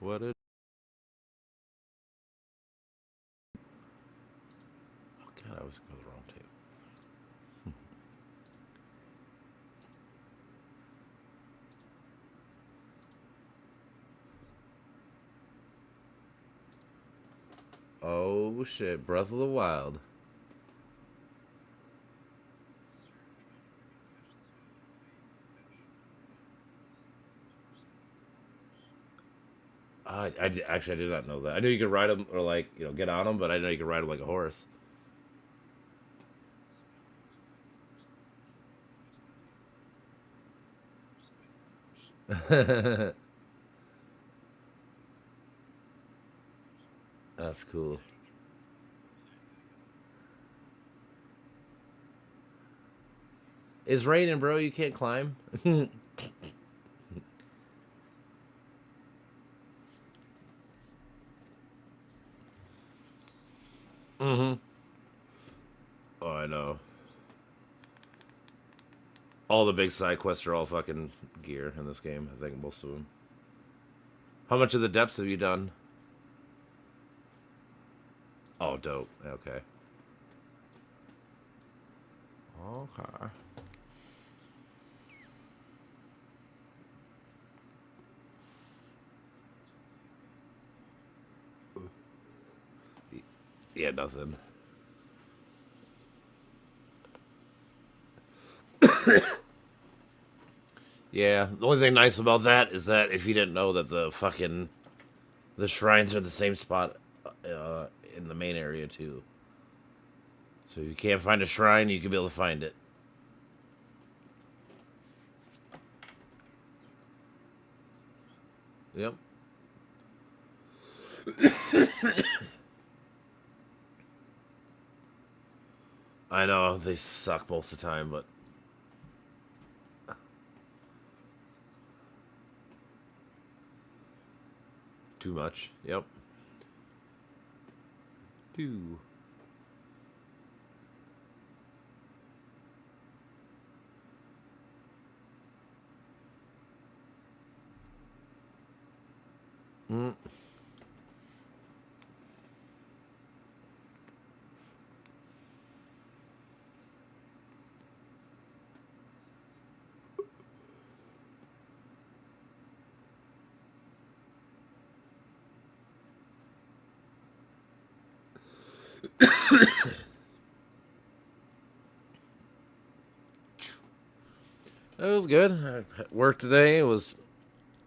What it? Oh God, I was going the wrong tape. Oh shit! Breath of the Wild. Actually I did not know that. I knew you could ride them or like get on them, but I didn't know you could ride them like a horse. That's cool. It's raining, bro. You can't climb. Mm-hmm. Oh, I know. All the big side quests are all fucking gear in this game. I think most of them. How much of the depths have you done? Oh, dope. Okay. Okay. Yeah, nothing. Yeah, the only thing nice about that is that if you didn't know that the shrines are the same spot in the main area too. So if you can't find a shrine, you can be able to find it. Yep. I know they suck most of the time, but too much. Yep. Two. Mm. It was good. I worked today. It was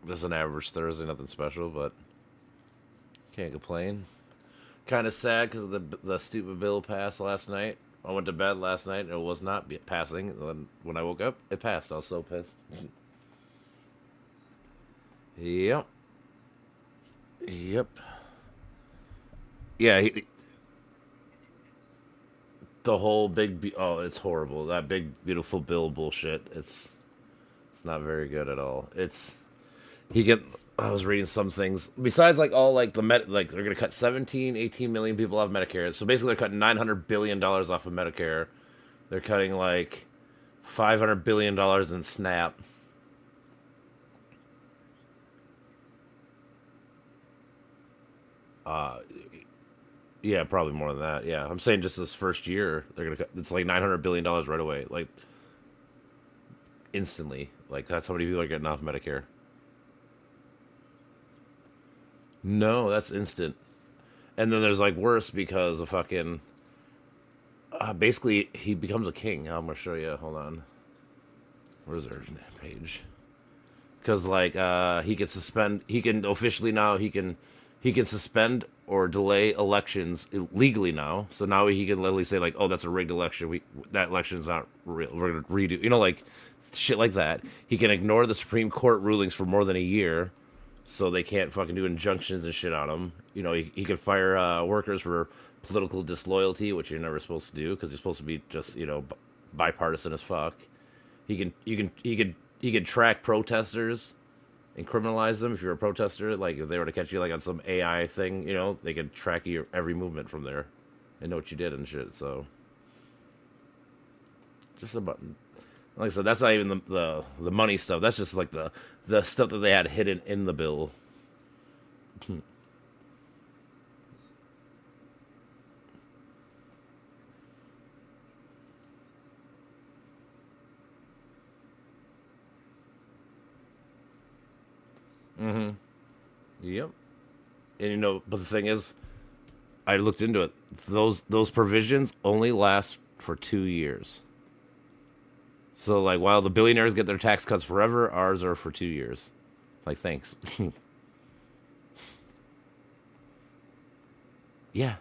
just an average Thursday, nothing special, but can't complain. Kind of sad because of the stupid bill passed last night. I went to bed last night and it was not passing. And then when I woke up, it passed. I was so pissed. Yep. Yep. Yeah. The whole oh, it's horrible. That big beautiful bill bullshit. It's not very good at all. It's he get. I was reading some things besides like all like like they're gonna cut 17, 18 million people off Medicare. So basically they're cutting $900 billion off of Medicare. They're cutting like $500 billion in SNAP. Uh, yeah, probably more than that. Yeah, I'm saying just this first year they're gonna cut. It's like $900 billion right away, like instantly. Like that's how many people are getting off Medicare. No, that's instant. And then there's like worse because of fucking. Basically, he becomes a king. I'm gonna show you. Hold on. Where's their page? Because like he can suspend. He can officially now. He can suspend or delay elections legally now. So now he can literally say like, "Oh, that's a rigged election. That election's not real. We're gonna redo." Like shit like that. He can ignore the Supreme Court rulings for more than a year, so they can't fucking do injunctions and shit on him. He can fire workers for political disloyalty, which you're never supposed to do because you're supposed to be just bipartisan as fuck. He can track protesters and criminalize them if you're a protester. Like if they were to catch you like on some AI thing, they could track your every movement from there and know what you did and shit. So just a button. Like I said, that's not even the money stuff. That's just like the stuff that they had hidden in the bill. Yep. And but the thing is, I looked into it. Those provisions only last for 2 years. So like, while the billionaires get their tax cuts forever, ours are for 2 years. Like, thanks. Yeah.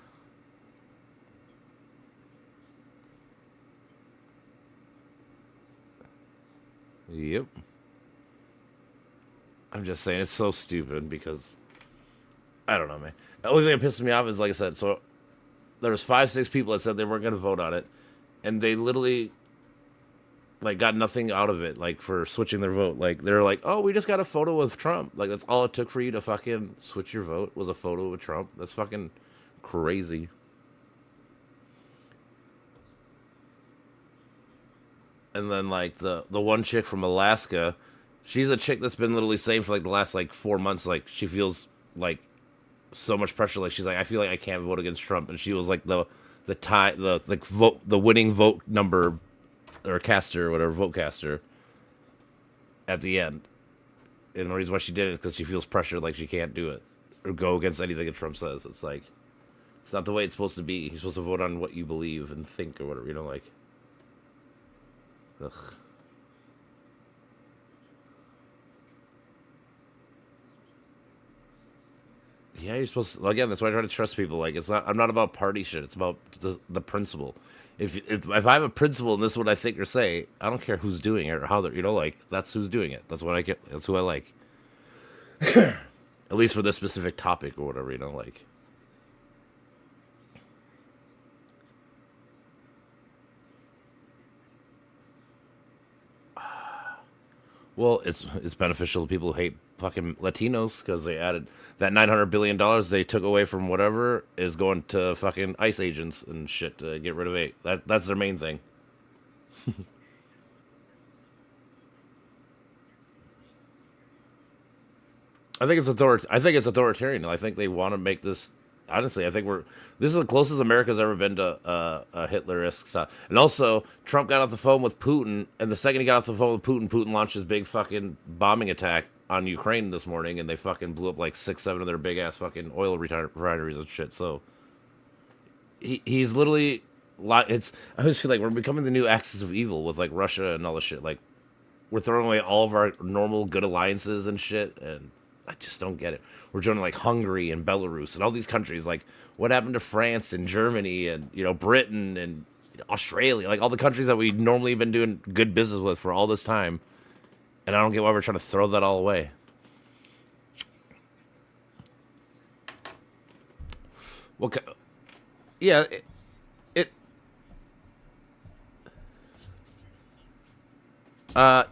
Yep. I'm just saying it's so stupid because I don't know, man. The only thing that pisses me off is, like I said, so there was 5, 6 people that said they weren't going to vote on it, and they literally like got nothing out of it, like for switching their vote. Like they're like, oh, we just got a photo with Trump. Like that's all it took for you to fucking switch your vote was a photo with Trump. That's fucking crazy. And then like the one chick from Alaska, she's a chick that's been literally saying for like the last like 4 months, like she feels like so much pressure. Like she's like, I feel like I can't vote against Trump, and she was like the tie the like vote the winning vote number or caster or whatever vote caster at the end. And the reason why she did it is because she feels pressure, like she can't do it or go against anything that Trump says. It's like it's not the way it's supposed to be. You're supposed to vote on what you believe and think or whatever. Like, ugh. Yeah, you're supposed to, again, that's why I try to trust people. Like, it's not, I'm not about party shit. It's about the principle. If I have a principle and this is what I think or say, I don't care who's doing it or how they're, like, that's who's doing it. That's what I get. That's who I like. At least for this specific topic or whatever, like. Well, it's beneficial to people who hate fucking Latinos because they added that $900 billion they took away from whatever is going to fucking ICE agents and shit to get rid of it. That's their main thing. I think it's authoritarian. I think they want to make this. Honestly, I think this is the closest America's ever been to a Hitler-esque stuff. And also, Trump got off the phone with Putin, and the second he got off the phone with Putin, Putin launched his big fucking bombing attack on Ukraine this morning, and they fucking blew up like 6, 7 of their big ass fucking oil refineries and shit. So he's literally. It's. I always feel like we're becoming the new axis of evil with like Russia and all this shit. Like we're throwing away all of our normal good alliances and shit, and I just don't get it. We're joining like Hungary and Belarus and all these countries. Like, what happened to France and Germany and Britain and Australia? Like all the countries that we normally been doing good business with for all this time, and I don't get why we're trying to throw that all away. Well, yeah, it uh,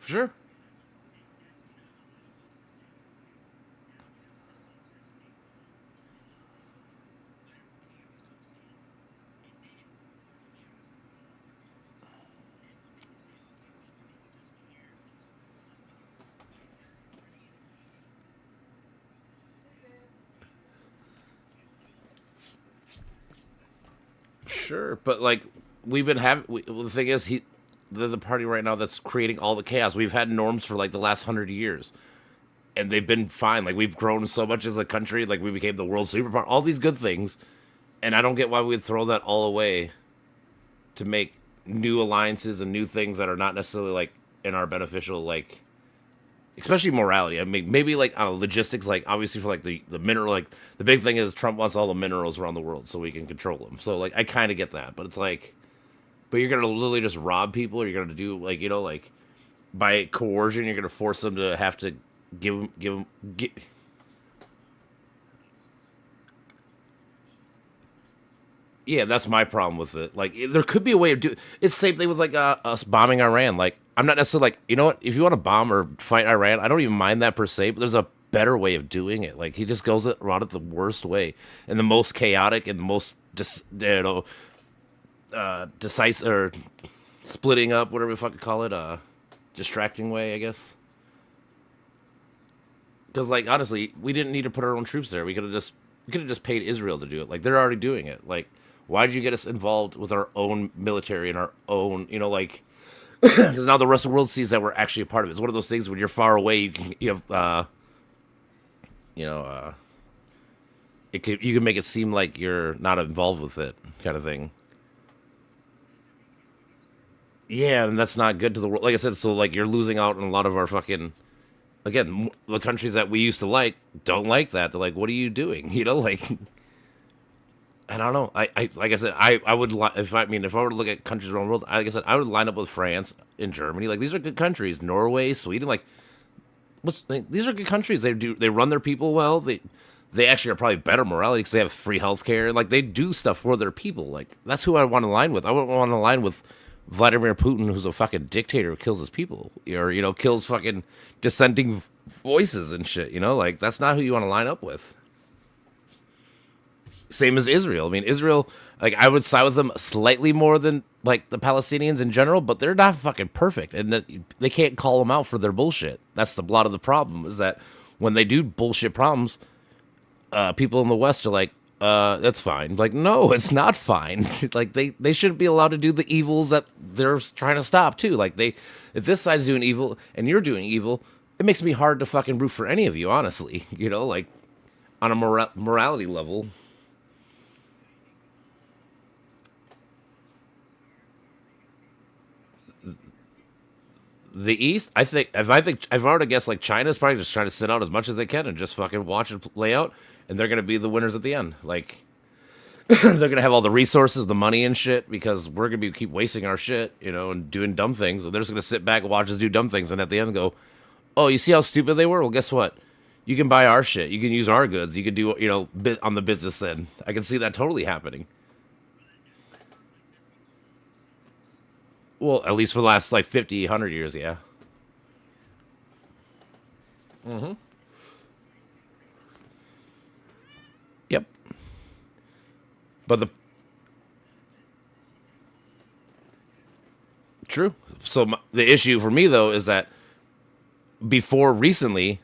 sure. Sure, but like we've been having. Well, the thing is, the party right now that's creating all the chaos. We've had norms for like the last 100 years, and they've been fine. Like we've grown so much as a country. Like we became the world superpower. All these good things, and I don't get why we'd throw that all away to make new alliances and new things that are not necessarily like in our beneficial like especially morality. I mean, maybe like on logistics, like obviously for like the mineral, like the big thing is Trump wants all the minerals around the world so we can control them. So like I kind of get that, but it's like, but you're gonna literally just rob people. Or you're gonna do like like by coercion, you're gonna force them to have to give them get. Yeah, that's my problem with it. Like, there could be a way of doing. It's the same thing with like us bombing Iran. Like, I'm not necessarily like, you know what? If you want to bomb or fight Iran, I don't even mind that per se. But there's a better way of doing it. Like he just goes around it the worst way and the most chaotic and the most decisive or splitting up, whatever you fucking call it, distracting way, I guess. Because like honestly, we didn't need to put our own troops there. We could have just paid Israel to do it. Like they're already doing it. Like why did you get us involved with our own military and our own, like because now the rest of the world sees that we're actually a part of it. It's one of those things when you're far away, you have you know you can make it seem like you're not involved with it, kind of thing. Yeah, and that's not good to the world. Like I said, so like you're losing out on a lot of our fucking again the countries that we used to like don't like that. They're like, what are you doing? Like I don't know. I like I said, I would if I were to look at countries around the world, like I said, I would line up with France and Germany. Like these are good countries. Norway, Sweden, these are good countries. They run their people well. They actually are probably better morality because they have free healthcare. Like they do stuff for their people. Like that's who I want to align with. I wouldn't want to align with Vladimir Putin, who's a fucking dictator who kills his people, or kills fucking dissenting voices and shit. Like that's not who you want to line up with. Same as Israel. I mean, Israel, like I would side with them slightly more than like the Palestinians in general, but they're not fucking perfect, and they can't call them out for their bullshit. That's the lot of the problem is that when they do bullshit problems, people in the West are like, that's fine. Like, no, it's not fine. Like they shouldn't be allowed to do the evils that they're trying to stop too. Like if this side's doing evil and you're doing evil, it makes me hard to fucking root for any of you, honestly. Like on a morality level. The East, if I were to guess, like China's probably just trying to sit out as much as they can and just fucking watch it play out, and they're gonna be the winners at the end. Like they're gonna have all the resources, the money and shit, because we're gonna keep wasting our shit, and doing dumb things. And they're just gonna sit back and watch us do dumb things, and at the end go, "Oh, you see how stupid they were? Well, guess what? You can buy our shit. You can use our goods. You can do, bit on the business end. I can see that totally happening. Well, at least for the last like 50, 100 years, yeah. Mm-hmm. Yep. But true. So the issue for me though is that before recently,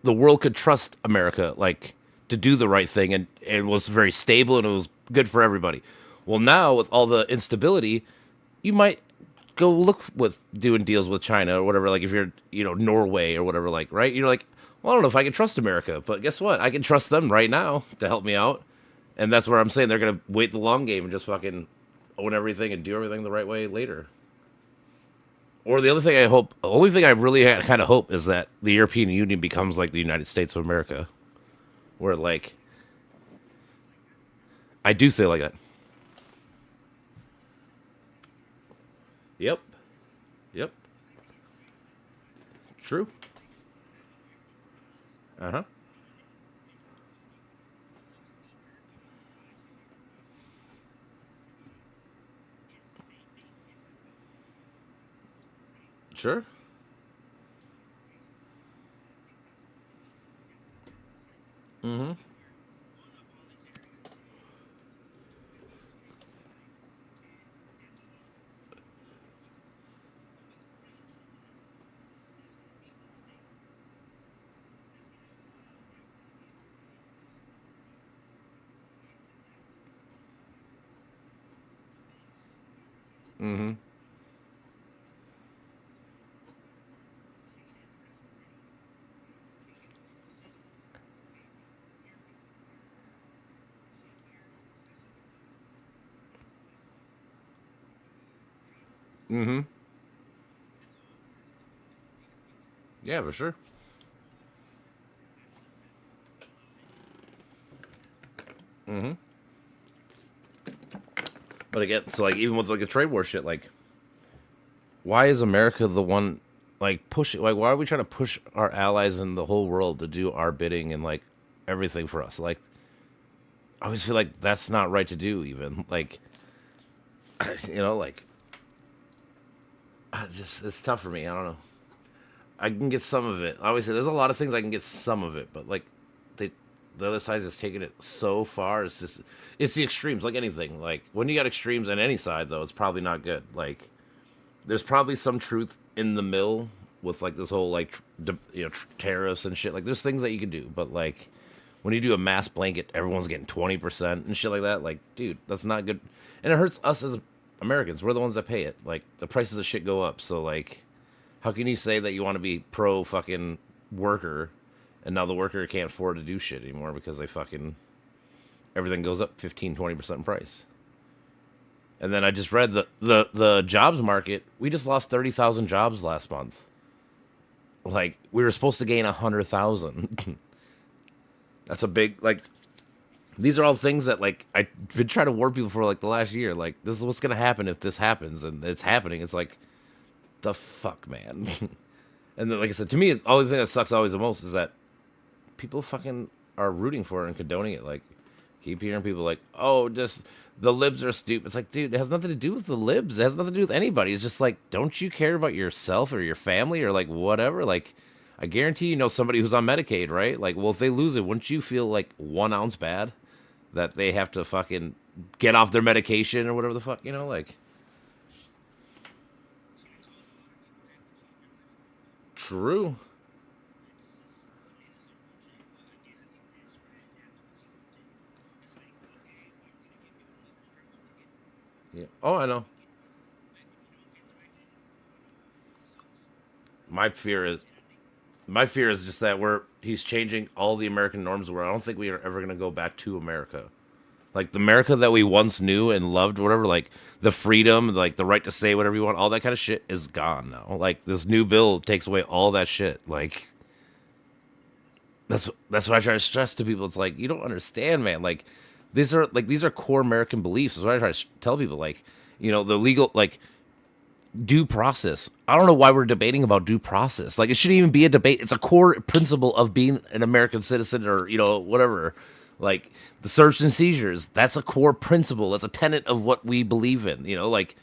the world could trust America, like to do the right thing, and it was very stable and it was good for everybody. Well, now with all the instability, you might go look with doing deals with China or whatever. Like if you're, Norway or whatever, like right, you're like, well, I don't know if I can trust America, but guess what? I can trust them right now to help me out, and that's where I'm saying they're gonna wait the long game and just fucking own everything and do everything the right way later. Or the other thing I hope, the only thing I really kind of hope is that the European Union becomes like the United States of America, where like I do feel like that. Yep. Yep. True. Uh huh. Sure. Mm-hmm. Mm-hmm. Mm-hmm. Yeah, for sure. Mm-hmm. But again, so like even with like the trade war shit, like why is America the one like pushing? Like why are we trying to push our allies in the whole world to do our bidding and like everything for us? Like I always feel like that's not right to do. Even like like I just it's tough for me. I don't know. I can get some of it. I always say there's a lot of things I can get some of it, but like they, the other side is taking it so far. It's just it's the extremes, like anything. Like when you got extremes on any side, though, it's probably not good. Like there's probably some truth in the mill with like this whole like tariffs and shit. Like there's things that you can do, but like when you do a mass blanket, everyone's getting 20% and shit like that. Like, dude, that's not good, and it hurts us as Americans. We're the ones that pay it. Like the prices of shit go up, so like, how can you say that you want to be pro fucking worker, and now the worker can't afford to do shit anymore because they fucking everything goes up 15-20% in price. And then I just read the jobs market. We just lost 30,000 jobs last month. Like we were supposed to gain 100,000. That's a big like. These are all things that like I've been trying to warn people for like the last year. Like this is what's gonna happen if this happens, and it's happening. It's like the fuck, man. And then, like I said, to me, the only thing that sucks always the most is that people fucking are rooting for it and condoning it. Like keep hearing people like, oh, just the libs are stupid. It's like, dude, it has nothing to do with the libs. It has nothing to do with anybody. It's just like, don't you care about yourself or your family or like whatever? Like, I guarantee you know somebody who's on Medicaid, right? Like, well, if they lose it, wouldn't you feel like 1 ounce bad that they have to fucking get off their medication or whatever the fuck, you know? Like, true. Yeah. Oh, I know. My fear is my fear is just that he's changing all the American norms where I don't think we are ever gonna go back to America. Like the America that we once knew and loved, whatever, like the freedom, like the right to say whatever you want, all that kind of shit is gone now. Like this new bill takes away all that shit. Like that's what I try to stress to people. It's like you don't understand, man. Like these are core American beliefs. That's what I try to tell people. Like the legal like due process. I don't know why we're debating about due process. Like it shouldn't even be a debate. It's a core principle of being an American citizen or whatever. Like the search and seizures, that's a core principle. That's a tenet of what we believe in. Like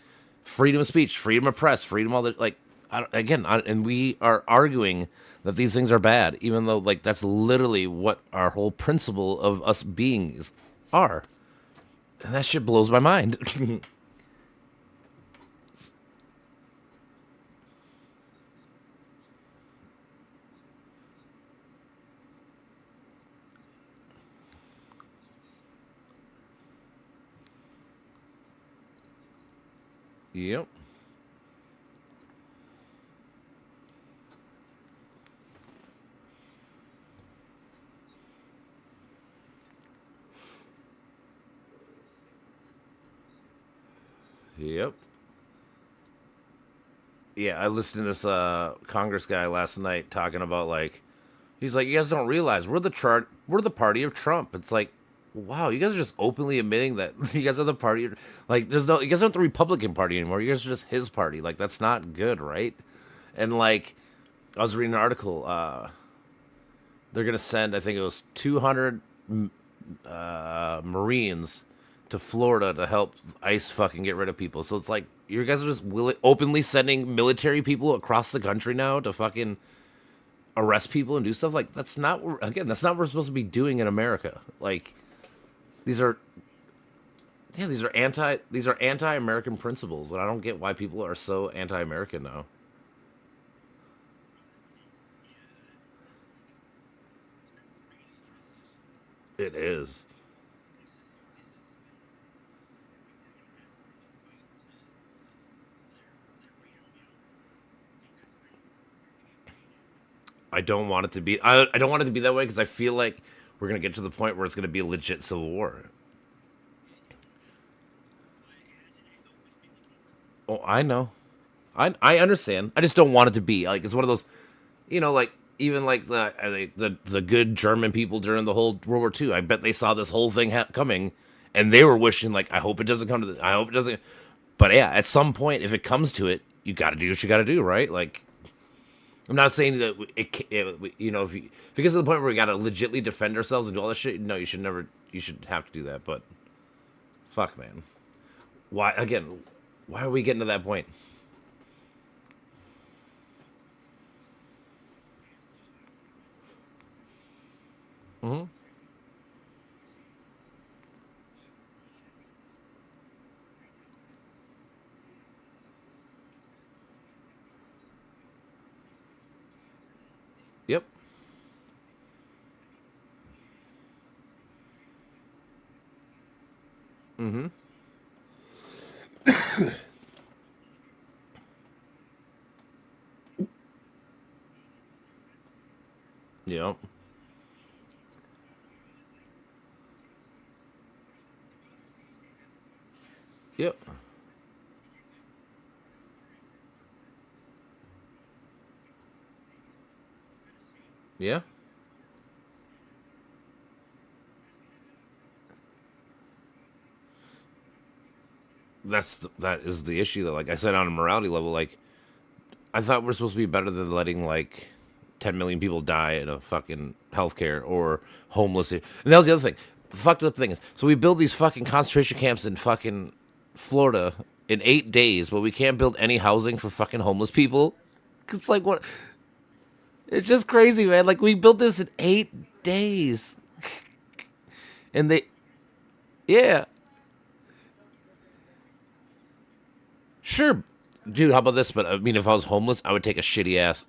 freedom of speech, freedom of press, freedom all that. Like and we are arguing that these things are bad, even though like that's literally what our whole principle of us beings are. And that shit blows my mind. Yep. Yep. Yeah, I listened to this Congress guy last night talking about like he's like, you guys don't realize we're the party of Trump. It's like, wow, you guys are just openly admitting that you guys are the party. Like, you guys aren't the Republican Party anymore. You guys are just his party. Like, that's not good, right? And like, I was reading an article. They're gonna send, I think it was 200 Marines to Florida to help ICE fucking get rid of people. So it's like you guys are just openly sending military people across the country now to fucking arrest people and do stuff. Like that's not that's not what we're supposed to be doing in America. Like these are anti-American principles, and I don't get why people are so anti-American now. It is. I don't want it to be. I don't want it to be that way because I feel like we're gonna get to the point where it's gonna be a legit civil war. Oh, I know. I understand. I just don't want it to be like it's one of those, like even like the good German people during the whole World War II. I bet they saw this whole thing coming, and they were wishing like, I hope it doesn't come to this. I hope it doesn't. But yeah, at some point, if it comes to it, you got to do what you got to do, right? Like I'm not saying that if you get to the point where we got to legitly defend ourselves and do all this shit. No, you should never. You should have to do that. But fuck, man. Why again? Why are we getting to that point? Yep. Mm-hmm. Yep. Yep. Yeah. That is the issue though. Like I said, on a morality level, like I thought we're supposed to be better than letting like 10 million people die in a fucking healthcare or homeless. And that was the other thing. The fucked up thing is, so we build these fucking concentration camps in fucking Florida in 8 days, but we can't build any housing for fucking homeless people. It's like what? It's just crazy, man. Like we built this in 8 days, and yeah, sure, dude. How about this? But I mean, if I was homeless, I would take a shitty ass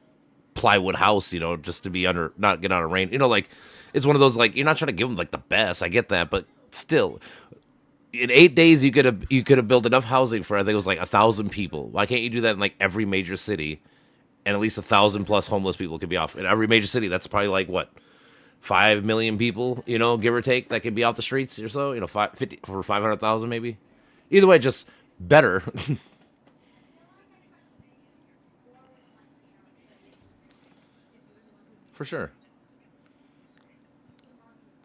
plywood house, just to be under, not get out of rain. Like it's one of those like you're not trying to give them like the best. I get that, but still, in 8 days you could have built enough housing for I think it was like 1,000 people. Why can't you do that in like every major city, and at least 1,000 plus homeless people could be off in every major city? That's probably like what 5 million people, give or take, that could be off the streets or so. 50 for 500,000 maybe. Either way, just better. For sure.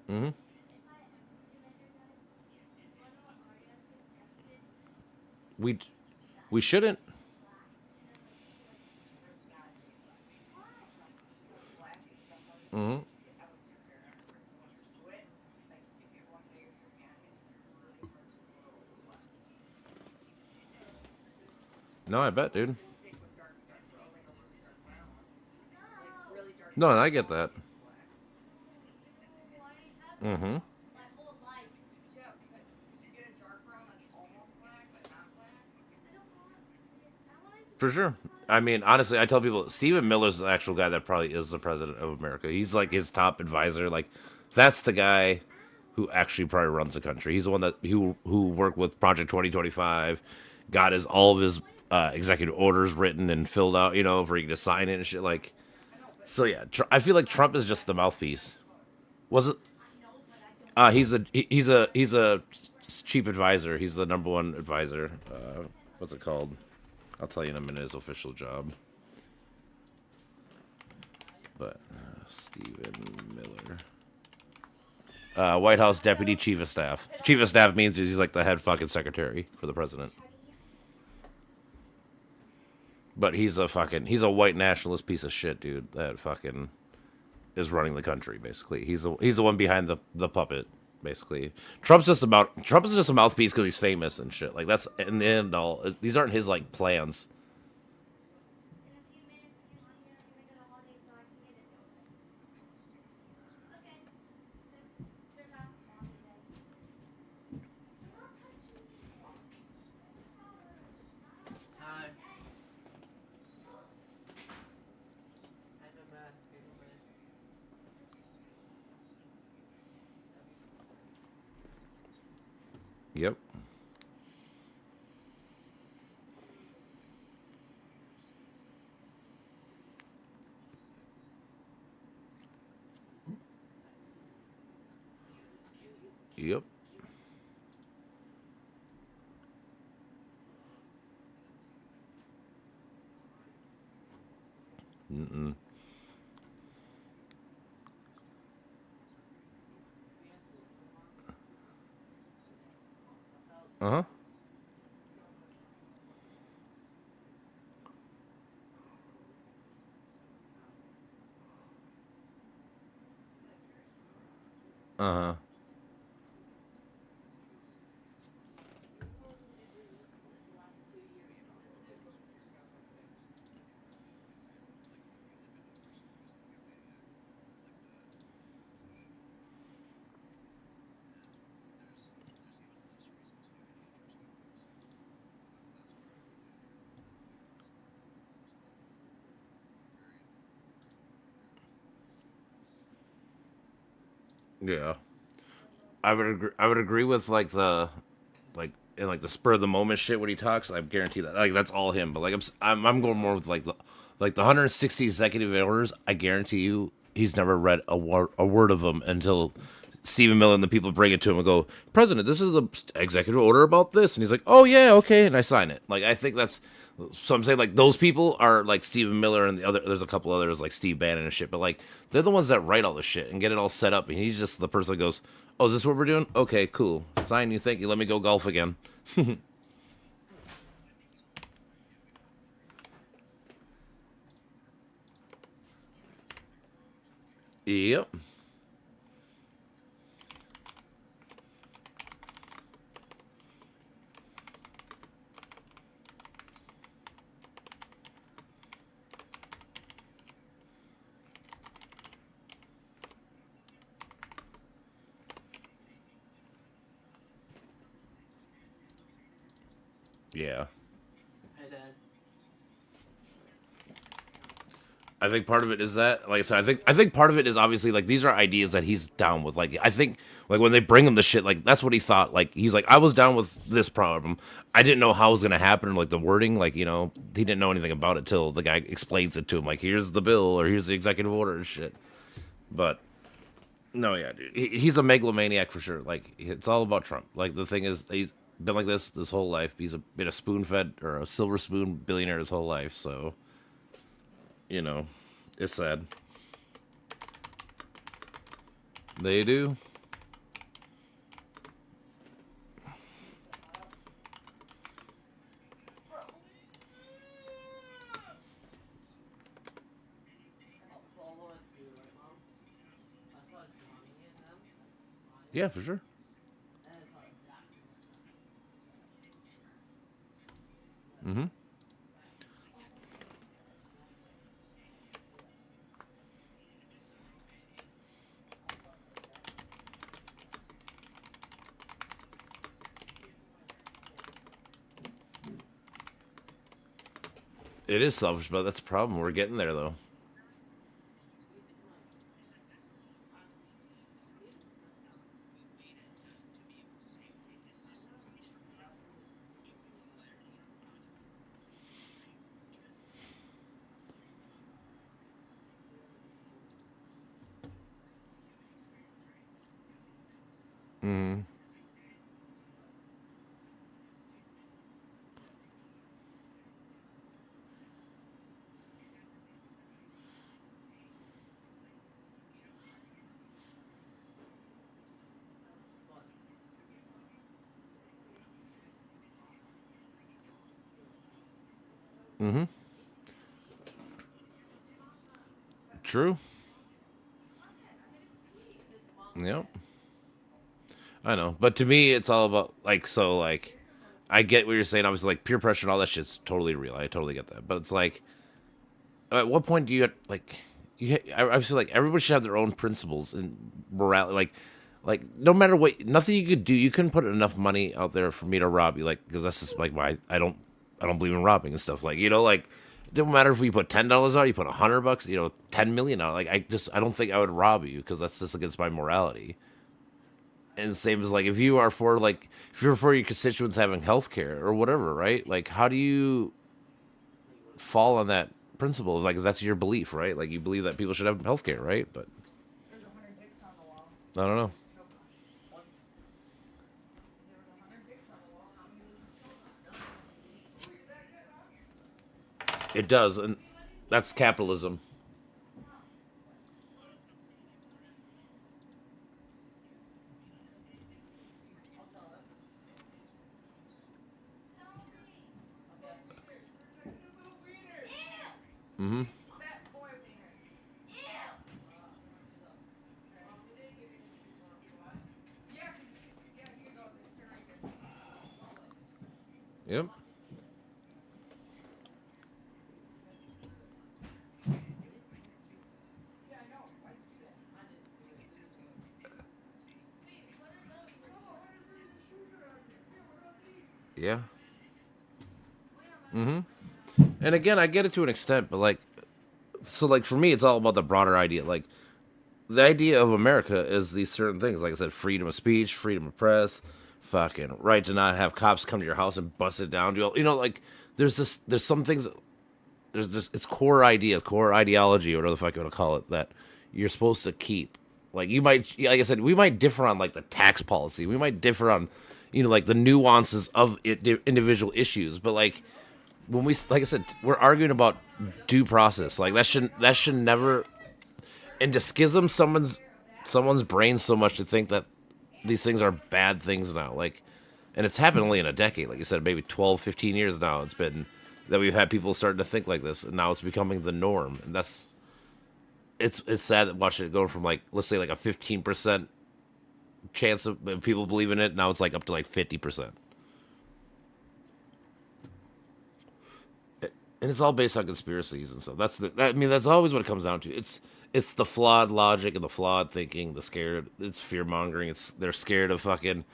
Hmm. We we shouldn't. Hmm. No, I bet, dude. No, and I get that. Hmm. For sure. I mean, honestly, I tell people Stephen Miller's the actual guy that probably is the president of America. He's like his top advisor. Like, that's the guy who actually probably runs the country. He's the one that who worked with Project 2025, got his all of his executive orders written and filled out, for you to sign it and shit. Like, so yeah, I feel like Trump is just the mouthpiece. Was it? He's a chief advisor. He's the number one advisor. What's it called? I'll tell you in a minute his official job. But Stephen Miller, White House Deputy Chief of Staff. Chief of Staff means he's like the head fucking secretary for the president. But he's a white nationalist piece of shit, dude. That fucking is running the country. Basically, he's the one behind the puppet. Basically, Trump is just a mouthpiece because he's famous and shit. Like that's in the end all. These aren't his like plans. Yep. Yep. Mm-mm. Uh huh. Uh huh. Yeah, I would agree with like the like in like the spur of the moment shit when he talks. I guarantee that like that's all him. But like I'm going more with like the 160 executive orders. I guarantee you he's never read a word of them until Stephen Miller and the people bring it to him and go, President, this is the executive order about this, and he's like, oh yeah, okay, and I sign it. Like I think that's so I'm saying like those people are like Stephen Miller and the other. There's a couple others like Steve Bannon and shit, but like they're the ones that write all the shit and get it all set up, and he's just the person that goes, "Oh, is this what we're doing? Okay, cool. Sign you. Thank you. Let me go golf again." Yep. Yeah. I think part of it is that, like I said, I think part of it is obviously like these are ideas that he's down with. Like I think like when they bring him the shit, like that's what he thought. Like he's like, I was down with this problem. I didn't know how it was gonna happen, like the wording, like he didn't know anything about it till the guy explains it to him. Like here's the bill or here's the executive order and shit. But no, yeah, dude, he's a megalomaniac for sure. Like it's all about Trump. Like the thing is, he's been like this whole life. Been a spoon fed or a silver spoon billionaire his whole life. So you know, it's sad. They do. Yeah, for sure. Hmm. It is selfish, but that's a problem. We're getting there though. Hmm. Hmm. True. Yep. I know, but to me, it's all about like so like. I get what you're saying. Obviously, like peer pressure and all that shit's totally real. I totally get that. But it's like, at what point do you like? I feel like everybody should have their own principles and morality. Like no matter what, nothing you could do, you couldn't put enough money out there for me to rob you. Like because that's just like why I don't believe in robbing and stuff. Like like it don't matter if we put $10 out, you put $100, 10 million out. Like I don't think I would rob you because that's just against my morality. And the same as like if you're for your constituents having health care or whatever, right? Like how do you fall on that principle? Like that's your belief, right? Like you believe that people should have health care, right? But I don't know. It does, and that's capitalism. Mm-hmm. Yep. Yeah. Mm-hmm. And again, I get it to an extent, but like, so like for me, it's all about the broader idea. Like, the idea of America is these certain things. Like I said, freedom of speech, freedom of press, fucking right to not have cops come to your house and bust it down. You know, like there's some things. There's just it's core ideas, core ideology, or whatever the fuck you want to call it, that you're supposed to keep. Like you might, like I said, we might differ on like the tax policy. We might differ on, like the nuances of individual issues. But like when like I said, we're arguing about due process. Like that should never into schism someone's brain so much to think that these things are bad things now. Like, and it's happened only in a decade. Like you said, maybe 12, 15 years now. It's been that we've had people starting to think like this, and now it's becoming the norm. And it's sad that watching it go from like, let's say like a 15% chance of people believing it. Now it's like up to like 50%. And it's all based on conspiracies and stuff. That's always what it comes down to. It's the flawed logic and the flawed thinking, it's fear mongering. They're scared of fucking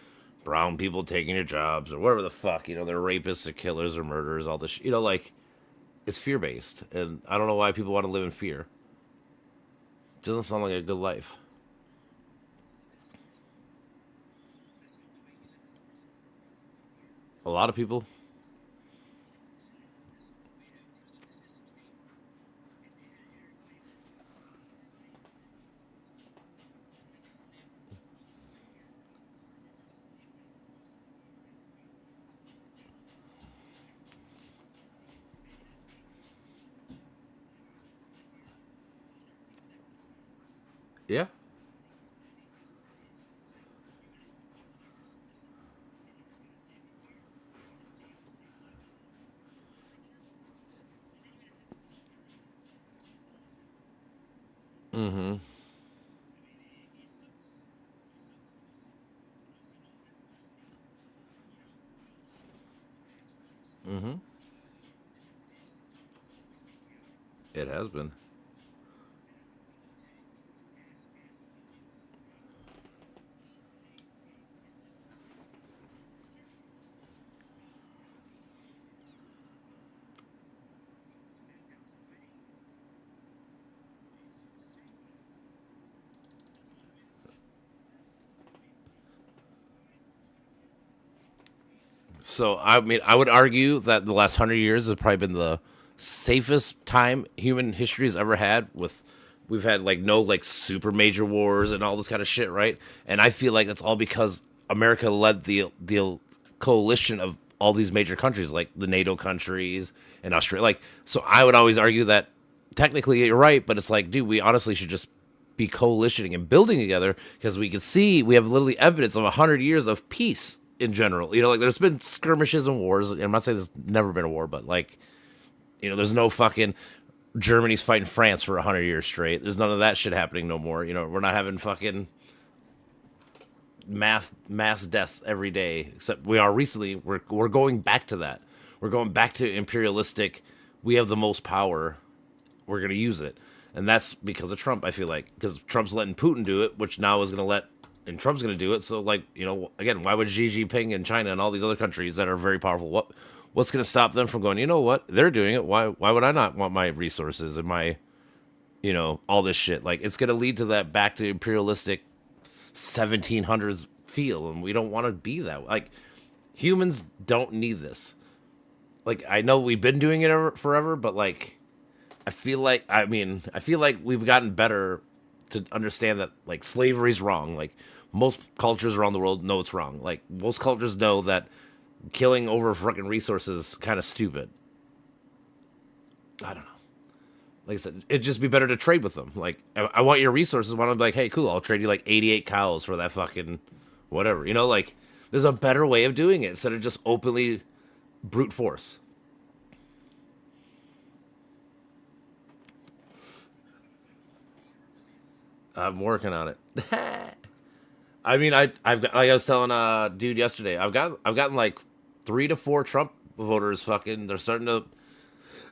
brown people taking your jobs or whatever the fuck, they're rapists or killers or murderers, all this, like it's fear based. And I don't know why people want to live in fear. It doesn't sound like a good life. A lot of people. Yeah. Mm-hmm. Mm-hmm. It has been. So I would argue that the last 100 years has probably been the safest time human history has ever had. We've had like no like super major wars and all this kind of shit, right? And I feel like that's all because America led the coalition of all these major countries, like the NATO countries and Australia. Like, so I would always argue that technically you're right, but it's like, dude, we honestly should just be coalitioning and building together because we can see we have literally evidence of 100 years of peace in general. Like there's been skirmishes and wars. I'm not saying there's never been a war, but like, there's no fucking Germany's fighting France for 100 years straight. There's none of that shit happening no more. We're not having fucking mass deaths every day. Except we are recently. We're going back to that. We're going back to imperialistic. We have the most power. We're gonna use it, and that's because of Trump. I feel like because Trump's letting Putin do it, which now is gonna let. And Trump's going to do it. So, like, again, why would Xi Jinping and China and all these other countries that are very powerful, what's going to stop them from going, you know what? They're doing it. Why would I not want my resources and my, all this shit? Like, it's going to lead to that back to imperialistic 1700s feel. And we don't want to be that. Like, humans don't need this. Like, I know we've been doing it forever, but, like, I feel like we've gotten better to understand that like slavery's wrong. Like most cultures around the world know it's wrong. Like most cultures know that killing over fucking resources is kind of stupid. I don't know. Like I said, it'd just be better to trade with them. Like I want your resources. Why don't I be like, hey, cool, I'll trade you like 88 cows for that fucking whatever. Like there's a better way of doing it instead of just openly brute force. I'm working on it. I've got, like I was telling dude yesterday, I've gotten like 3 to 4 Trump voters. Fucking, they're starting to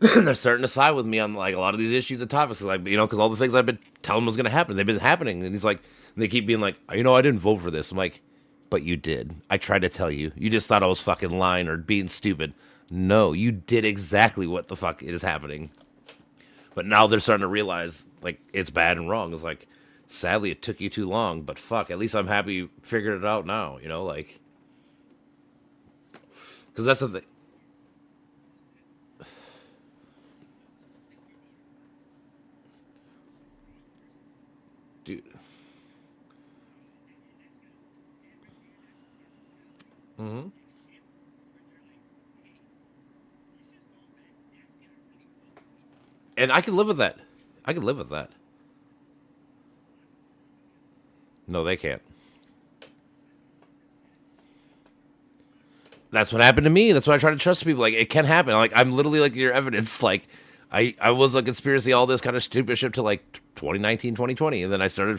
they're starting to side with me on like a lot of these issues and topics. Like because all the things I've been telling them was gonna happen, they've been happening. And he's like, and they keep being like, I didn't vote for this. I'm like, but you did. I tried to tell you. You just thought I was fucking lying or being stupid. No, you did exactly what the fuck is happening. But now they're starting to realize like it's bad and wrong. It's like Sadly, it took you too long, but fuck, at least I'm happy you figured it out now, you know, like, because that's the thing. Dude. Hmm. And I can live with that. I can live with that. No, they can't. That's what happened to me. That's why I try to trust people. Like, it can happen. Like, I'm literally like your evidence. Like, I was a conspiracy, all this kind of stupid shit to like 2019, 2020. And then I started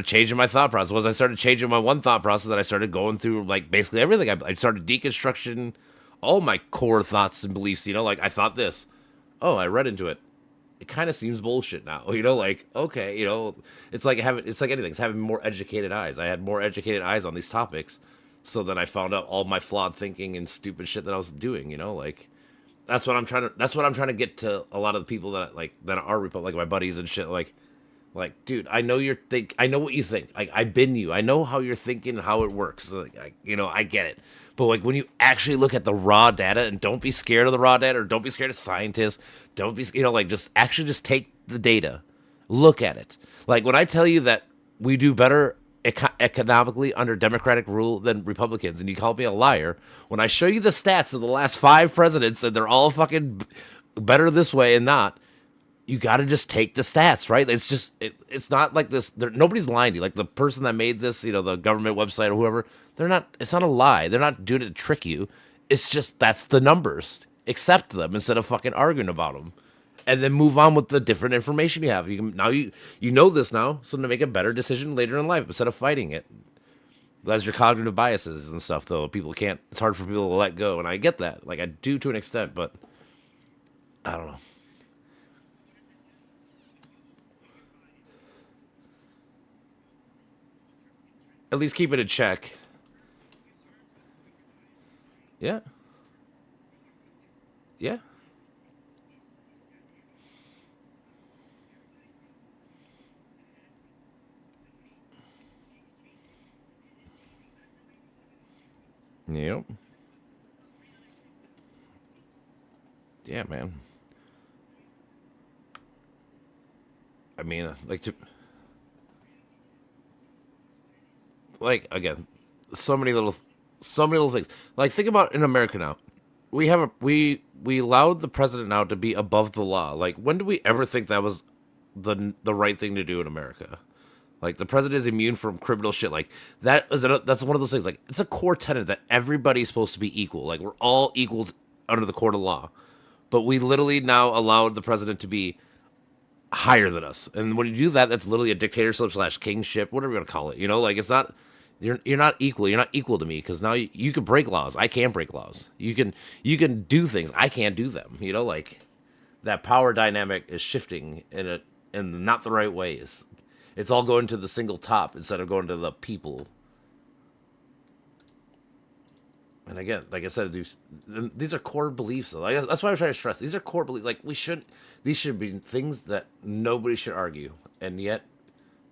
changing my thought process. Was I started changing my one thought process, and I started going through like basically everything. I started deconstruction, all my core thoughts and beliefs, you know, like I thought this. Oh, I read into it. It kind of seems bullshit now, you know, like, okay, you know, it's like anything. It's having more educated eyes. I had more educated eyes on these topics. So then I found out all my flawed thinking and stupid shit that I was doing, you know, like that's what I'm trying to get to a lot of the people that like that are like my buddies and shit, like, dude, I know I know what you think. Like, I've been you. I know how you're thinking and how it works. Like, you know, I get it. But like when you actually look at the raw data, and don't be scared of the raw data, or don't be scared of scientists. Don't be, you know, like just actually just take the data, look at it. Like when I tell you that we do better economically under Democratic rule than Republicans, and you call me a liar when I show you the stats of the last 5 presidents, and they're all fucking better this way and not, you got to just take the stats, right? It's just it's not like this. Nobody's lying to you. Like the person that made this, you know, the government website or whoever, they're not. It's not a lie. They're not doing it to trick you. It's just that's the numbers. Accept them instead of fucking arguing about them, and then move on with the different information you have. You can now you know this now, so to make a better decision later in life instead of fighting it. That's your cognitive biases and stuff, though. People can't. It's hard for people to let go, and I get that. Like I do to an extent, but I don't know. At least keep it in check. Yeah. Yeah. Yep. Yeah, man. I mean, like again, so many little, so many little things. Like think about in America now. We allowed the president now to be above the law. Like when did we ever think that was the right thing to do in America? Like the president is immune from criminal shit. Like that's one of those things. Like it's a core tenet that everybody's supposed to be equal. Like we're all equal under the court of law. But we literally now allowed the president to be higher than us. And when you do that, that's literally a dictatorship slash kingship, whatever you're gonna call it. You know, like it's not. You're not equal. You're not equal to me because now you can break laws. I can't break laws. You can do things. I can't do them. You know, like that power dynamic is shifting in not the right ways. It's all going to the single top instead of going to the people. And again, like I said, these are core beliefs. Like, that's why I'm trying to stress. These are core beliefs. Like these should be things that nobody should argue, and yet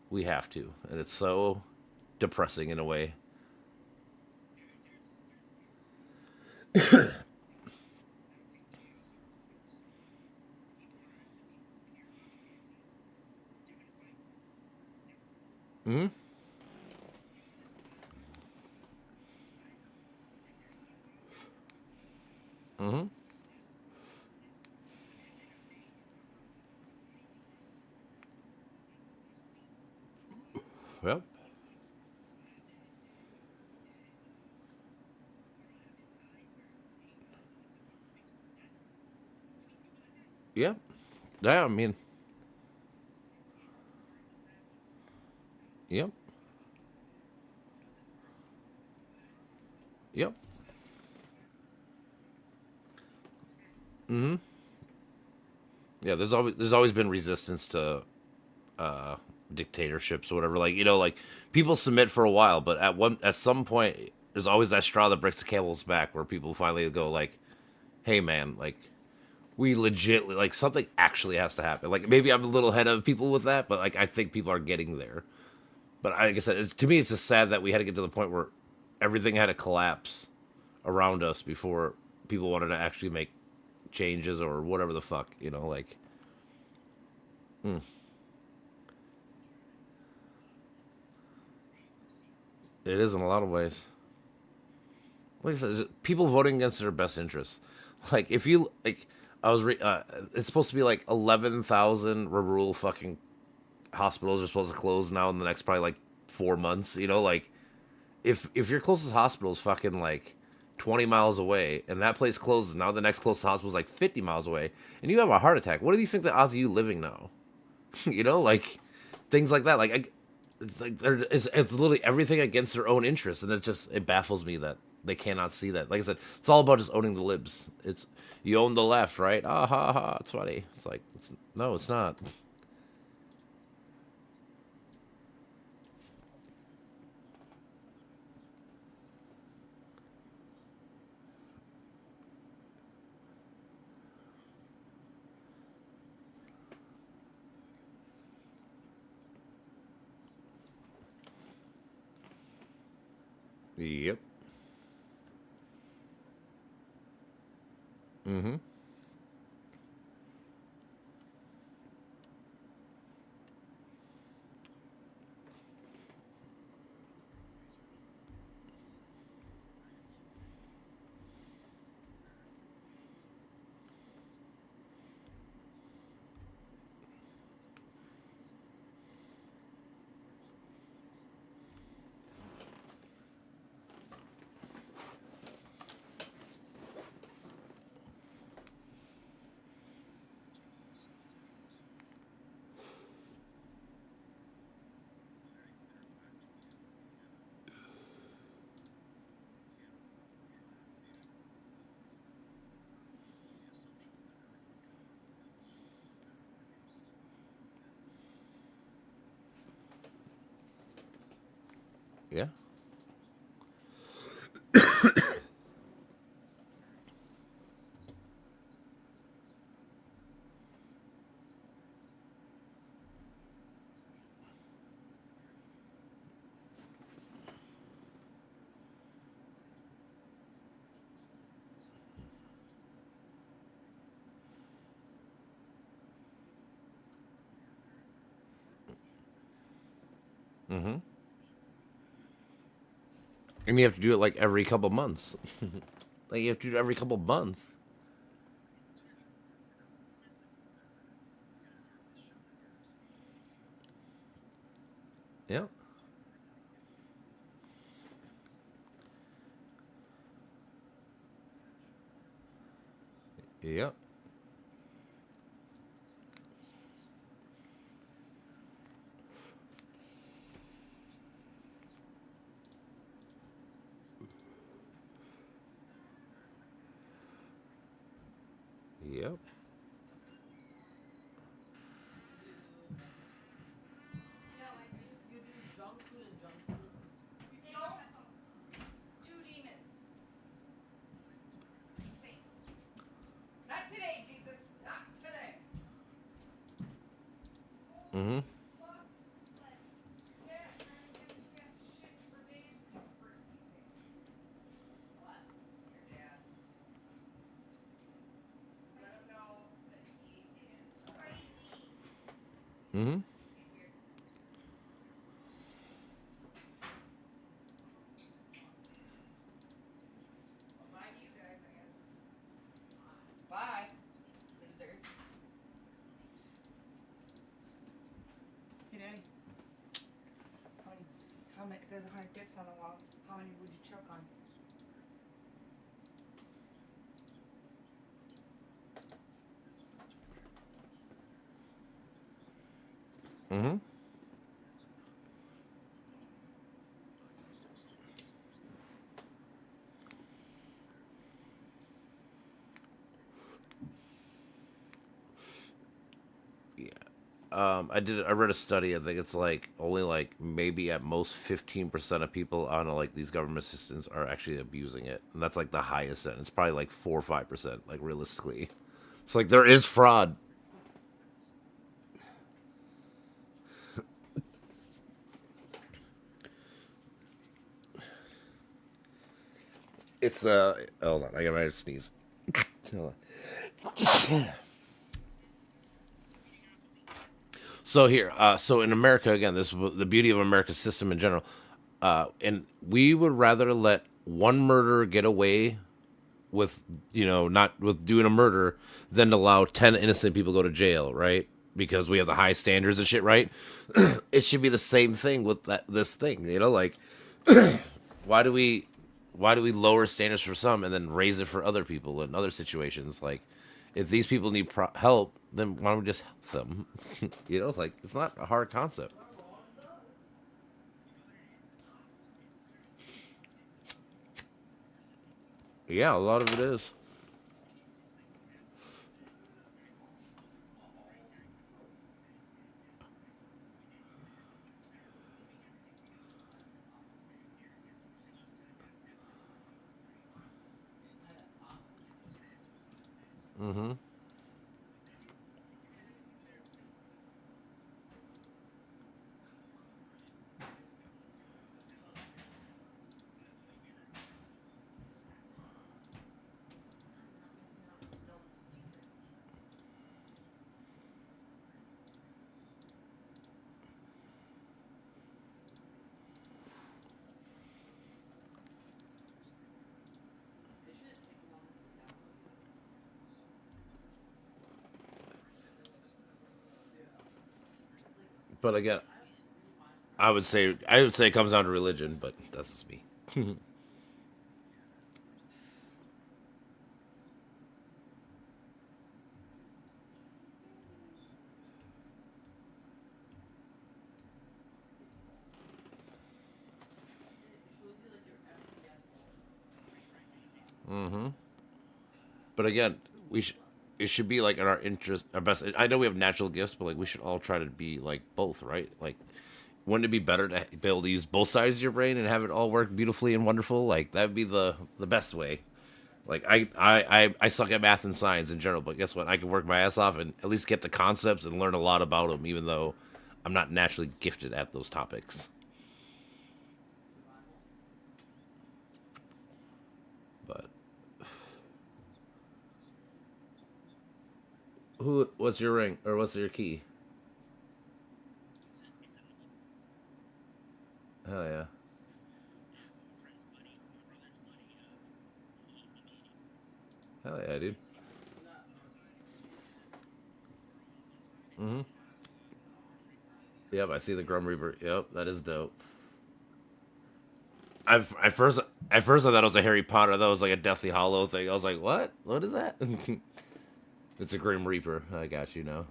we have to, and it's so depressing in a way. Hmm. Hmm. Well, yeah, yeah. I mean, yep, yep. Hmm. Yeah, there's always been resistance to uh dictatorships or whatever. Like you know, like people submit for a while, but at some point, there's always that straw that breaks the camel's back, where people finally go like, "Hey, man, like we legit like something actually has to happen. Like maybe I'm a little ahead of people with that, but like I think people are getting there. But like I said, to me, it's just sad that we had to get to the point where everything had to collapse around us before people wanted to actually make changes or whatever the fuck, you know, like. It is in a lot of ways. Like I said, people voting against their best interests. Like if you like, it's supposed to be like 11,000 rural fucking hospitals are supposed to close now in the next probably like 4 months. You know, like if your closest hospital is fucking like 20 miles away and that place closes now, the next closest hospital is like 50 miles away, and you have a heart attack. What do you think the odds of you living now? You know, like things like that. Like it's literally everything against their own interests, and it baffles me that they cannot see that. Like I said, it's all about just owning the libs. It's you own the left, right? Ah ha ha. It's funny. It's like no, it's not. Yep. Mm-hmm. Yeah. Mm-hmm. And you have to do it like every couple months. Like you have to do it every couple months. Yeah. Yep. Yep. Mm-hmm. Mm-hmm. Hey, Daddy. How many? How many? If there's 100 dicks on the wall, how many would you choke on? Mm-hmm. Yeah. I read a study. I think it's like only like maybe at most 15% of people on like these government assistance are actually abusing it, and that's like the highest end. It's probably like 4 or 5%, like realistically. It's like there is fraud. It's the hold on, I got my sneeze. Hold on. So here, so in America again, this is the beauty of America's system in general, and we would rather let one murderer get away with, not with doing a murder than to allow 10 innocent people go to jail, right? Because we have the high standards and shit, right? It should be the same thing with this thing, like why do we lower standards for some and then raise it for other people in other situations? Like, if these people need help, then why don't we just help them? Like, it's not a hard concept. Yeah, a lot of it is. Mm-hmm. But again, I would say it comes down to religion, but that's just me. Mm-hmm. But again, we should it should be like in our interest, our best. I know we have natural gifts, but like we should all try to be like both, right? Like, wouldn't it be better to be able to use both sides of your brain and have it all work beautifully and wonderful? Like, that'd be the best way. Like, I suck at math and science in general, but guess what? I can work my ass off and at least get the concepts and learn a lot about them, even though I'm not naturally gifted at those topics. But who? What's your ring or what's your key? Hell yeah, hell yeah, dude. Mm-hmm. Yep, I see the Grum Reaper. Yep, that is dope. I first I thought it was a Harry Potter. I thought it was like a Deathly Hollow thing. I was like, what? What is that? It's a Grim Reaper. I got you now.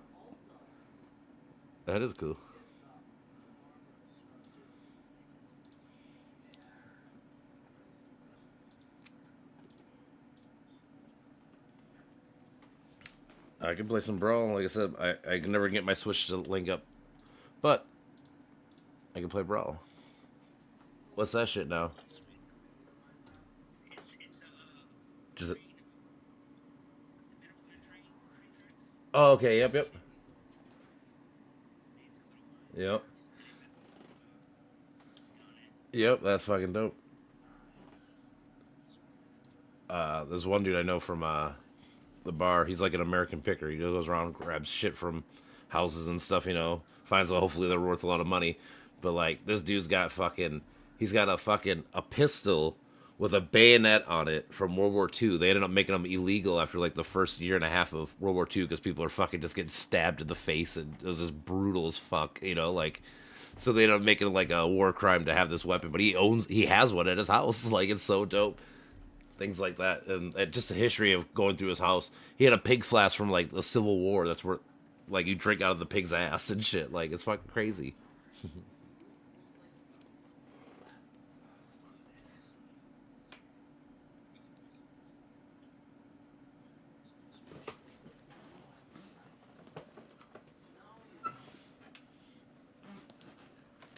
That is cool. I can play some Brawl. Like I said, I can never get my Switch to link up, but I can play Brawl. What's that shit now? Just oh, okay. Yep, yep, yep, yep. That's fucking dope. There's one dude I know from the bar. He's like an American picker. He goes around, grabs shit from houses and stuff. Finds out hopefully they're worth a lot of money. But like this dude's got fucking, he's got a pistol with a bayonet on it from World War II. They ended up making them illegal after like the first year and a half of World War II because people are fucking just getting stabbed in the face and it was just brutal as fuck. Like. So they ended up making it like a war crime to have this weapon, but he has one at his house. Like, it's so dope, things like that, and just a history of going through his house. He had a pig flask from like the Civil War. That's where, like, you drink out of the pig's ass and shit. Like, it's fucking crazy.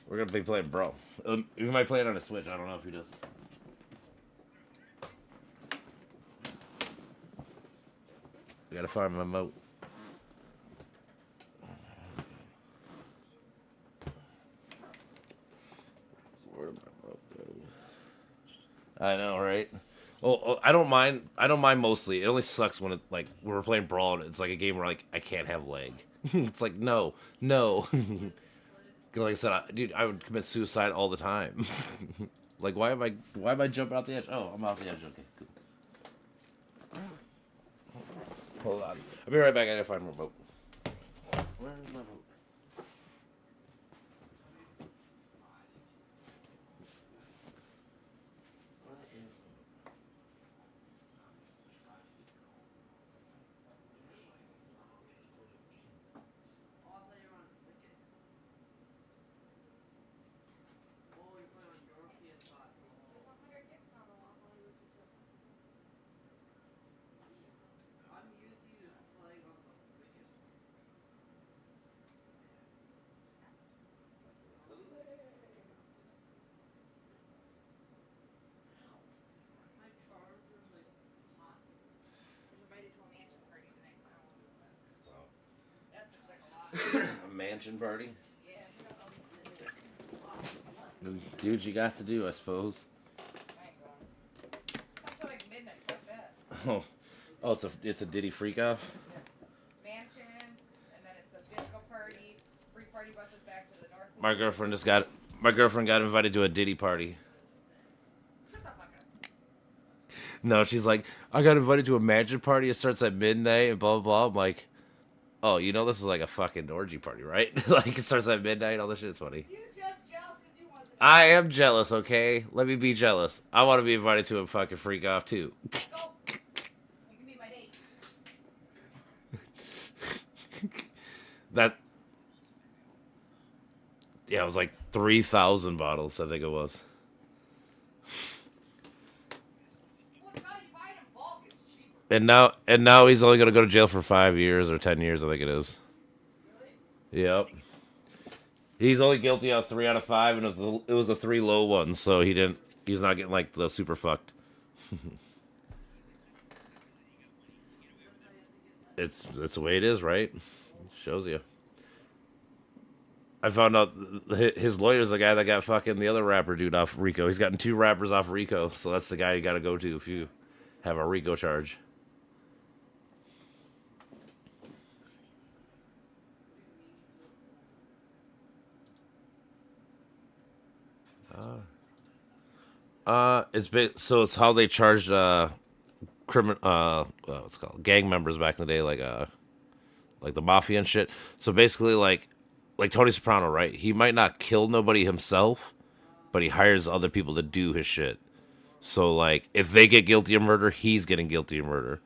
We're gonna be playing Bro. We might play it on a Switch. I don't know if he does. I gotta find my moat. Where did my moat go? I know, right? Well, I don't mind. I don't mind mostly. It only sucks when it like when we're playing Brawl. And it's like a game where like I can't have leg. It's like no, no. 'Cause like I said, dude, I would commit suicide all the time. Like why am I jumping out the edge? Oh, I'm off the edge. Okay, cool. Hold on. I'll be right back. I gotta find my boat. Where's my boat? A mansion party? Do what you got to do, I suppose. Oh, it's a Diddy freak off. Mansion, and then it's a disco party. Free party buses back to the north. My girlfriend got invited to a Diddy party. Shut the fuck up. No, she's like, I got invited to a mansion party. It starts at midnight and blah blah blah. I'm like, oh, you know this is like a fucking orgy party, right? Like it starts at midnight. All this shit's funny. You just jealous because you wasn't. I am jealous. Okay, let me be jealous. I want to be invited to a fucking freak off too. Go. You can be my date. That. Yeah, it was like 3,000 bottles. I think it was. Well, it's not you buy it in bulk. It's cheaper. And now he's only gonna go to jail for 5 years or 10 years. I think it is. Really? Yep. He's only guilty of 3 out of 5, and it was the 3 low ones, so he's not getting like the super fucked. It's the way it is, right? Shows you. I found out his lawyer's the guy that got fucking the other rapper dude off Rico. He's gotten 2 rappers off Rico, so that's the guy you got to go to if you have a Rico charge. It's how they charged what's it called, gang members back in the day, like the mafia and shit. So basically, like Tony Soprano, right? He might not kill nobody himself, but he hires other people to do his shit. So like, if they get guilty of murder, he's getting guilty of murder,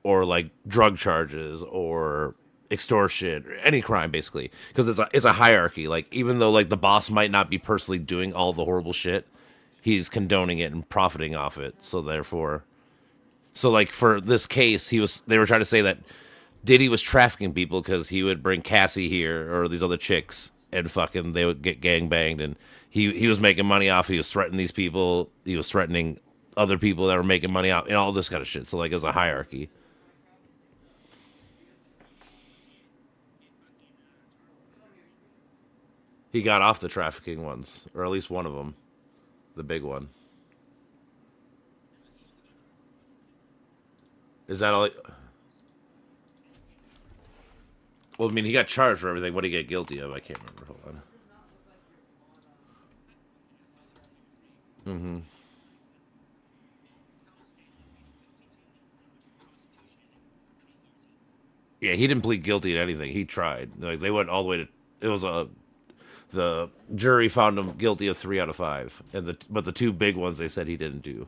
or like drug charges, or extortion, or any crime, basically, because it's a hierarchy. Like even though like the boss might not be personally doing all the horrible shit, he's condoning it and profiting off it. So therefore, so like for this case, they were trying to say that Diddy was trafficking people because he would bring Cassie here or these other chicks and fucking they would get gang banged, and he was making money off. He was threatening these people. He was threatening other people that were making money off and all this kind of shit. So like it was a hierarchy. He got off the trafficking ones, or at least one of them, the big one. Is that all? Well, I mean, he got charged for everything. What did he get guilty of? I can't remember. Hold on. Mm-hmm. Yeah, he didn't plead guilty to anything. He tried. Like they went all the way to. It was the jury found him guilty of 3 out of 5, and but the 2 big ones they said he didn't do.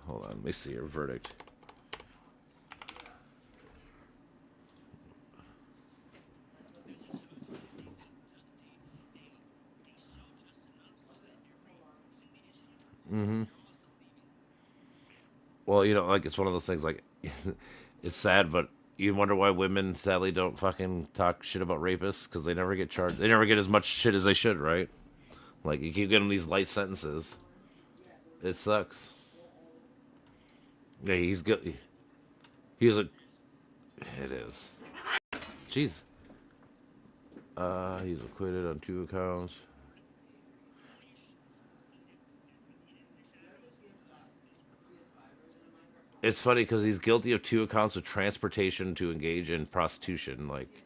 Hold on, let me see your verdict. Mm-hmm. Well, like it's one of those things. Like, it's sad, but you wonder why women sadly don't fucking talk shit about rapists because they never get charged. They never get as much shit as they should, right? Like you keep getting these light sentences. It sucks. Yeah, he's good. He was a. It is. Jeez. He's acquitted on 2 accounts. It's funny because he's guilty of 2 accounts of transportation to engage in prostitution. Like,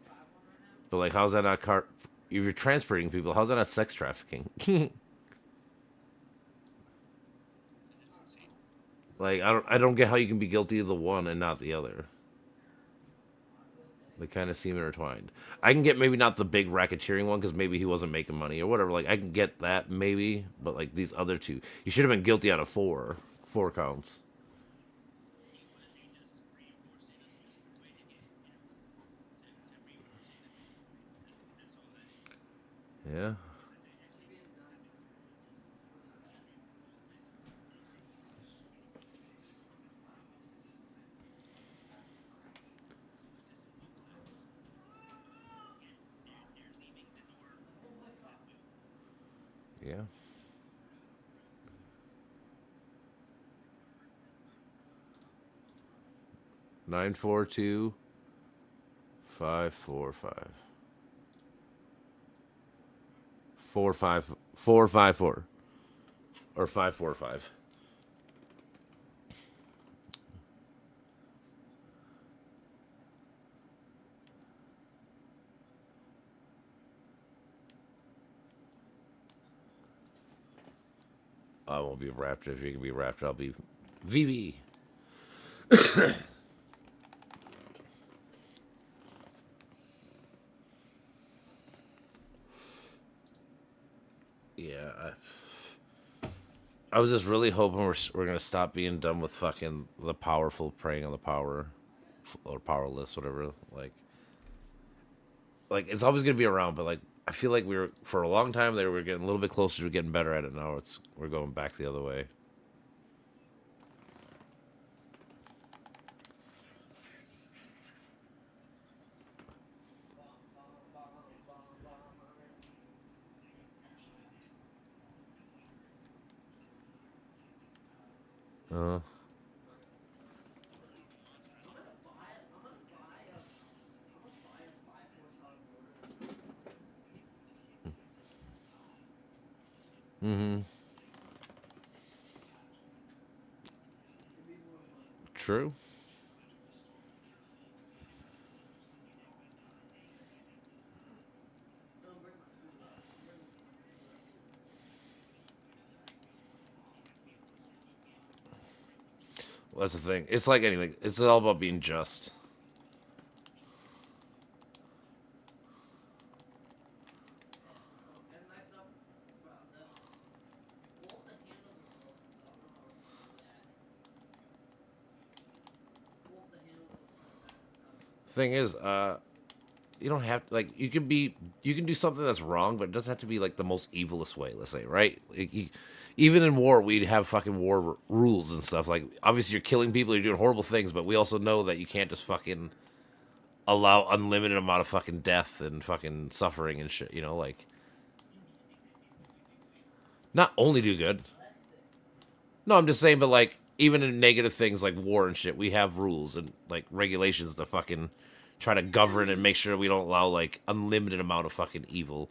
but like, how's that not if you're transporting people, how's that not sex trafficking? Like, I don't get how you can be guilty of the one and not the other. They kind of seem intertwined. I can get maybe not the big racketeering one because maybe he wasn't making money or whatever. Like, I can get that maybe, but like these other 2, he should have been guilty out of 4 counts. Yeah. Yeah. 942 545 454 or 545. I won't be Raptor. If you can be Raptor, I'll be VV. Yeah, I was just really hoping we're gonna stop being done with fucking the powerful preying on the power or powerless, whatever. Like it's always gonna be around, but like I feel like we were for a long time there. We're getting a little bit closer to getting better at it. Now we're going back the other way. Uh. Mm-hmm. True. Well, that's the thing. It's like anything. It's all about being just. Thing is, you don't have like you can do something that's wrong, but it doesn't have to be like the most evilest way. Let's say, right? Like, even in war, we'd have fucking war rules and stuff. Like, obviously, you're killing people, you're doing horrible things, but we also know that you can't just fucking allow unlimited amount of fucking death and fucking suffering and shit. You know, like not only do good. No, I'm just saying, but like even in negative things like war and shit, we have rules and like regulations to fucking try to govern and make sure we don't allow like unlimited amount of fucking evil.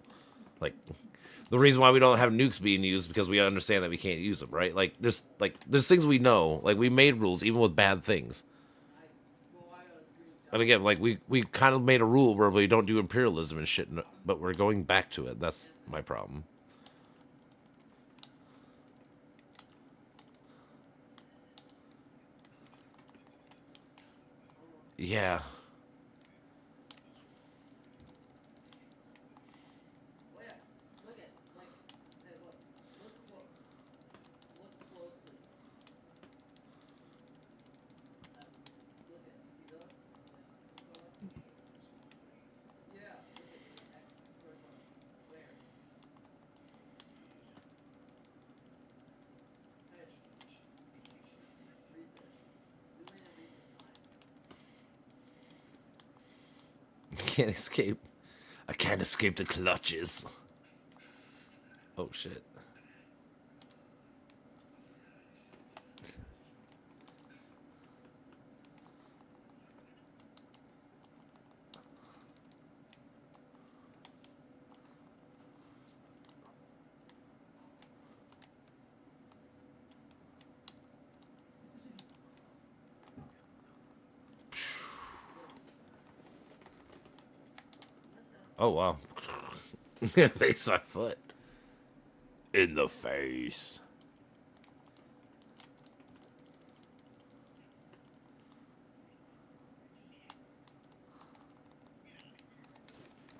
Like the reason why we don't have nukes being used because we understand that we can't use them, right? There's things we know. Like we made rules even with bad things. And again, like we kind of made a rule where we don't do imperialism and shit, but we're going back to it. That's my problem. Yeah. Can't escape. I can't escape the clutches. Oh shit. Oh wow. Face my foot. In the face.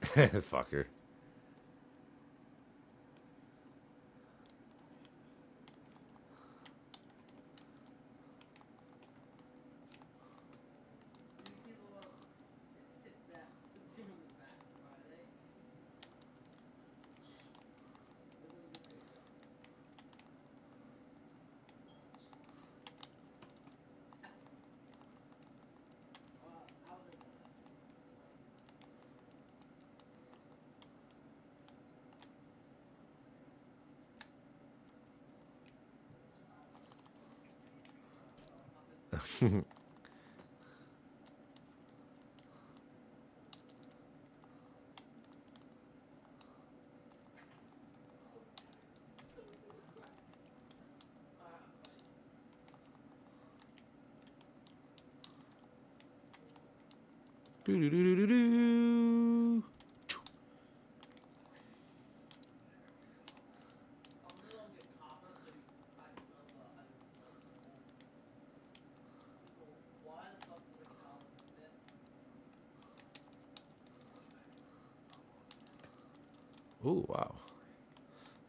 Fucker. Doo-doo-doo-doo-doo. Oh wow.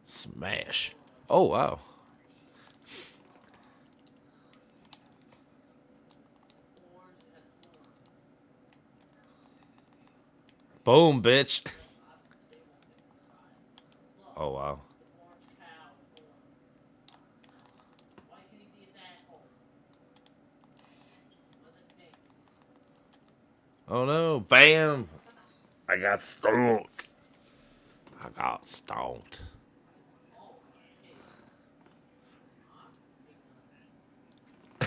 Smash. Oh wow. Boom, bitch. Oh wow. Oh no. Bam. I got stoned. I got stoned.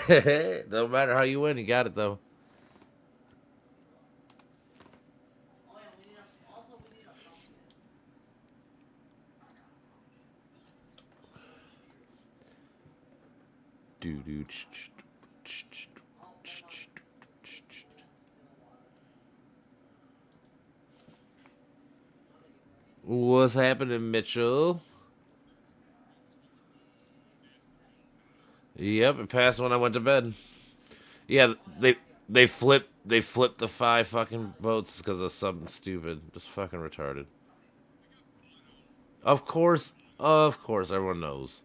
Don't matter how you win, you got it though. Doo-doo. What's happening, Mitchell? Yep, it passed when I went to bed. Yeah, they flipped the 5 fucking votes because of something stupid. Just fucking retarded. Of course, everyone knows.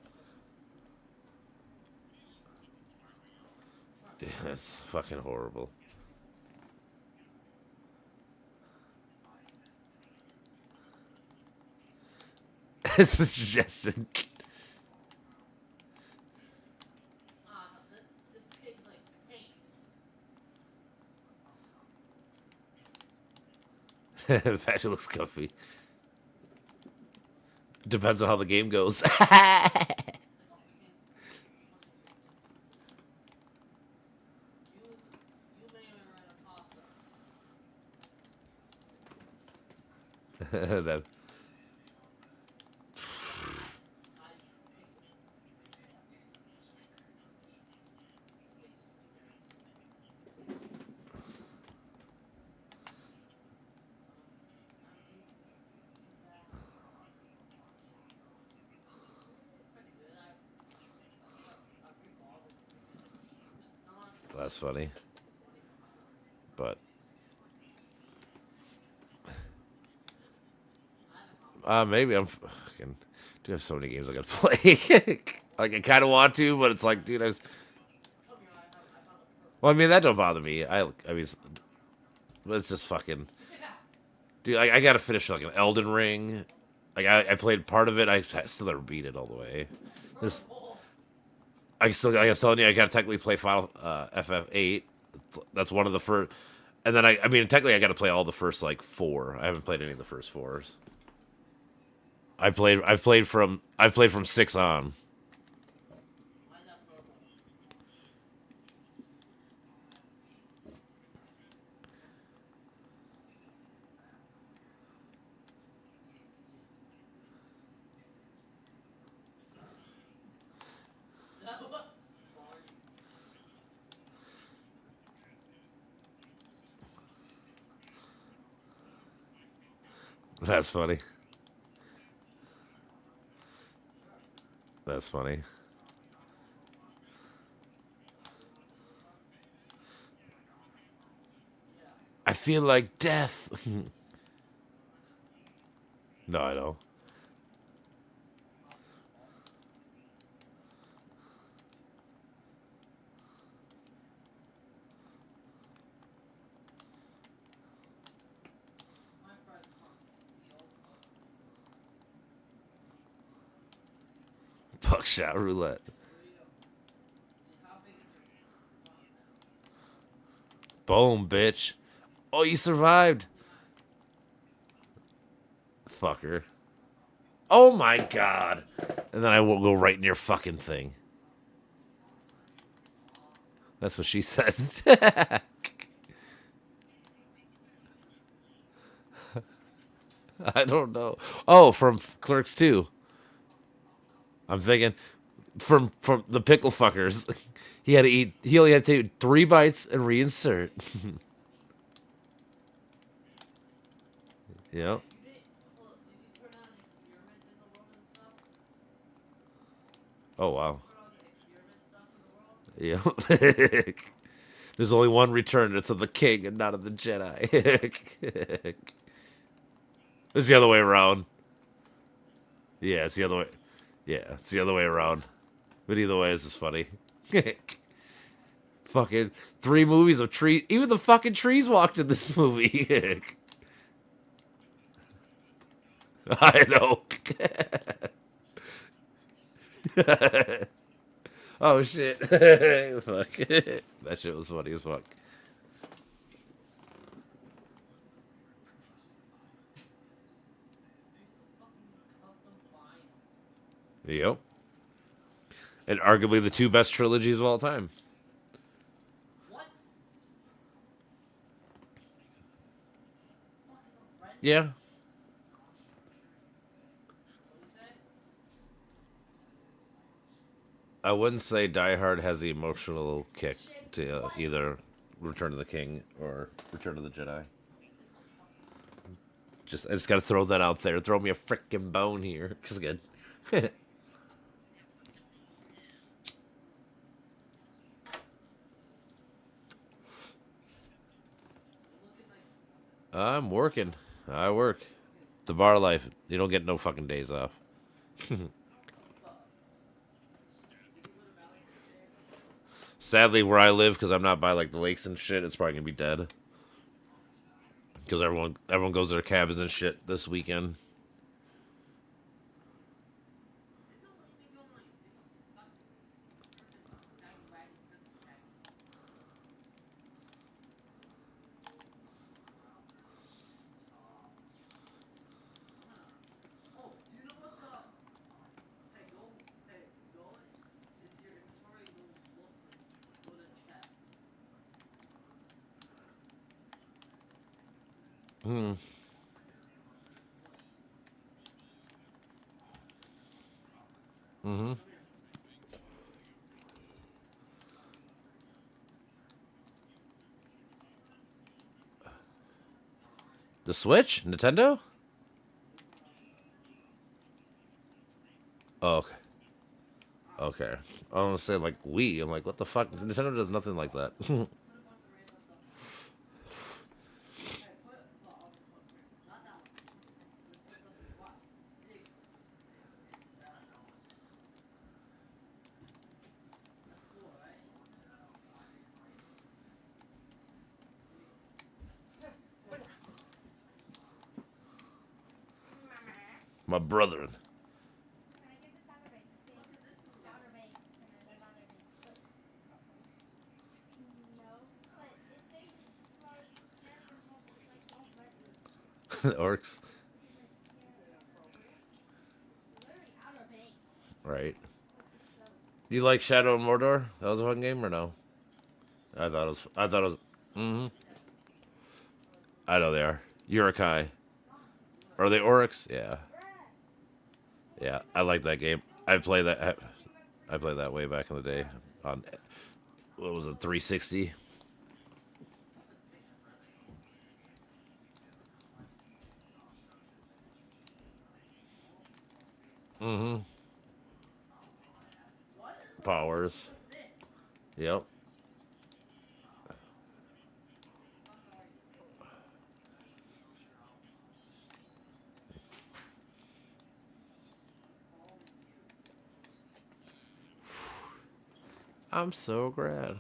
It's fucking horrible. It's a suggestion. The fact it looks comfy. Depends on how the game goes. That, that's funny. But maybe I'm fucking. Do have so many games I gotta play. Like I kind of want to, but it's like, dude, I was. Well, I mean that don't bother me. I mean, it's just fucking. Dude, I gotta finish like an Elden Ring. Like I played part of it. I still never beat it all the way. This like I was telling you, I gotta technically play Final FF8. That's one of the first. And then I mean, technically, I got to play all the first like 4. I haven't played any of the first 4s. I played from 6 on. That's funny. That's funny. I feel like death. No, I don't. Buckshot roulette. Boom, bitch. Oh, you survived. Fucker. Oh my god. And then I will go right in your fucking thing. That's what she said. I don't know. Oh, from Clerks 2. I'm thinking from the pickle fuckers. He only had to take 3 bites and reinsert. Yep. Oh wow. Yeah. There's only one return. It's of the king and not of the Jedi. It's the other way around. Yeah, it's the other way. Yeah, it's the other way around. But either way, this is funny. Fucking 3 movies of trees. Even the fucking trees walked in this movie. I know. Oh shit. Fuck. That shit was funny as fuck. Yep. And arguably the 2 best trilogies of all time. Yeah. I wouldn't say Die Hard has the emotional kick to either Return of the King or Return of the Jedi. I just gotta throw that out there. Throw me a frickin' bone here. Cause good. I'm working. I work. The bar life. You don't get no fucking days off. Sadly, where I live, because I'm not by like the lakes and shit, it's probably gonna be dead. Because everyone goes to their cabins and shit this weekend. Hmm. Mm-hmm. The Switch? Nintendo? Oh, okay. Okay. I want to say like Wii. I'm like, what the fuck? Nintendo does nothing like that. My brother. Orcs. Right. You like Shadow of Mordor? That was a fun game or no? I thought it was. I thought it was. Mm-hmm. I know they are. Urukai. Are they Oryx? Yeah. Yeah. I like that game. I played that. I played that way back in the day on what was it, 360? Mm-hmm. Powers. Yep. I'm so glad.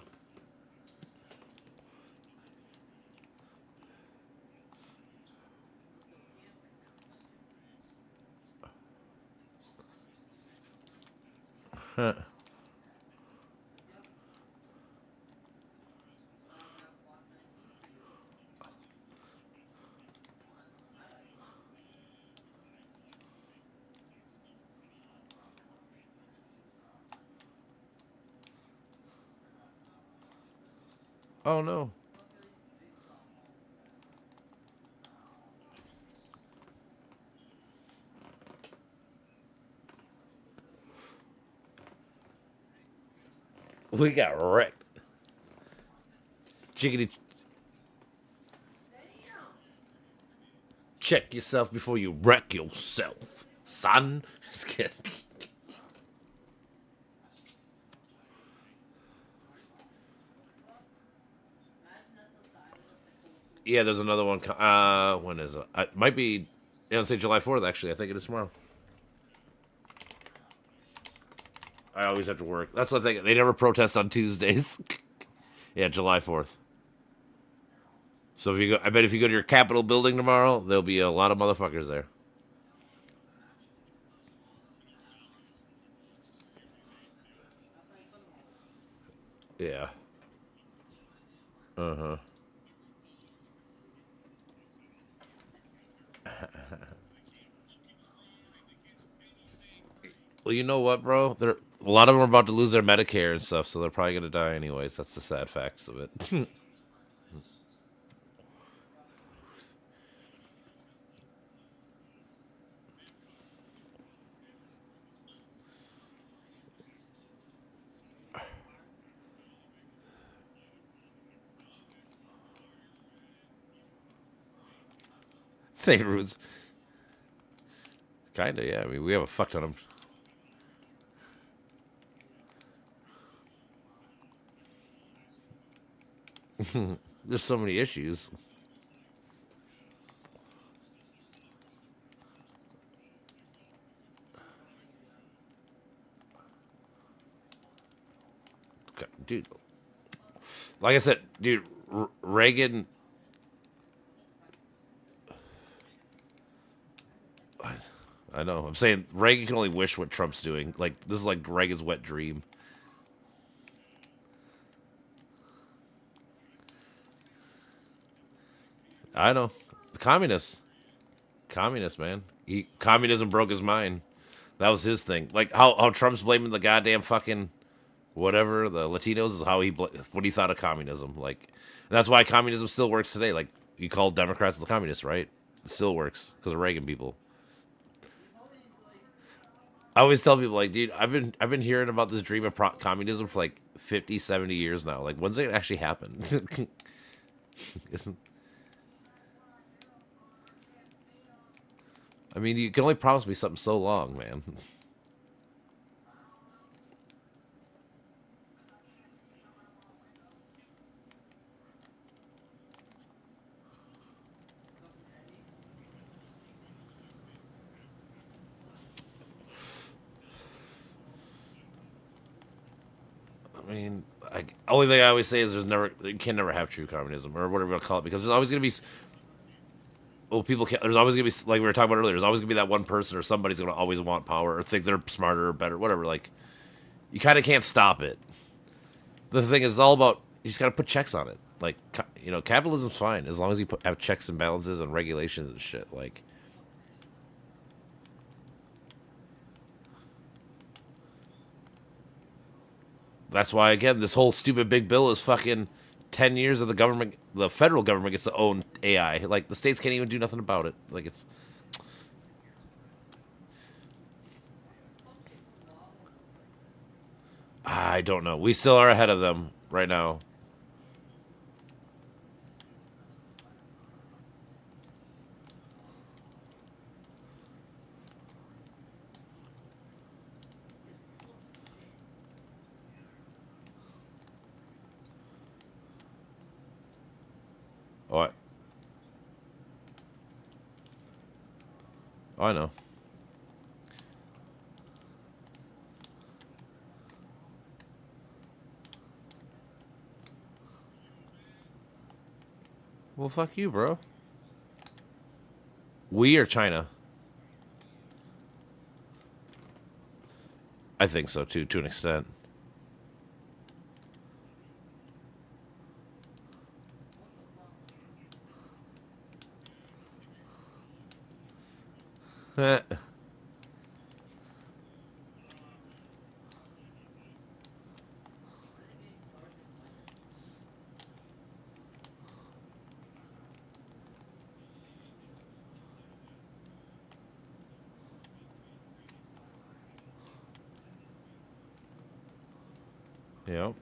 Huh. Oh no. We got wrecked. Chickadee. Check yourself before you wreck yourself, son. Just kidding. Yeah, there's another one. When is it? It might be. I don't say July 4th. Actually, I think it is tomorrow. I always have to work. That's what they never protest on Tuesdays. Yeah, July 4th. So if you go, I bet if you go to your Capitol building tomorrow, there'll be a lot of motherfuckers there. Yeah. Uh huh. Well, you know what, bro? They're a lot of them are about to lose their Medicare and stuff, so they're probably gonna die anyways. That's the sad facts of it. St. Rude's. Kinda, yeah. I mean, we have a fuck ton of them. There's so many issues. Dude, like I said, dude, Reagan. I know. I'm saying Reagan can only wish what Trump's doing. Like this is like Reagan's wet dream. I know. The communists, man. Communism broke his mind. That was his thing. Like how Trump's blaming the goddamn fucking whatever the Latinos is how what he thought of communism. Like and that's why communism still works today. Like you call Democrats the communists, right? It still works because of Reagan people. I always tell people like, dude, I've been hearing about this dream of communism for like 50, 70 years now. Like when's it gonna actually happen? Isn't I mean, you can only promise me something so long, man. I mean, only thing I always say is you can never have true communism or whatever you want to call it because there's always gonna be well, people can't. There's always gonna be like we were talking about earlier. There's always gonna be that one person or somebody's gonna always want power or think they're smarter or better, whatever. Like you kind of can't stop it. The thing is, it's all about you just gotta put checks on it. Like capitalism's fine as long as you have checks and balances and regulations and shit. Like that's why again this whole stupid big bill is fucking 10 years of the federal government gets to own AI. Like the states can't even do nothing about it. Like it's I don't know. We still are ahead of them right now. Oh, I know. Well, fuck you, bro. We or China? I think so too, to an extent. Eh. Yep.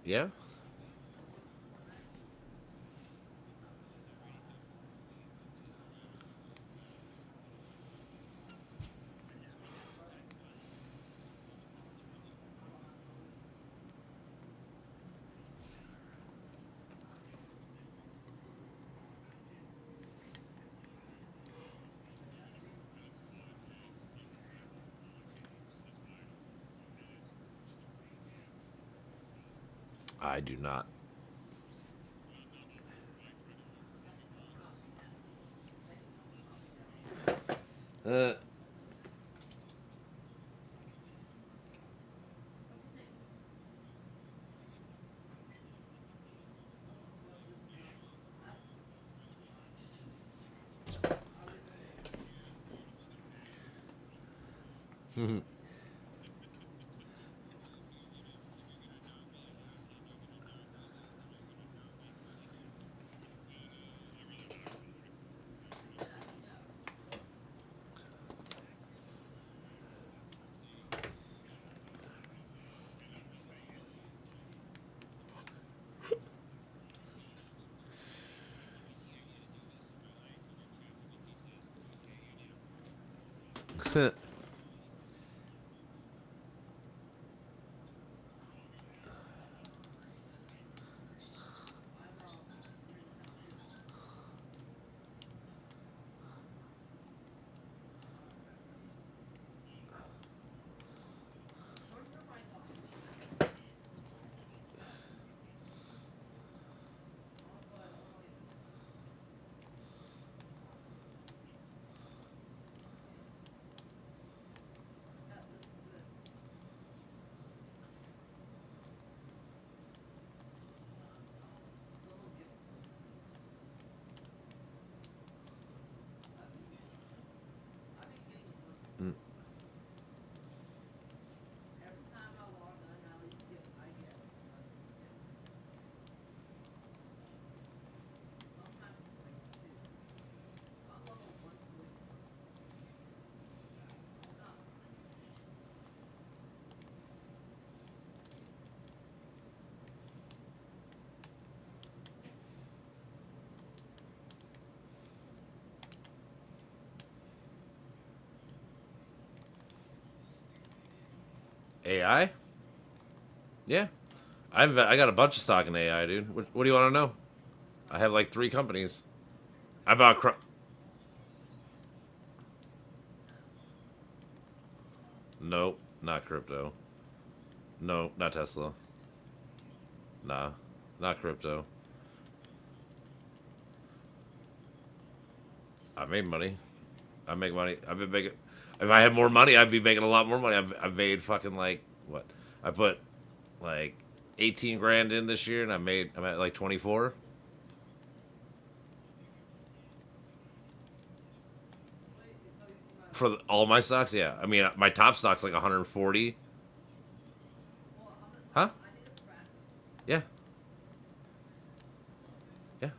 Yeah. I do not. Uh. AI? Yeah. I got a bunch of stock in AI, dude. What do you want to know? I have like 3 companies. I bought. Nope, not crypto. No, not Tesla. Nah, not crypto. I made money. I make money. I've been making. If I had more money, I'd be making a lot more money. I've made fucking like what? I put like 18 grand in this year, and I'm at like 24 for all my stocks. Yeah, I mean my top stock's like 140. Huh? Yeah, yeah.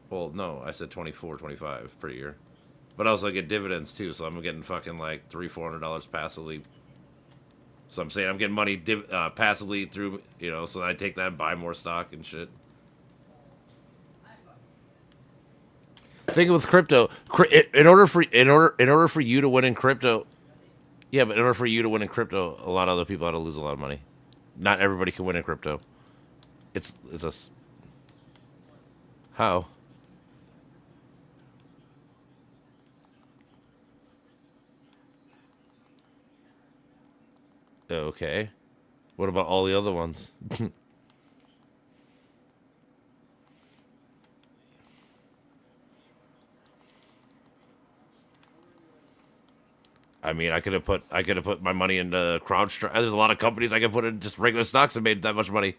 Well, no, I said 24, 25 per year. But I also get dividends too, so I'm getting fucking like $300, $400 passively. So I'm saying I'm getting money passively through, so I take that and buy more stock and shit. Think with crypto, in order for you to win in crypto, yeah, but in order for you to win in crypto, a lot of other people had to lose a lot of money. Not everybody can win in crypto. It's how? Okay. What about all the other ones? I mean, I could have put my money into CrowdStrike. There's a lot of companies I could put in just regular stocks and made that much money.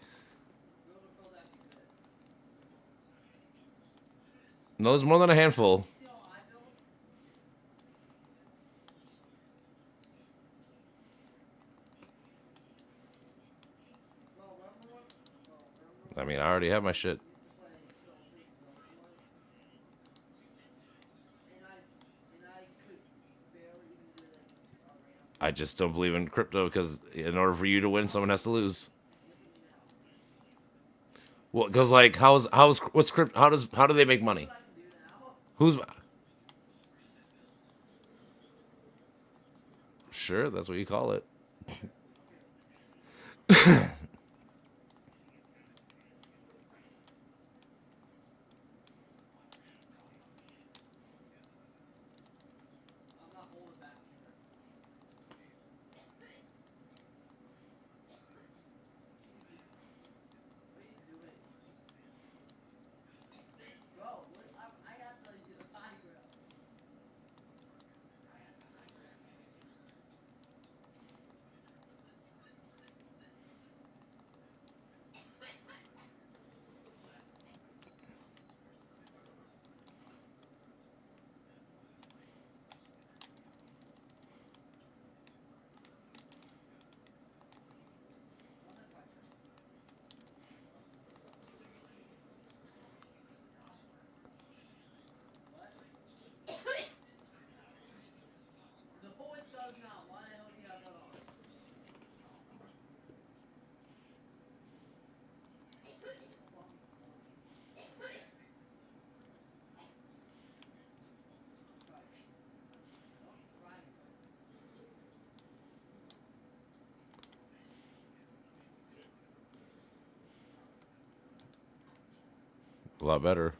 No, there's more than a handful. I mean, I already have my shit. I just don't believe in crypto because in order for you to win, someone has to lose. Well, because like, what's crypto? How do they make money? Who's sure that's what you call it. A lot better.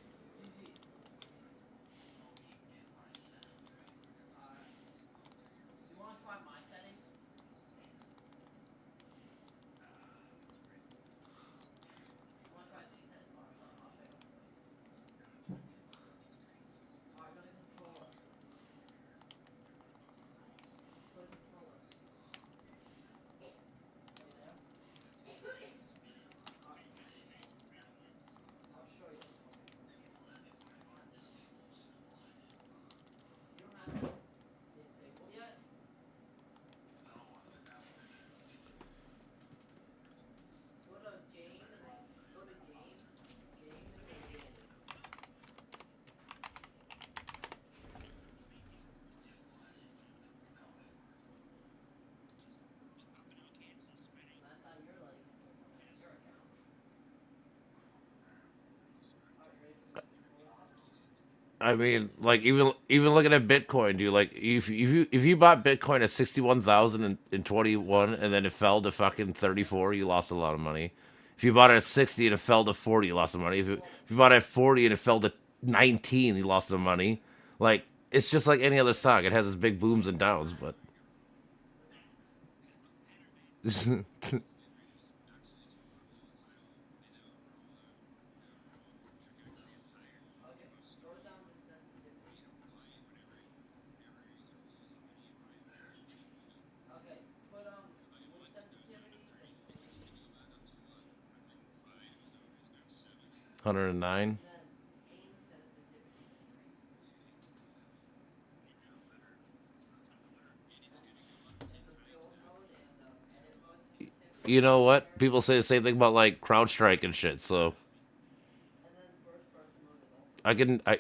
I mean, like even looking at Bitcoin, dude. Like if you bought Bitcoin at 61,000 in 21, and then it fell to fucking 34, you lost a lot of money. If you bought it at 60 and it fell to 40, you lost some money. If you bought it at 40 and it fell to 19, you lost some money. Like it's just like any other stock. It has its big booms and downs, but hundred and nine. You know what? People say the same thing about like CrowdStrike and shit. So I can I.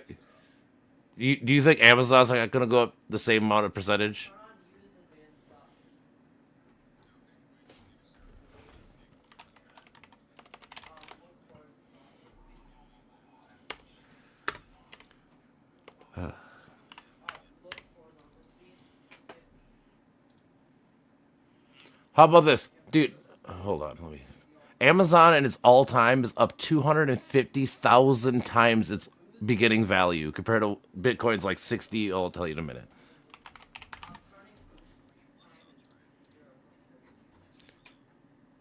Do you think Amazon's like gonna go up the same amount of percentage? How about this, dude? Hold on, let me. Amazon in its all time is up 250,000 times its beginning value compared to Bitcoin's like 60. I'll tell you in a minute.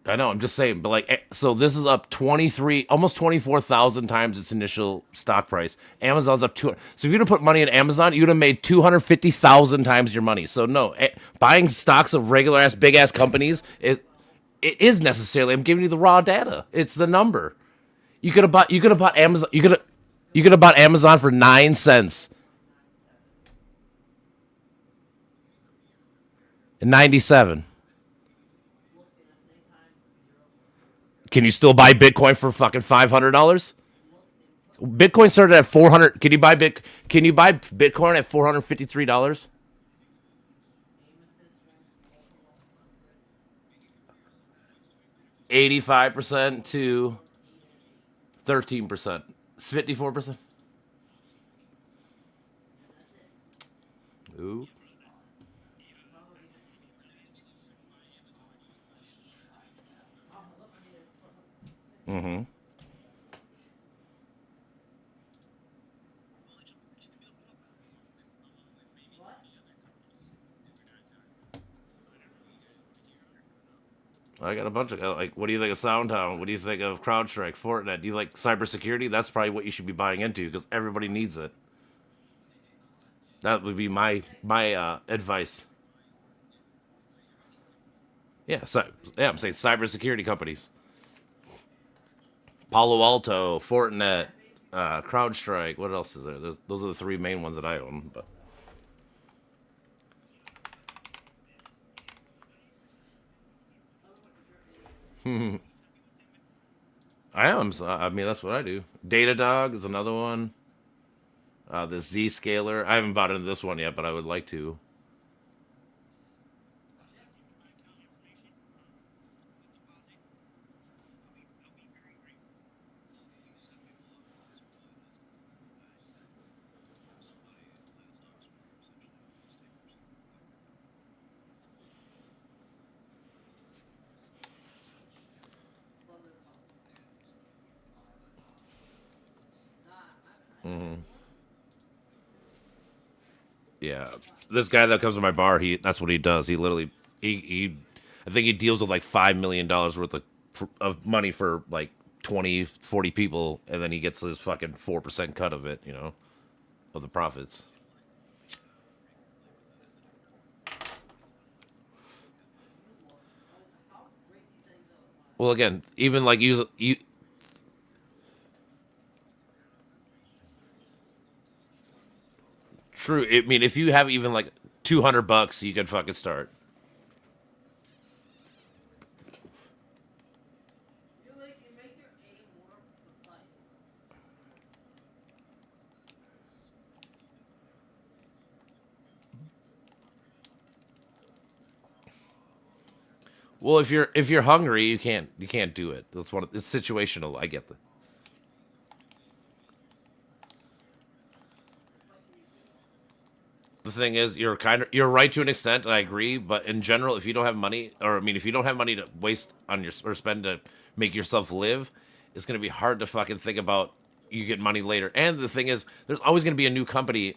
I know, I'm just saying, but like, so this is up 23, almost 24,000 times its initial stock price. Amazon's up 200. So if you'd have put money in Amazon, you'd have made 250,000 times your money. So no, buying stocks of regular ass, big ass companies, it is necessarily. I'm giving you the raw data. It's the number. You could have bought Amazon. You could have bought Amazon for 9 cents and 97. Can you still buy Bitcoin for fucking $500? Bitcoin started at 400. Can you buy Bitcoin at $453? 85% to 13%. It's 54%. Ooh. Mm-hmm. I got a bunch of like. What do you think of SoundHound? What do you think of CrowdStrike, Fortinet? Do you like cybersecurity? That's probably what you should be buying into because everybody needs it. That would be my advice. Yeah, yeah. I'm saying cybersecurity companies. Palo Alto, Fortinet, CrowdStrike. What else is there? Those are the three main ones that I own. But I am. So, I mean, that's what I do. Datadog is another one. The Zscaler. I haven't bought into this one yet, but I would like to. Yeah, this guy that comes to my bar, that's what he does. He literally he I think he deals with like $5 million worth of money for like 20, 40 people, and then he gets his fucking 4% cut of it. Of the profits. Well, again, even like you true. I mean, if you have even like $200, you could fucking start. Well, if you're hungry, you can't do it. It's situational. I get that. The thing is, you're right to an extent, and I agree. But in general, if you don't have money, or I mean, if you don't have money to waste on your or spend to make yourself live, it's gonna be hard to fucking think about you get money later. And the thing is, there's always gonna be a new company.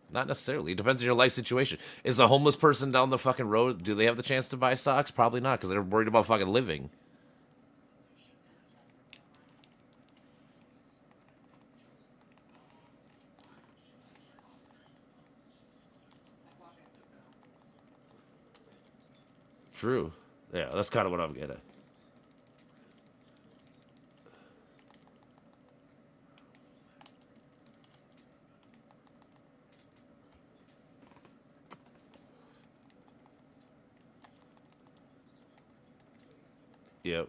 Not necessarily. It depends on your life situation. Is a homeless person down the fucking road? Do they have the chance to buy stocks? Probably not, because they're worried about fucking living. True. Yeah, that's kind of what I'm getting at. Yep.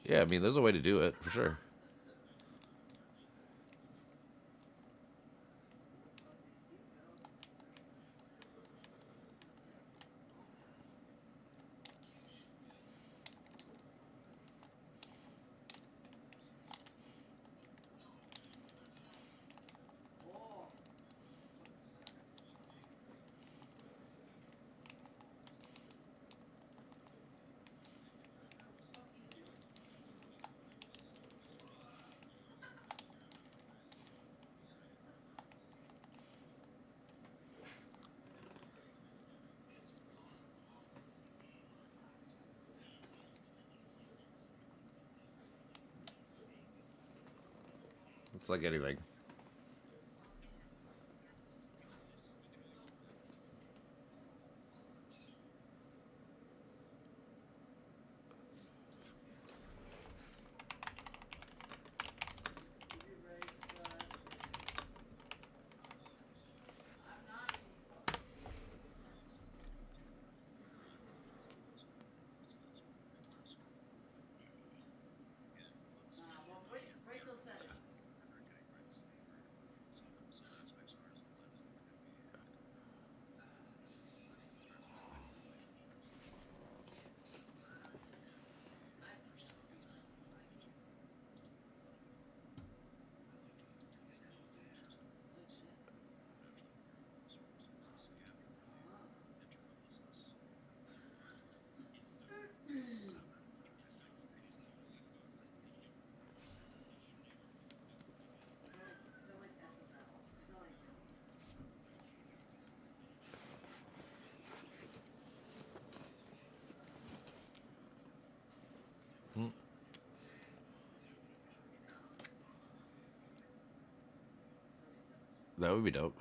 Yeah, I mean, there's a way to do it for sure. It's like anything. That would be dope.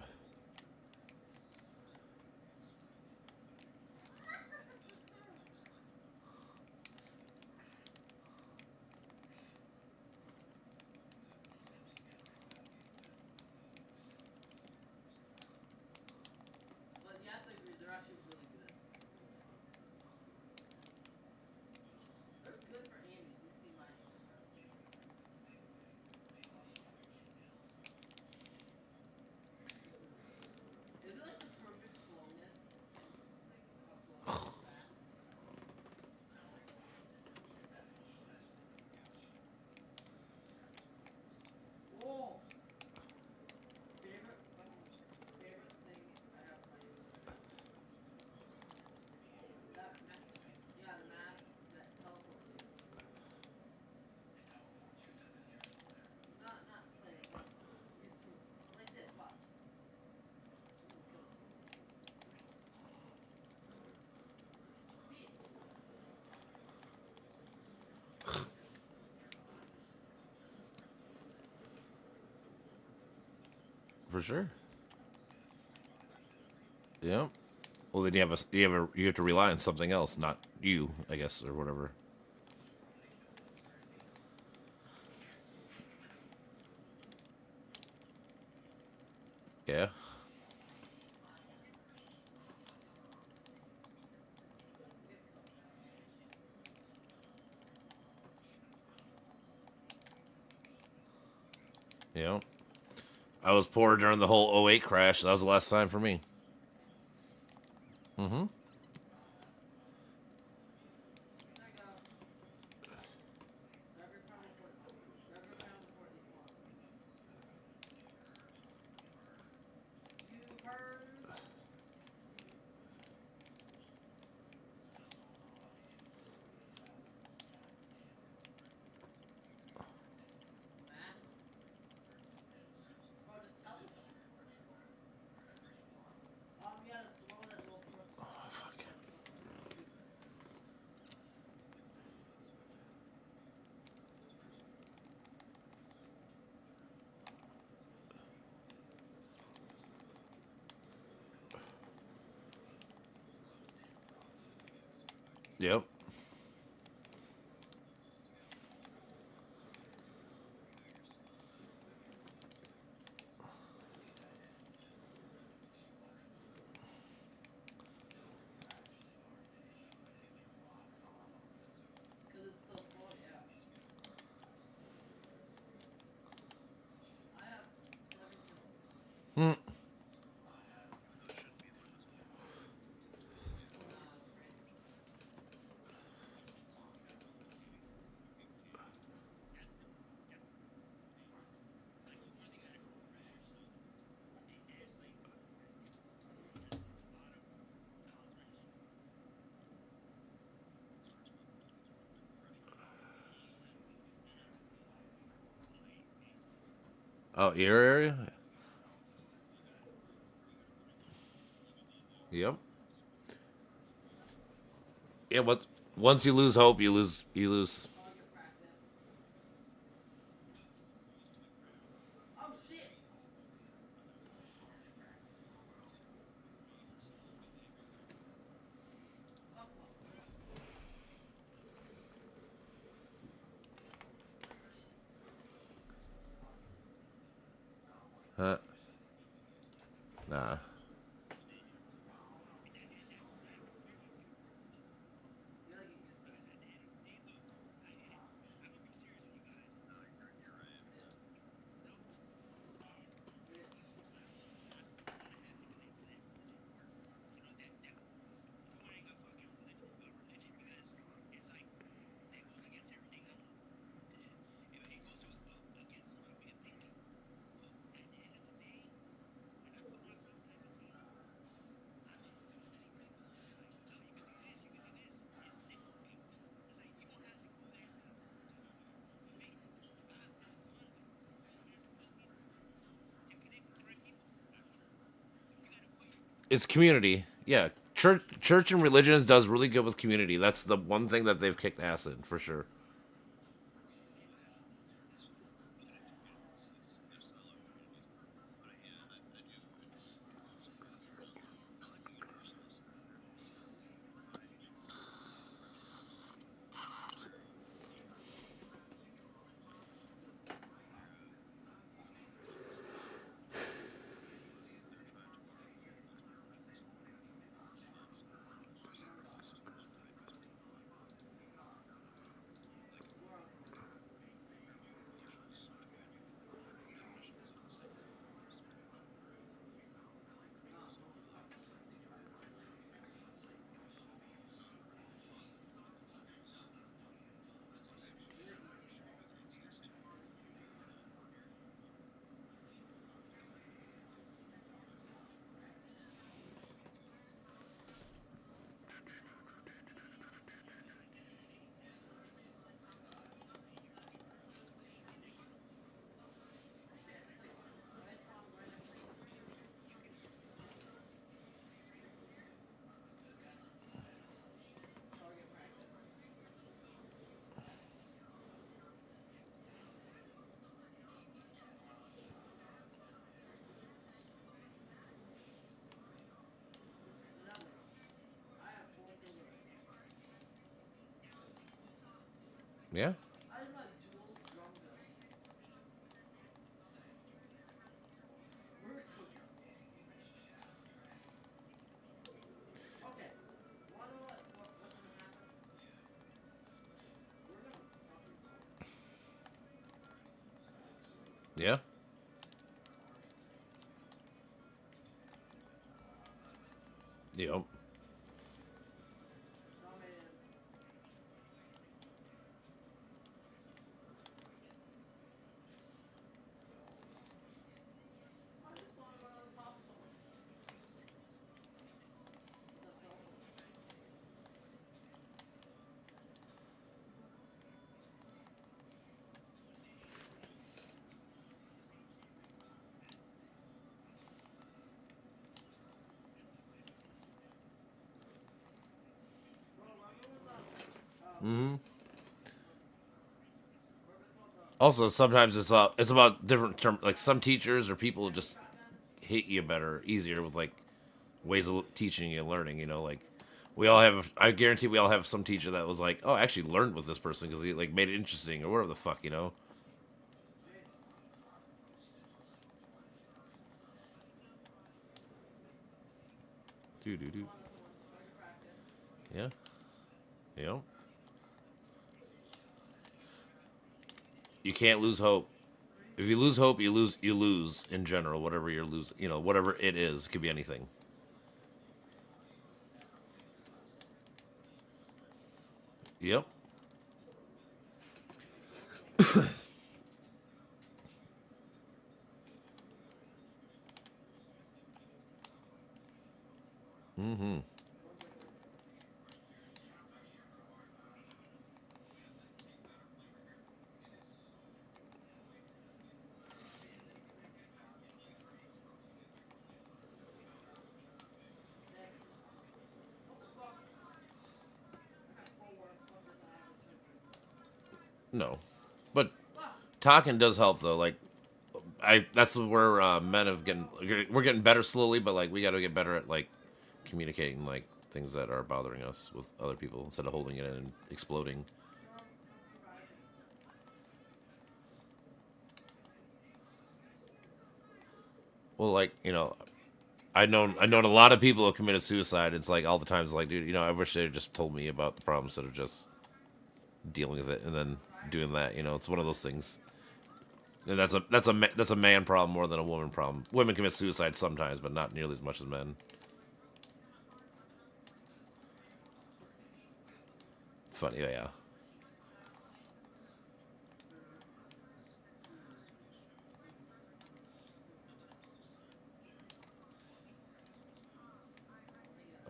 For sure. Yeah. Well, then you have to rely on something else, not you, I guess, or whatever. Yeah. Yeah. I was poor during the whole '08 crash. That was the last time for me. Mm-hmm. Yep. Mm. Oh, your area? Yep. Yeah, but once you lose hope, you lose. Huh? Nah. It's community. Yeah. Church and religion does really good with community. That's the one thing that they've kicked ass in, for sure. Yeah. Yeah. Yep. Hmm. Also, sometimes it's about different term. Like some teachers or people just hit you better, easier with like ways of teaching and learning. Like we all have. I guarantee we all have some teacher that was like, "Oh, I actually learned with this person because he like made it interesting or whatever the fuck." Do do do. Yeah. Yeah. You can't lose hope. If you lose hope, you lose. You lose in general. Whatever you're losing, whatever it is, it could be anything. Yep. Mm-hmm. No, but talking does help though. Like that's where men have getting we're getting better slowly, but like we got to get better at like communicating like things that are bothering us with other people instead of holding it in and exploding. Well, like, you know, I known a lot of people who committed suicide. It's like all the times, like, dude, you know, I wish they had just told me about the problem instead of just dealing with it and then doing that. You know, it's one of those things, and that's a man problem more than a woman problem. Women commit suicide sometimes, but not nearly as much as men. Funny, yeah.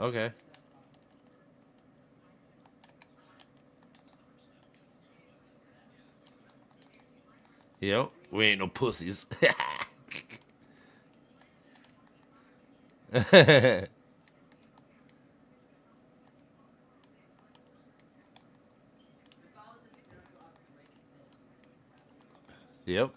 Okay. Yep. We ain't no pussies. Yep.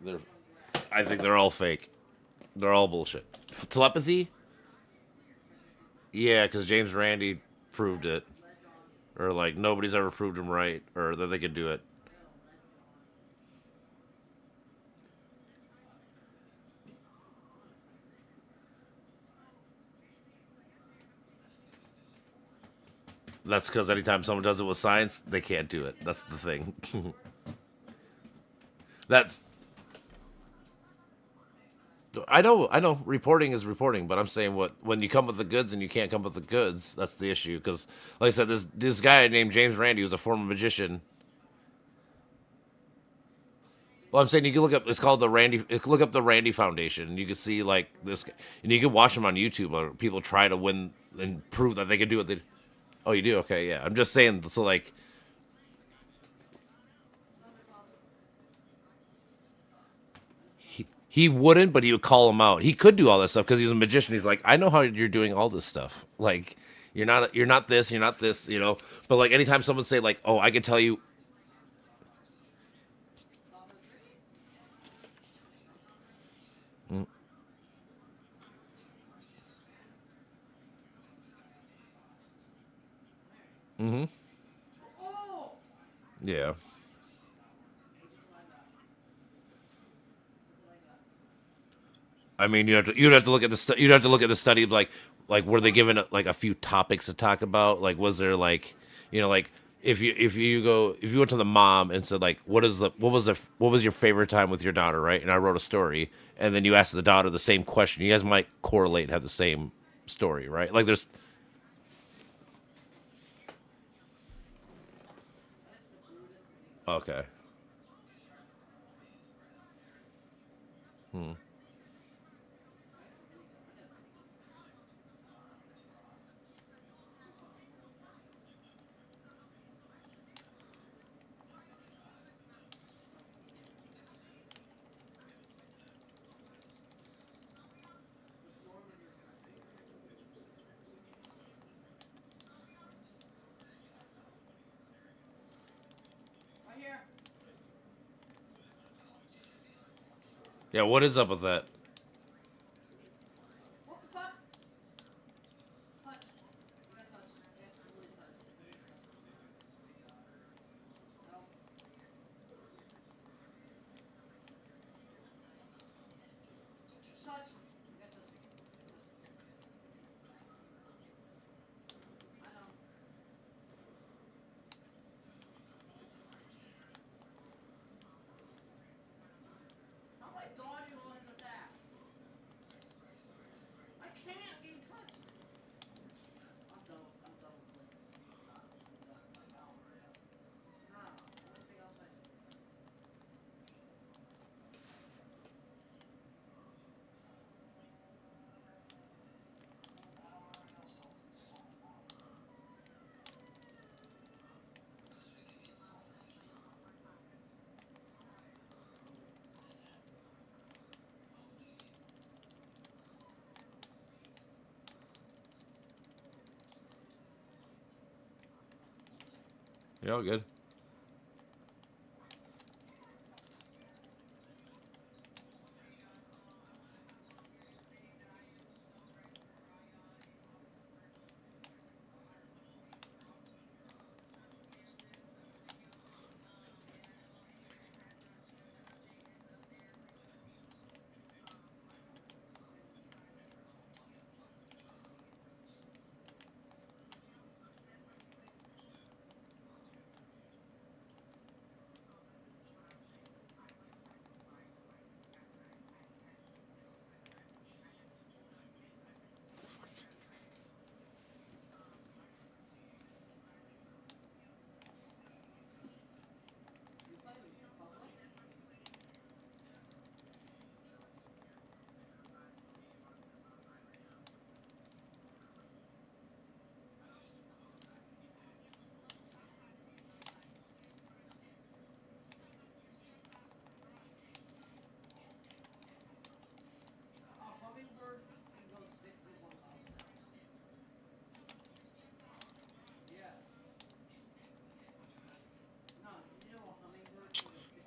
They're, I think they're all fake. They're all bullshit. Telepathy? Yeah, because James Randi proved it. Or, like, nobody's ever proved him right, or that they could do it. That's because anytime someone does it with science, they can't do it. That's the thing. That's I know. Reporting is reporting, but I'm saying what when you come with the goods and you can't come with the goods, that's the issue. Because, like I said, this guy named James Randi was a former magician. Well, I'm saying you can look up. It's called the Randy. Look up the Randy Foundation, and you can see like this, and you can watch them on YouTube. Where people try to win and prove that they can do what they. Oh, you do? Okay, yeah. I'm just saying. So like, he wouldn't, but he would call him out. He could do all this stuff because he's a magician. He's like, I know how you're doing all this stuff. Like, you're not this, you're not this, you know. But like, anytime someone say like, oh, I can tell you. Mm-hmm. Yeah. I mean, you'd have to look at you'd have to look at the study like were they given like a few topics to talk about? Like, was there like, you know, like if you went to the mom and said like what was your favorite time with your daughter, right? And I wrote a story, and then you asked the daughter the same question, you guys might correlate and have the same story, right? Like there's okay. Hmm. Right here. Yeah, what is up with that? What the fuck? Touch. You gotta touch. You have to really touch. No. Touch. You gotta touch it. I know. How am I dodging all his attacks? I can't get touched. I'm done with this. I'm done. Like, I don't worry. No. Anything else I do. You're all good.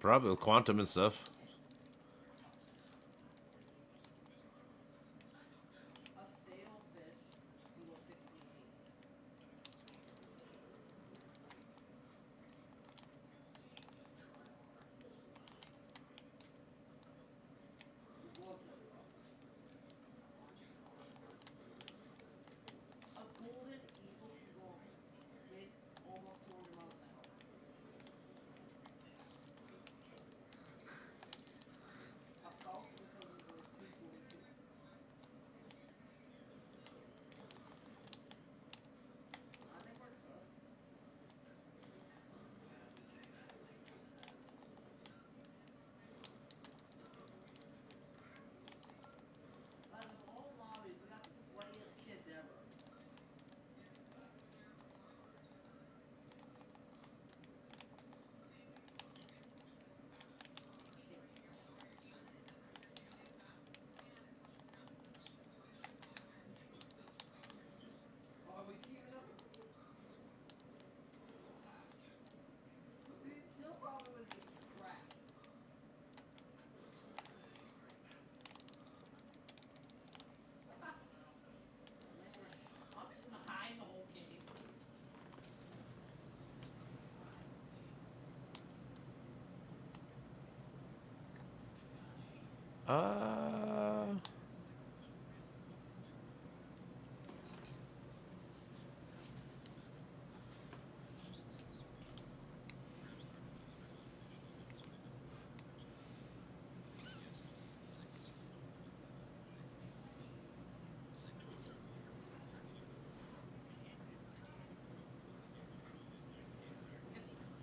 Probably with quantum and stuff. A sailfish can go 68. A golden eagle can go almost 200 miles an hour. A falcon can go 242. I think we're cooked. Out of all lobbies, we got the sweatiest kids ever. Are we teaming up or something? We still probably would get cracked. I'm just gonna hide the whole game.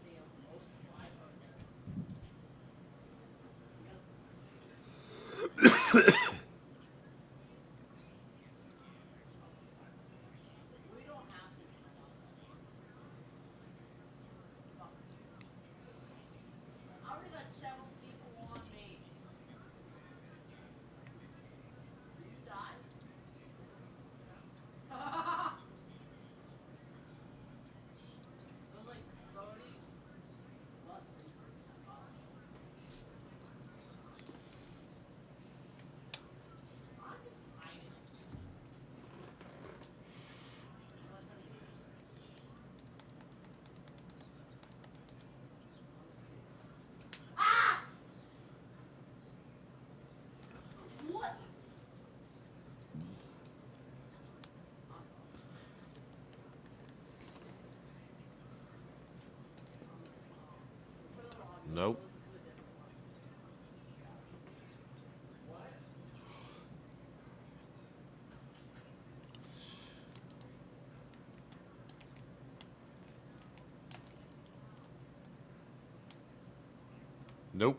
Damn, most live We don't have to turn on that. I already got several people on me. Did you die? It was like 30. What? I'm just hiding. Unless I need to. Ah! What? Nope. Nope.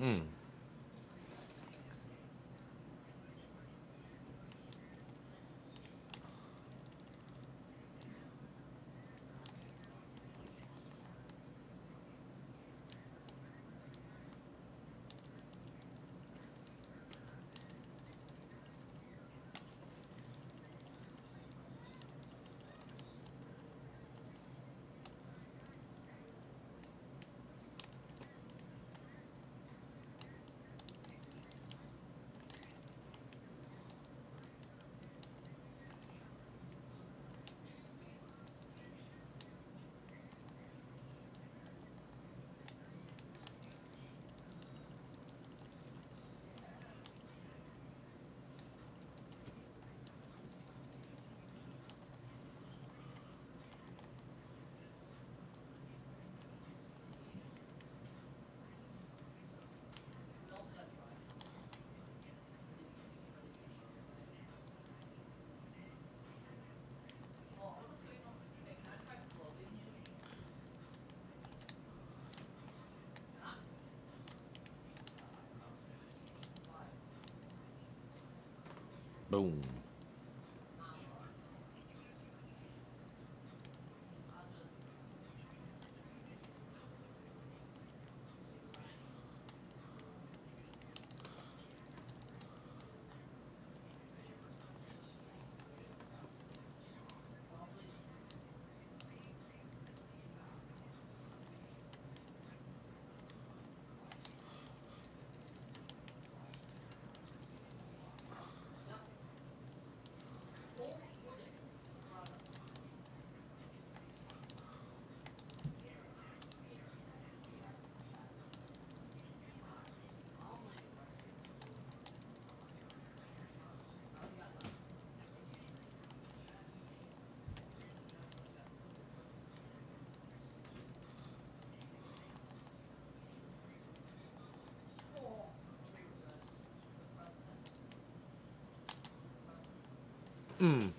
Mm. We also got tried. Oh, I want to show you. Hey, can I try floating? Can I? Why? Boom. I'll just. Probably. Yep. Oh, look it. Run. Scary. Scary. Scary. I'll land right here. I only got none. Oh, okay, we're good. Suppress this. Suppress. Mm.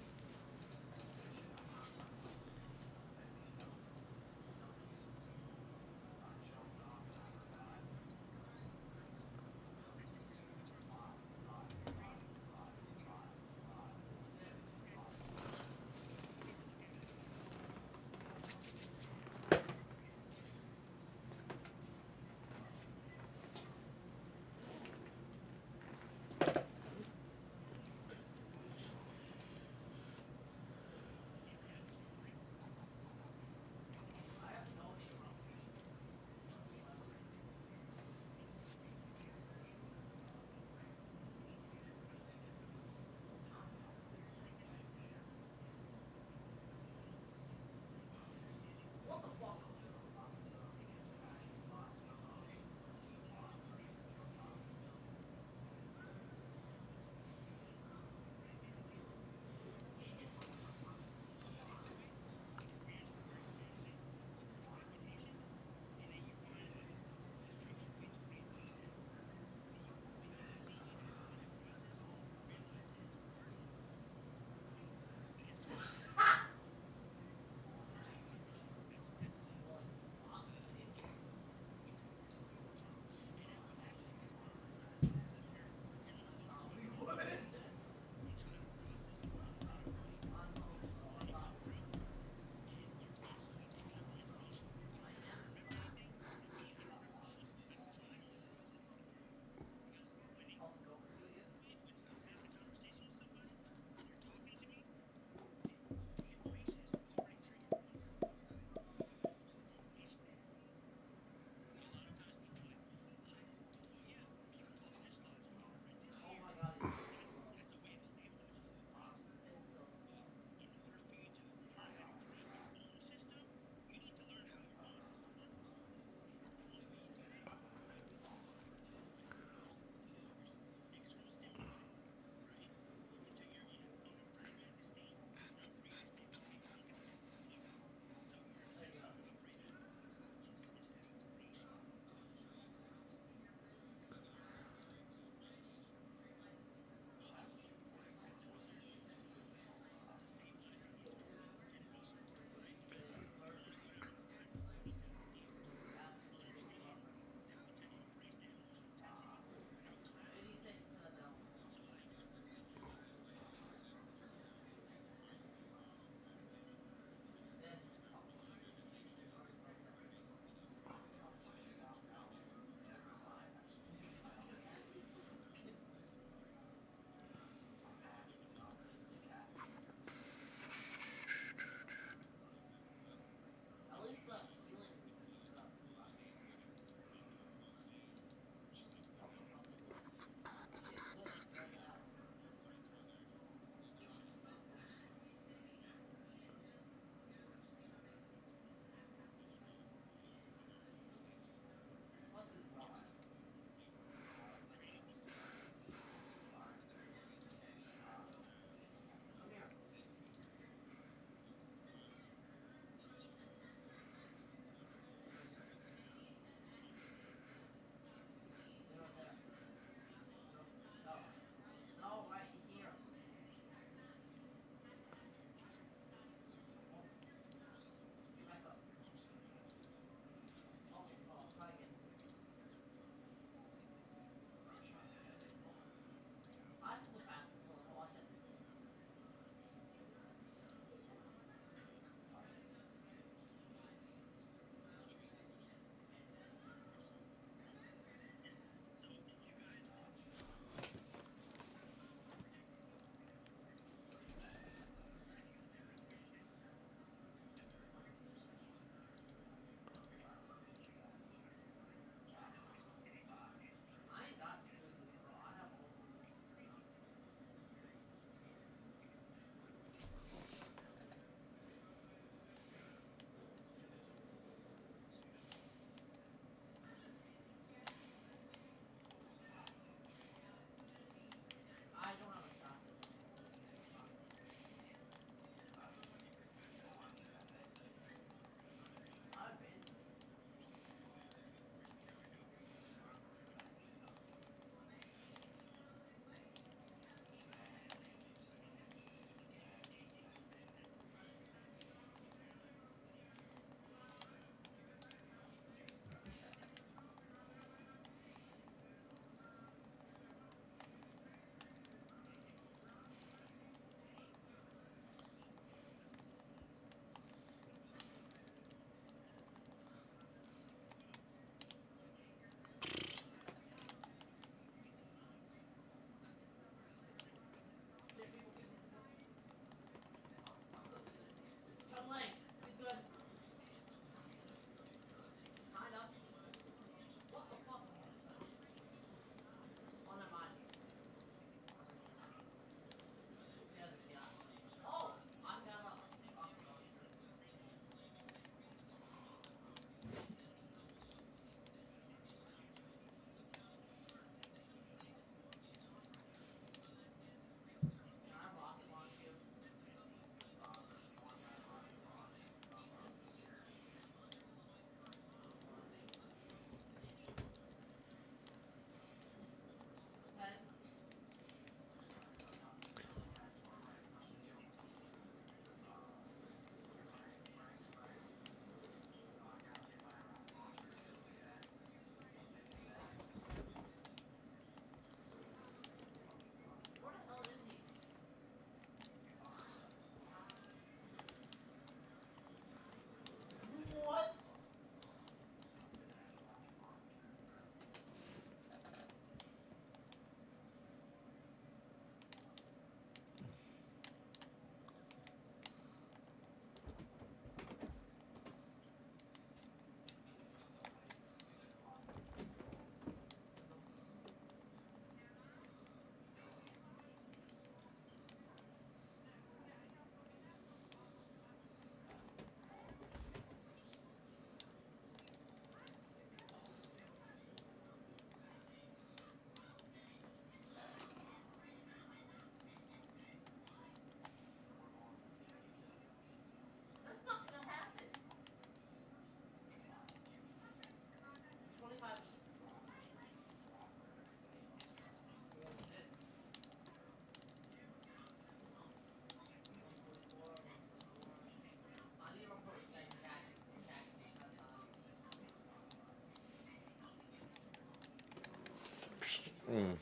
Right here.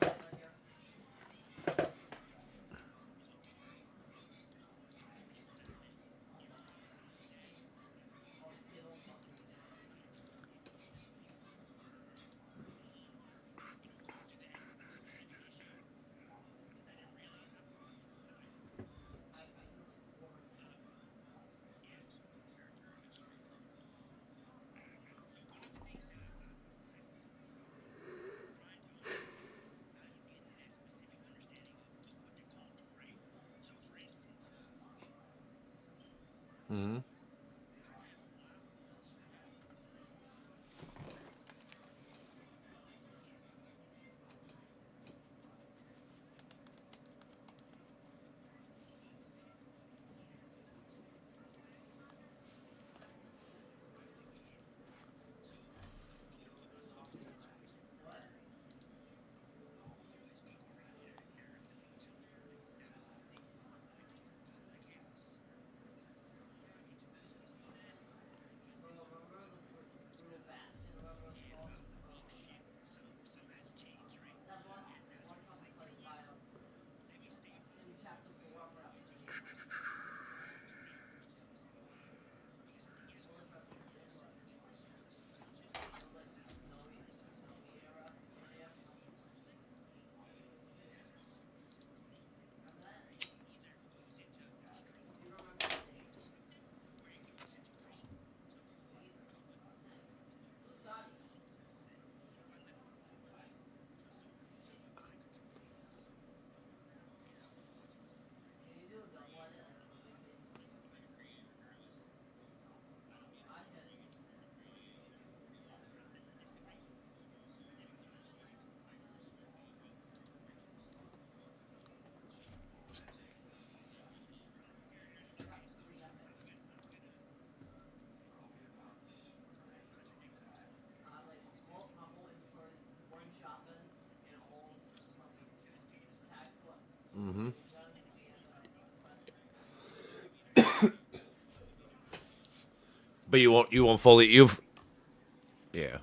Oh, yeah, don't fuck me. I need like 400. Mm-hmm. What? Bro, remember the little basket or whatever it's called? That one fucking place by in chapter 4, I forgot what the name was. Only if I moved in, but it was like snowy era area. Remember that? Do you remember the name? Me either. Sick. Who shot you? Can you do a double edit like on YouTube? I can. I got 3 epics. My whole inventory is 1 shotgun and all fucking tactical Mm-hmm. machine gun and rest rifle. But you won't fully you've yeah.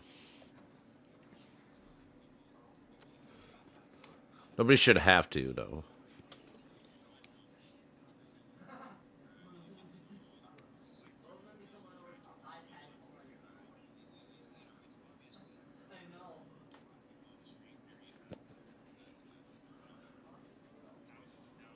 Nobody should have to though. Those are gonna become one of those iPads for you. I know. Honestly, for real.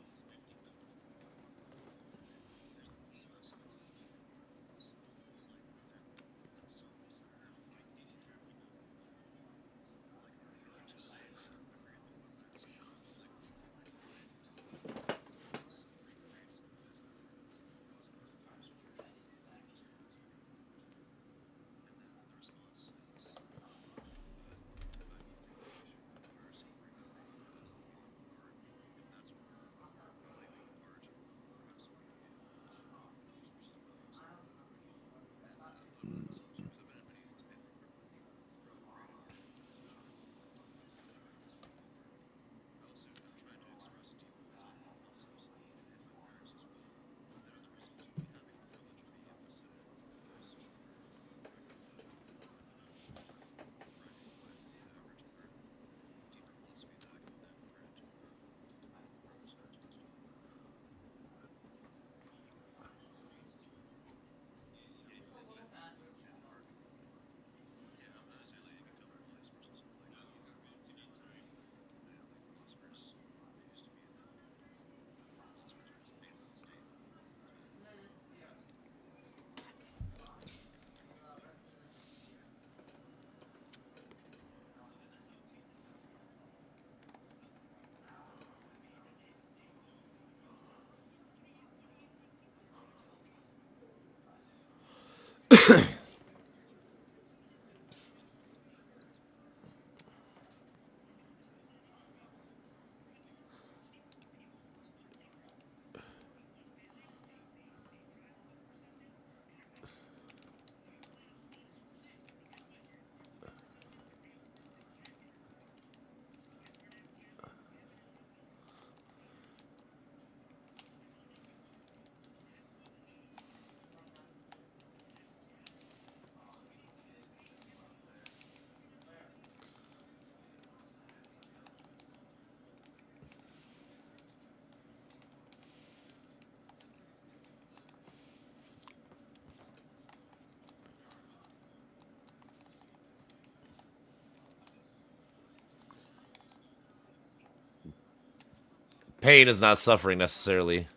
Pain is not suffering necessarily.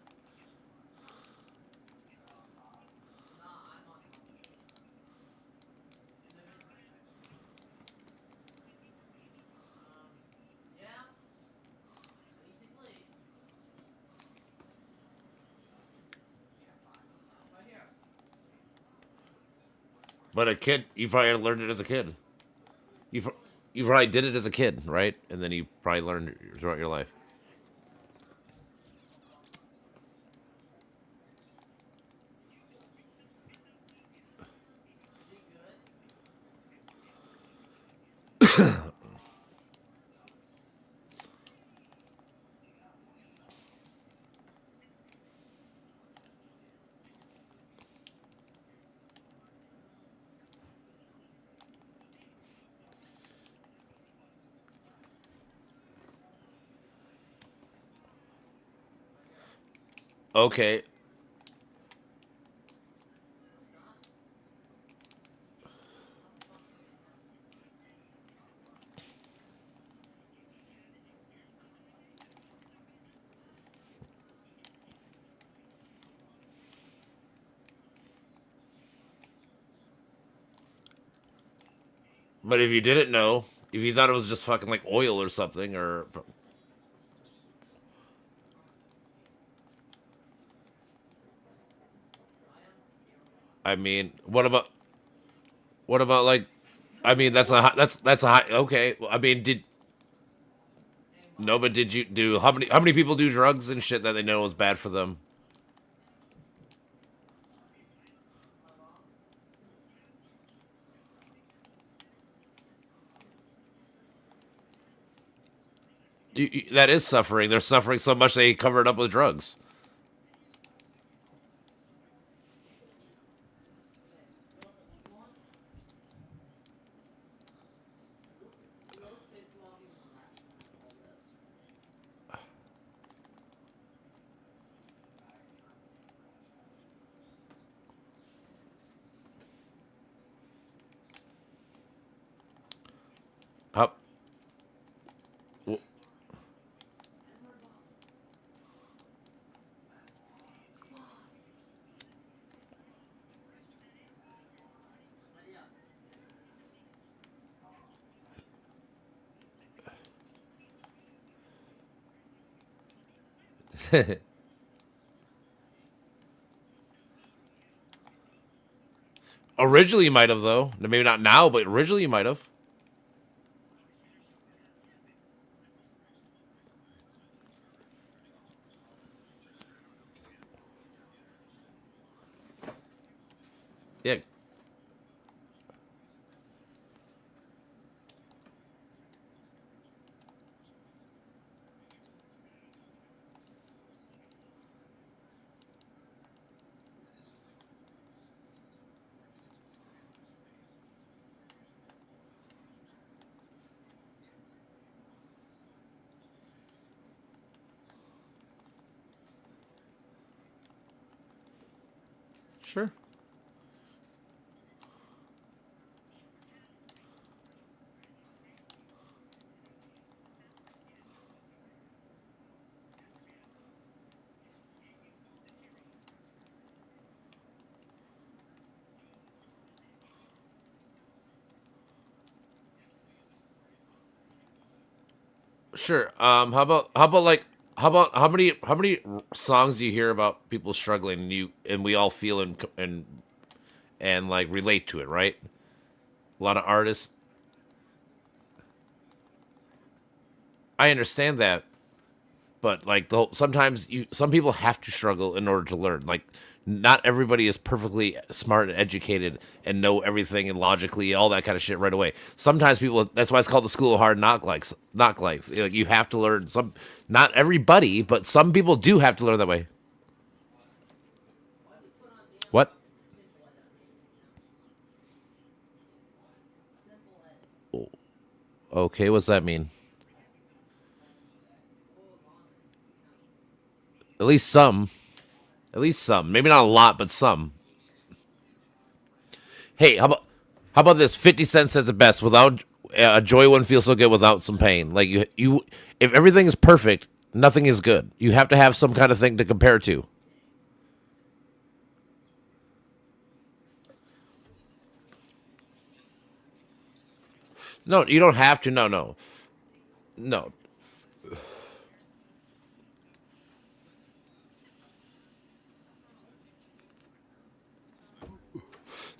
Yeah, basically. Right here. But a kid, you probably learned it as a kid. You probably did it as a kid, right? And then you probably learned it throughout your life. Is it good? Okay. But if you didn't know, if you thought it was just fucking like oil or something, or I mean, what about like? I mean, that's a high. Okay, well, I mean, did no, but did you do how many people do drugs and shit that they know is bad for them? That is suffering. They're suffering so much they cover it up with drugs. How, w- originally you might have though. Maybe not now, but originally you might have. Yeah, sure. Sure. How many songs do you hear about people struggling and you and we all feel and like relate to it, right? A lot of artists. I understand that, but like sometimes some people have to struggle in order to learn. Like not everybody is perfectly smart and educated and know everything and logically all that kind of shit right away. Sometimes people that's why it's called the school of hard knock life. Like you have to learn some not everybody, but some people do have to learn that way. What? Okay, what's that mean? At least some. At least some. Maybe not a lot, but some. Hey, how about this? 50 Cent says it best. Without joy, wouldn't feel so good without some pain. Like if everything is perfect, Nothing is good. You have to have some kind of thing to compare to. No, you don't have to. No, no, no.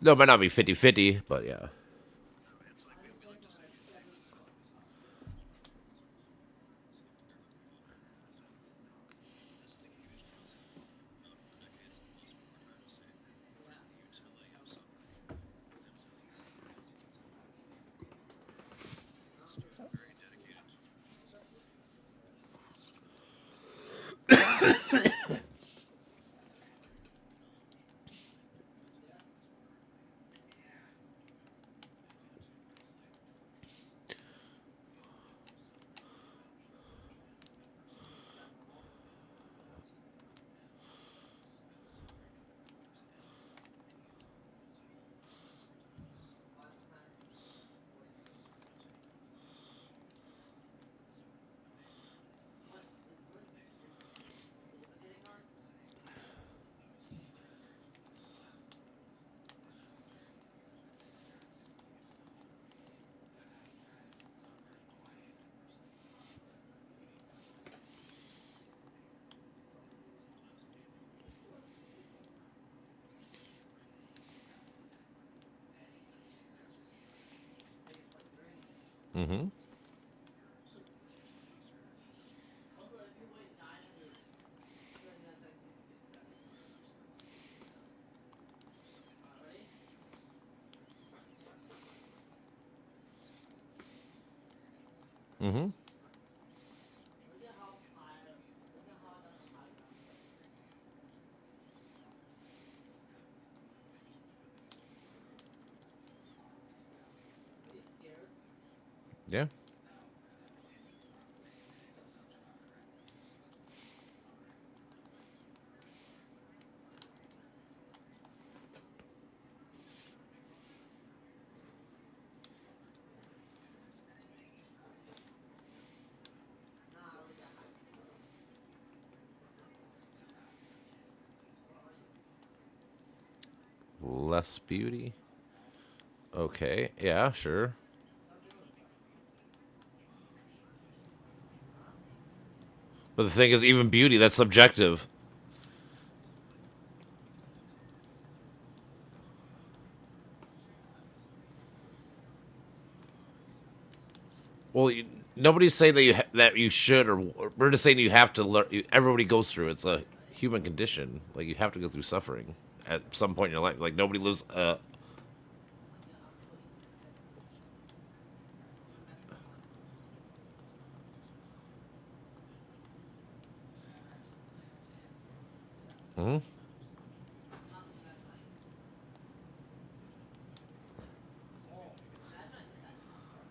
No, it might not be 50-50, but yeah. Mm-hmm. Also, if you wait 900, then that's like you get 7. Alright? Mm-hmm. Look at how high, look at how that's a high ground. Are you scared? Yeah. Nah, I already got hyped. Less beauty. Okay. Yeah. Sure. Stop doing stuff. Huh? But the thing is, even beauty, that's subjective. Well, nobody's saying that that you should, or we're just saying you have to learn. Everybody goes through. It's a human condition. Like you have to go through suffering at some point in your life. Like nobody lives. Yeah, I'm putting my headphones. That's the console. Hmm? Nothing, that's fine. Oh, imagine I did that to my car.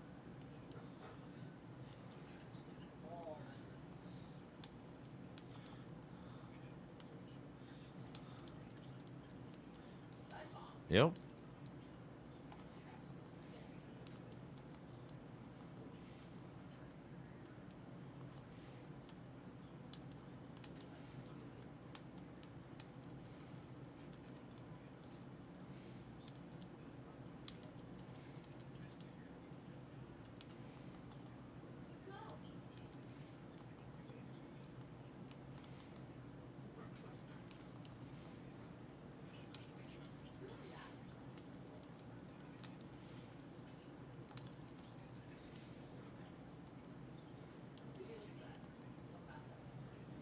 Oh, imagine. Dive bomb. Yep. No. You're reacting to this. See, look at that. Look how fast that was.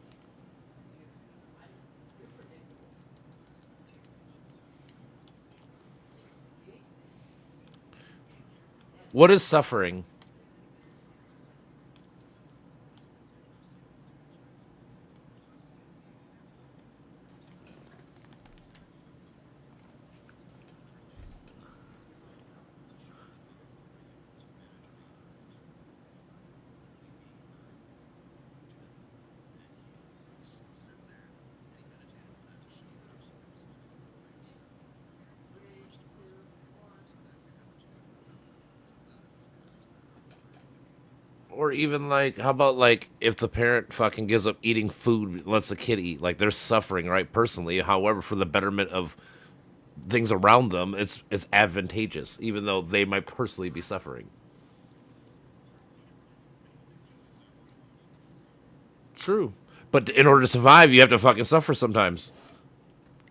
I, you're predictable. See? Yeah, What is suffering? three, two, one. Or even like, how about like if the parent fucking gives up eating food, lets the kid eat, like they're suffering, right? Personally, however, for the betterment of things around them, it's advantageous, even though they might personally be suffering. True, but in order to survive, you have to fucking suffer sometimes.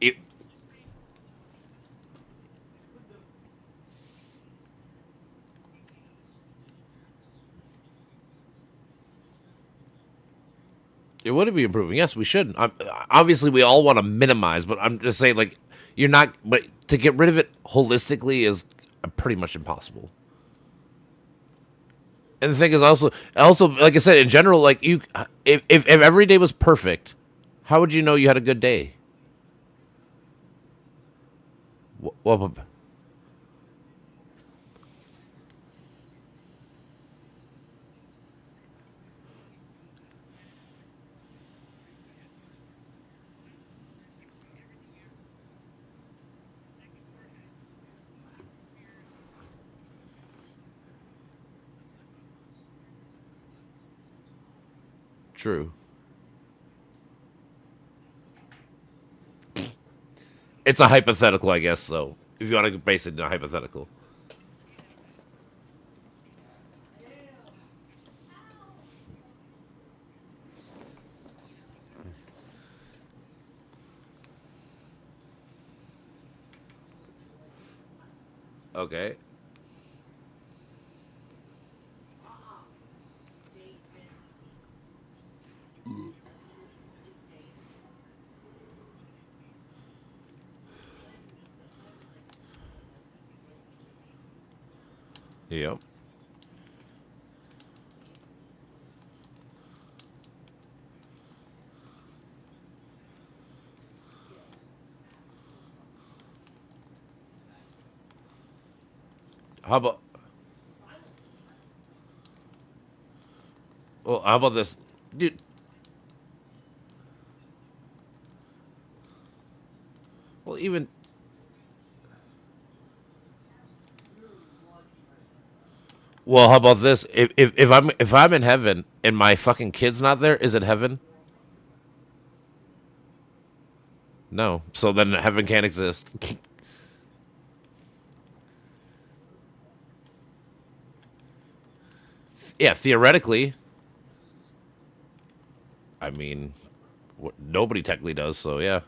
It, it would be improving. Yes, we should. Obviously, we all want to minimize, but I'm just saying, like, you're not. But to get rid of it holistically is pretty much impossible. And the thing is also like I said, in general, like you, if every day was perfect, how would you know you had a good day? Well, true. It's a hypothetical, I guess. So if you want to base it in a hypothetical, okay. Yep. How about well? How about this, dude? Well, even well, how about this? If I'm in heaven and my fucking kid's not there, is it heaven? No. So then heaven can't exist. Yeah, theoretically. I mean, nobody technically does. So yeah.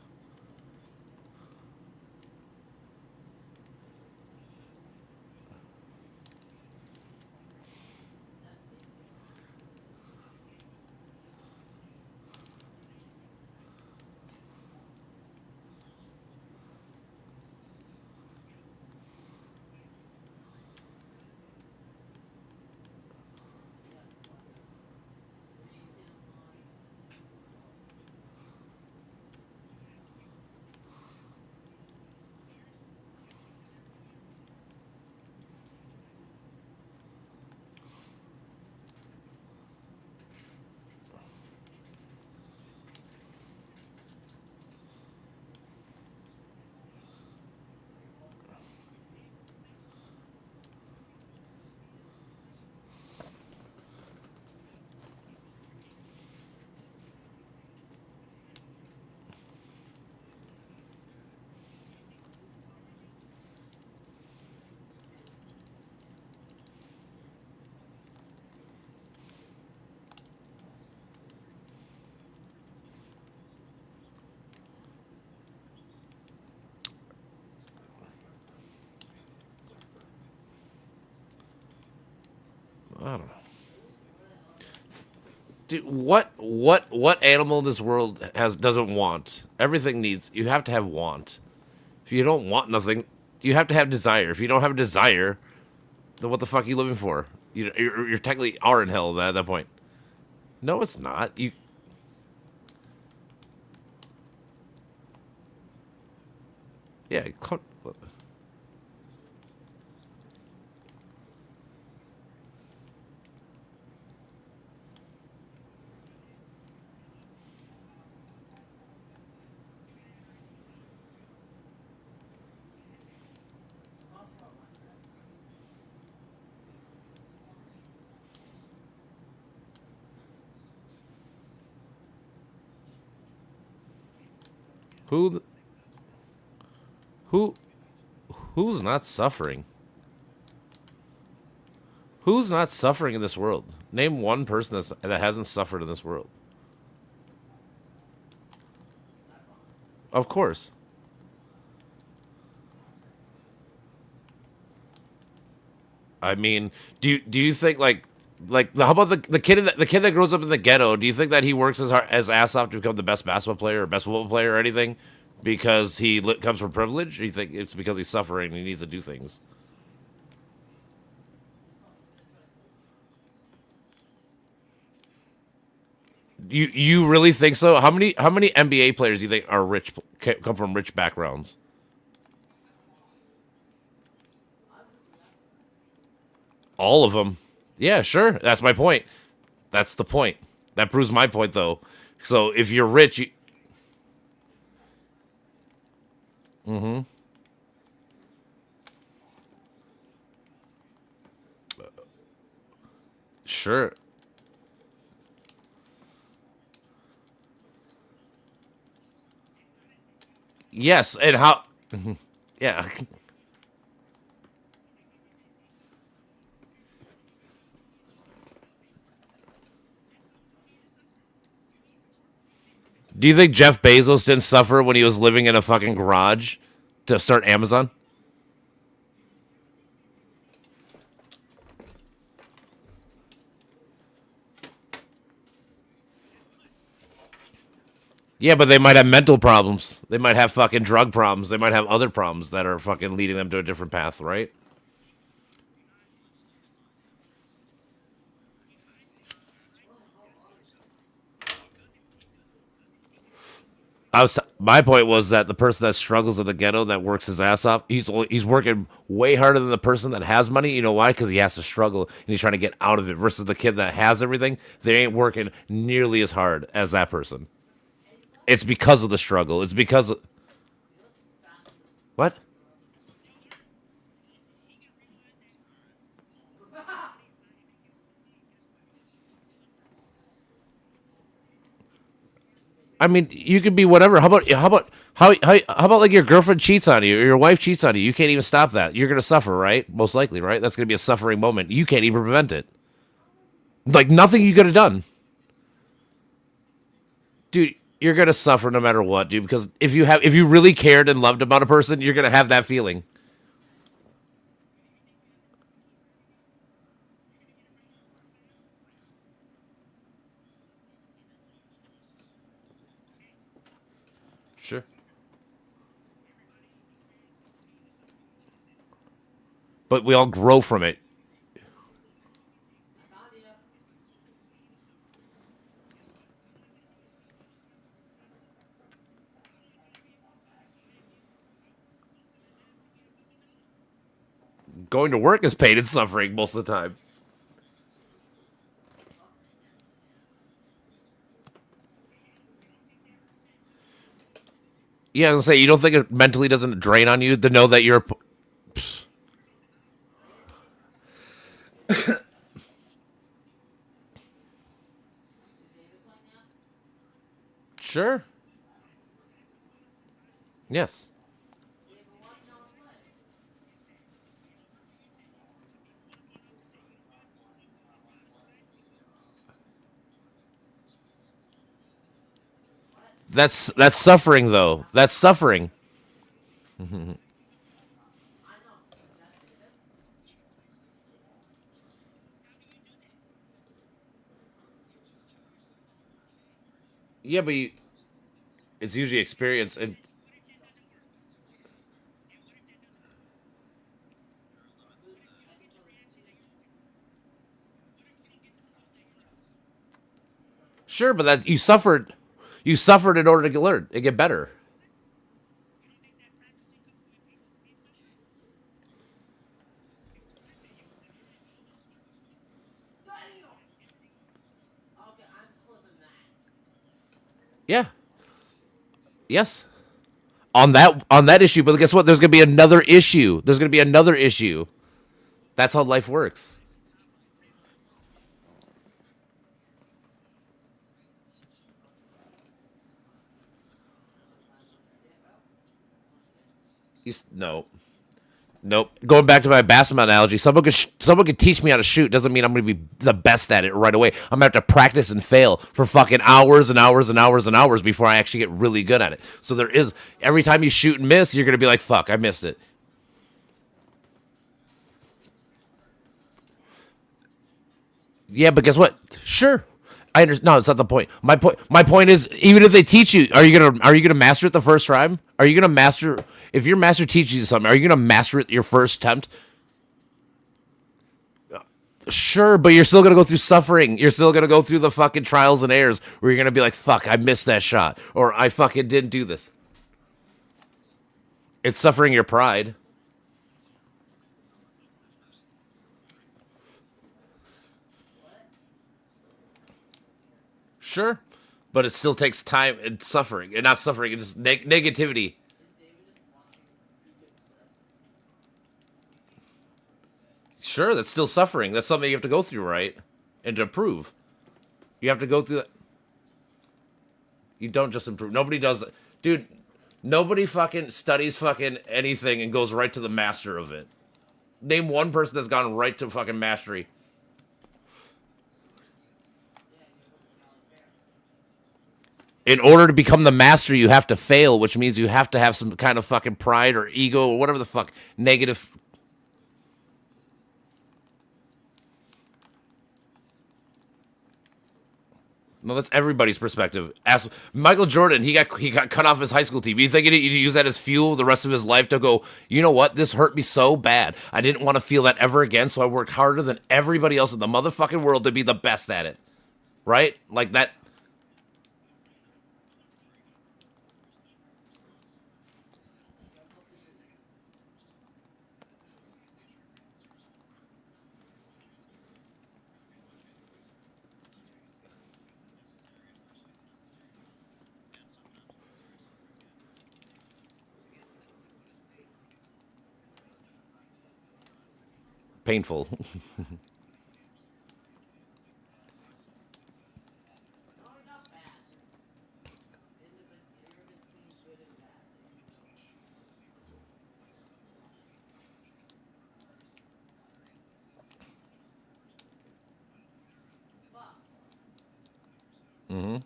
I don't know. Dude, what animal in this world has doesn't want? Everything needs. You have to have want. If you don't want nothing, you have to have desire. If you don't have a desire, then what the fuck are you living for? You're technically are in hell at that point. No, it's not. You yeah. Who? Who? Who's not suffering? Who's not suffering in this world? Name one person that hasn't suffered in this world. Of course. I mean, do you think how about the kid that grows up in the ghetto? Do you think that he works as ass off to become the best basketball player or best football player or anything because comes from privilege? Or you think it's because he's suffering and he needs to do things? You really think so? How many NBA players do you think are rich, come from rich backgrounds? All of them. Yeah, sure. That's my point. That's the point. That proves my point, though. So if you're rich, mm-hmm. Sure. Yes, and how? Yeah. Do you think Jeff Bezos didn't suffer when he was living in a fucking garage to start Amazon? Yeah, but they might have mental problems. They might have fucking drug problems. They might have other problems that are fucking leading them to a different path, right? My point was that the person that struggles in the ghetto that works his ass off, he's working way harder than the person that has money. You know why? Because he has to struggle and he's trying to get out of it. Versus the kid that has everything, they ain't working nearly as hard as that person. It's because of the struggle. It's because of what? I mean, you could be whatever. How about like your girlfriend cheats on you or your wife cheats on you? You can't even stop that. You're gonna suffer, right? Most likely, right? That's gonna be a suffering moment. You can't even prevent it. Like nothing you could have done, dude. You're gonna suffer no matter what, dude. Because if you really cared and loved about a person, you're gonna have that feeling. Sure. But we all grow from it. Going to work is pain and suffering most of the time. Yeah, I was gonna say you don't think it mentally doesn't drain on you to know that you're. Sure. Yes. That's suffering though. That's suffering. Yeah, but it's usually experience and sure, but that you suffered. You suffered in order to get learn and get better. Okay, I'm clipping that. Yeah. Yes. On that issue, but guess what? There's gonna be another issue. There's gonna be another issue. That's how life works. No. Nope. Going back to my basketball analogy, someone could teach me how to shoot. Doesn't mean I'm going to be the best at it right away. I'm going to have to practice and fail for fucking hours and hours and hours and hours before I actually get really good at it. So there is every time you shoot and miss, you're going to be like, "Fuck, I missed it." Yeah, but guess what? Sure. I understand. No, it's not the point. My point is, even if they teach you, are you gonna master it the first time? Are you gonna master if your master teaches you something? Are you gonna master it your first attempt? Sure, but you're still gonna go through suffering. You're still gonna go through the fucking trials and errors where you're gonna be like, "Fuck, I missed that shot," or "I fucking didn't do this." It's suffering your pride. Sure, but it still takes time and suffering, and not suffering. It's negativity. Sure, that's still suffering. That's something you have to go through, right? And to improve, you have to go through that. You don't just improve. Nobody does that. Dude, nobody fucking studies fucking anything and goes right to the master of it. Name one person that's gone right to fucking mastery. In order to become the master, you have to fail, which means you have to have some kind of fucking pride or ego or whatever the fuck negative. No, that's everybody's perspective. Ask Michael Jordan. He got cut off his high school team. You think he'd use that as fuel the rest of his life to go? You know what? This hurt me so bad. I didn't want to feel that ever again. So I worked harder than everybody else in the motherfucking world to be the best at it. Right? Like that. Painful. No, not bad. You're in between good and bad. Fuck. Mm-hmm.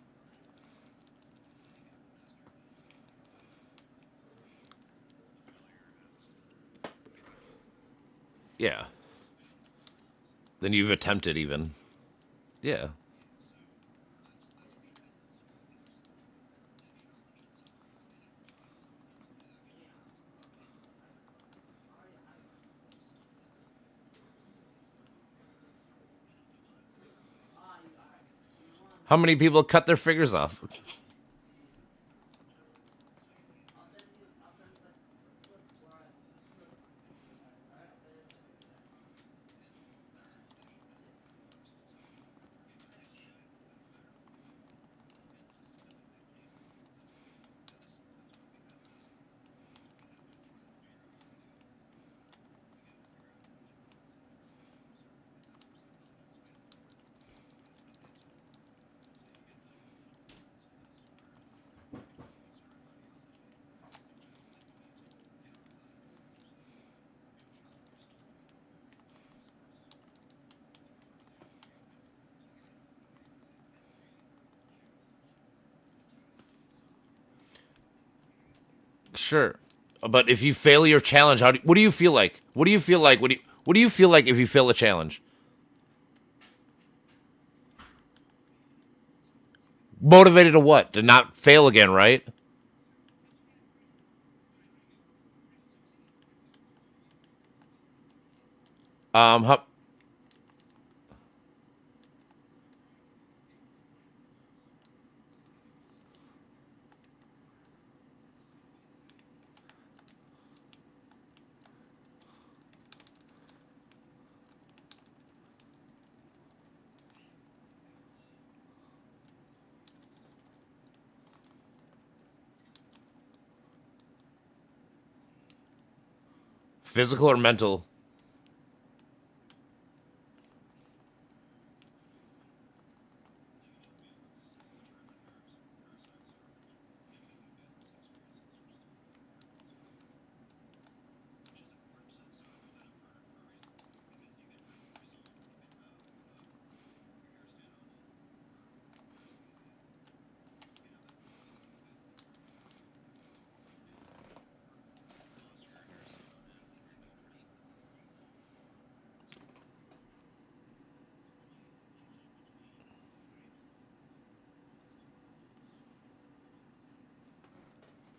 Yeah. Then you've attempted even. Yeah. Ah, you are. You won. How many people cut their fingers off? I'll send you the clip where I slip. Alright, I'll send it. Sure. But if you fail your challenge, what do you feel like? What do you feel like? What do you feel like if you fail a challenge? Motivated to what? To not fail again, right? How, physical or mental?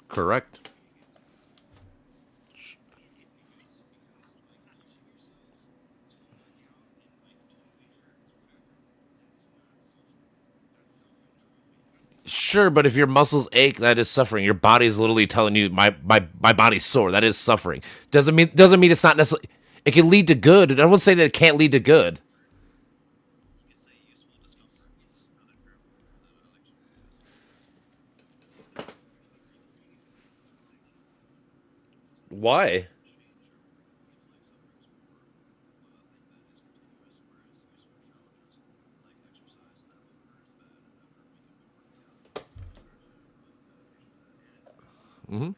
Correct. Sure, but if your muscles ache, that is suffering. Your body is literally telling you my body's sore. That is suffering. Doesn't mean it's not necessarily. It can lead to good. I wouldn't say that it can't lead to good. Why? Hmm.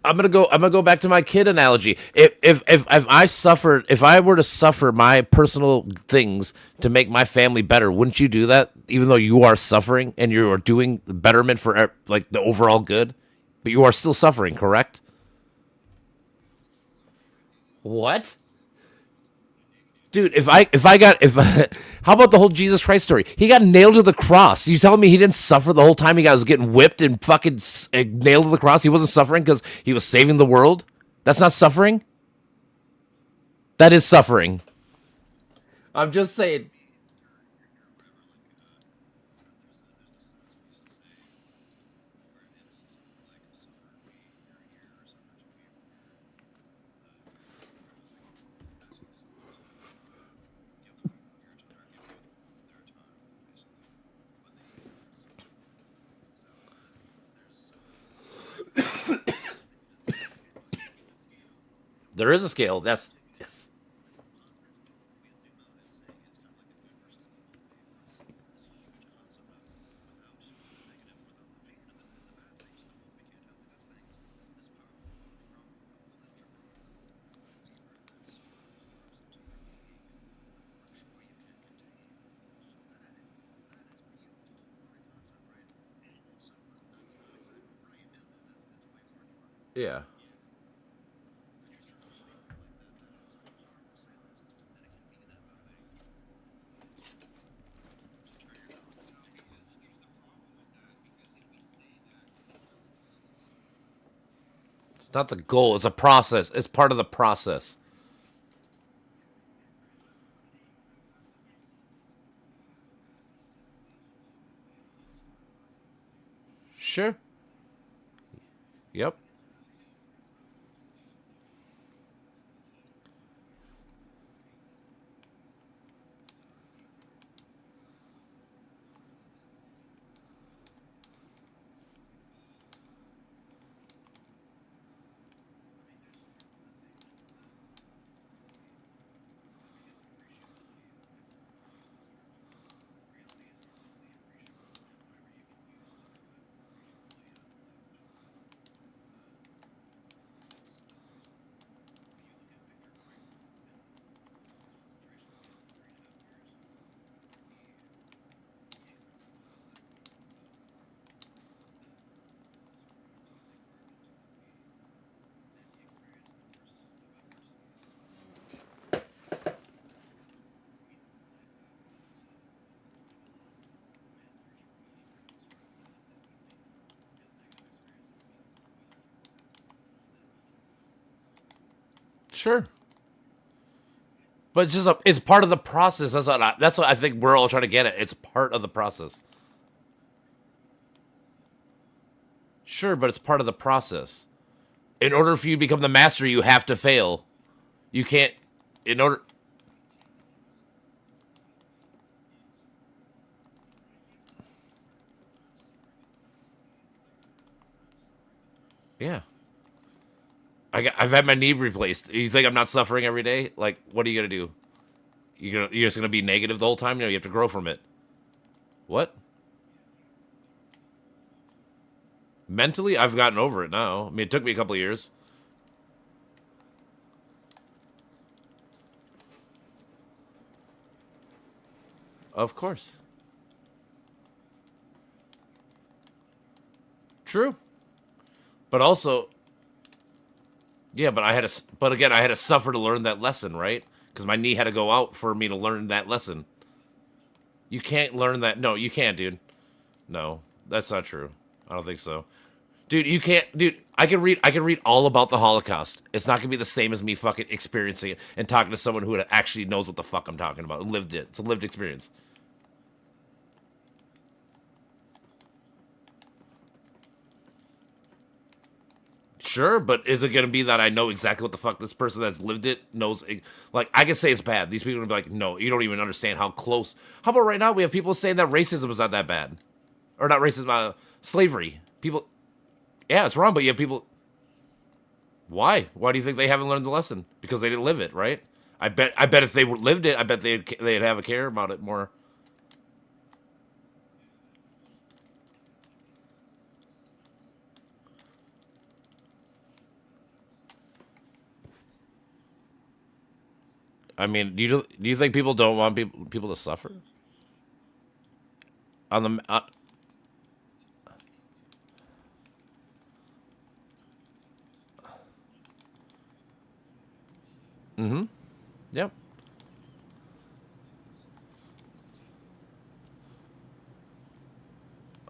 I'm gonna go back to my kid analogy. If I suffered, if I were to suffer my personal things to make my family better, wouldn't you do that? Even though you are suffering and you are doing the betterment for like the overall good, but you are still suffering, correct? What? Dude, if how about the whole Jesus Christ story? He got nailed to the cross. You telling me he didn't suffer the whole time he was getting whipped and fucking nailed to the cross? He wasn't suffering because he was saving the world. That's not suffering. That is suffering. I'm just saying. There is a scale. That's yes. Yeah. It's not the goal. It's a process. It's part of the process. Sure. Yep. Sure. But it's part of the process. That's what I think we're all trying to get at. It's part of the process. Sure, but it's part of the process. In order for you to become the master, you have to fail. You can't. In order. Yeah. I've had my knee replaced. You think I'm not suffering every day? Like, what are you gonna do? You're just gonna be negative the whole time? No, you have to grow from it. What? Mentally, I've gotten over it now. I mean, it took me a couple of years. Of course. True. But also, yeah, but again, I had to suffer to learn that lesson, right? Because my knee had to go out for me to learn that lesson. You can't learn that. No, you can't, dude. No, that's not true. I don't think so. Dude, you can't. Dude, I can read all about the Holocaust. It's not gonna be the same as me fucking experiencing it and talking to someone who actually knows what the fuck I'm talking about, who lived it. It's a lived experience. Sure, but is it gonna be that I know exactly what the fuck this person that's lived it knows? Like, I can say it's bad. These people are gonna be like, no, you don't even understand how close. How about right now we have people saying that racism is not that bad, or not racism, slavery. People, yeah, it's wrong, but you have people. Why? Why do you think they haven't learned the lesson? Because they didn't live it, right? I bet if they lived it, I bet they'd have a care about it more. I mean, do you think people don't want people to suffer on the? Mm-hmm. Yep.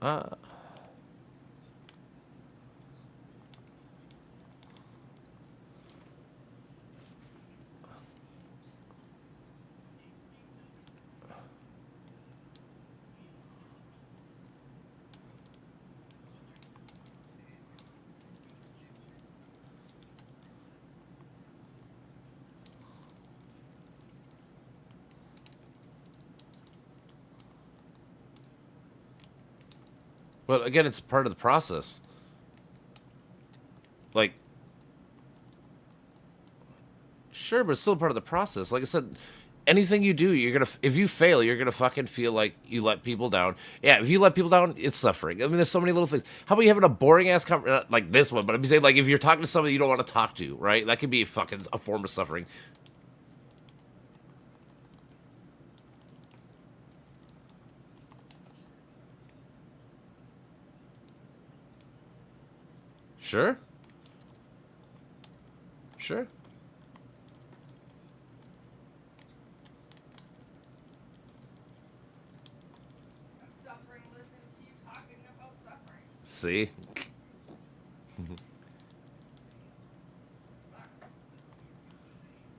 Uh, but again, it's part of the process. Like, sure, but it's still part of the process. Like I said, anything you do, you're gonna. If you fail, you're gonna fucking feel like you let people down. Yeah, if you let people down, it's suffering. I mean, there's so many little things. How about you having a boring ass like this one? But I'm saying, like, if you're talking to somebody you don't want to talk to, right? That could be fucking a form of suffering. Sure, sure. I'm suffering listening to you talking about suffering. See,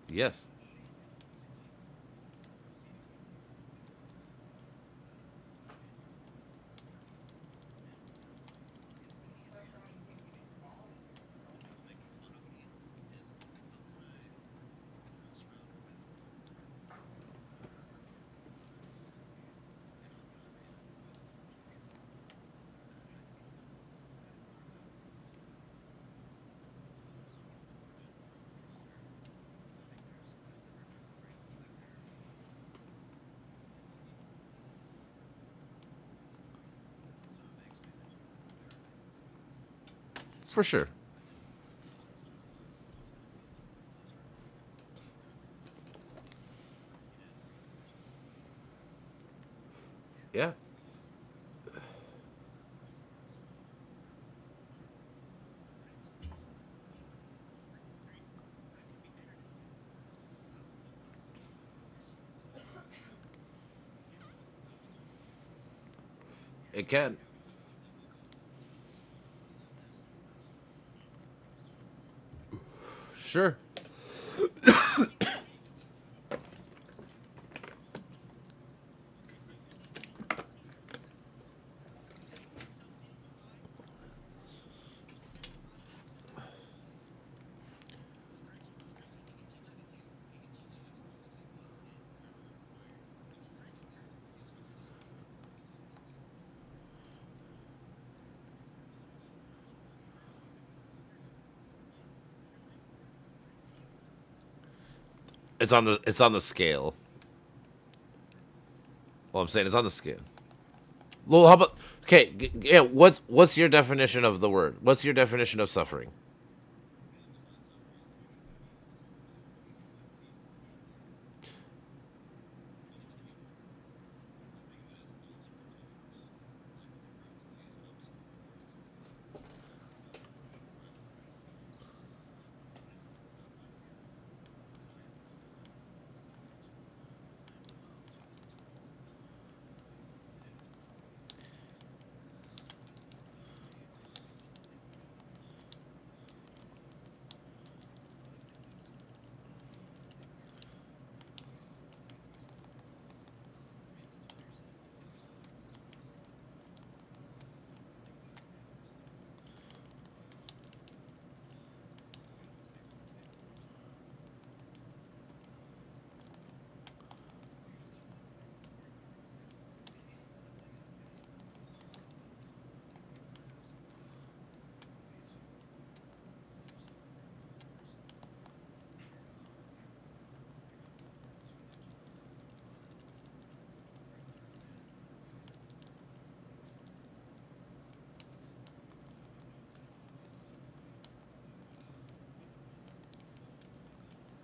yes. Suffering taking balls. For sure. Yeah. It can. Sure. It's on the scale. Well, I'm saying it's on the scale. Well, how about okay? Yeah, what's your definition of the word? What's your definition of suffering?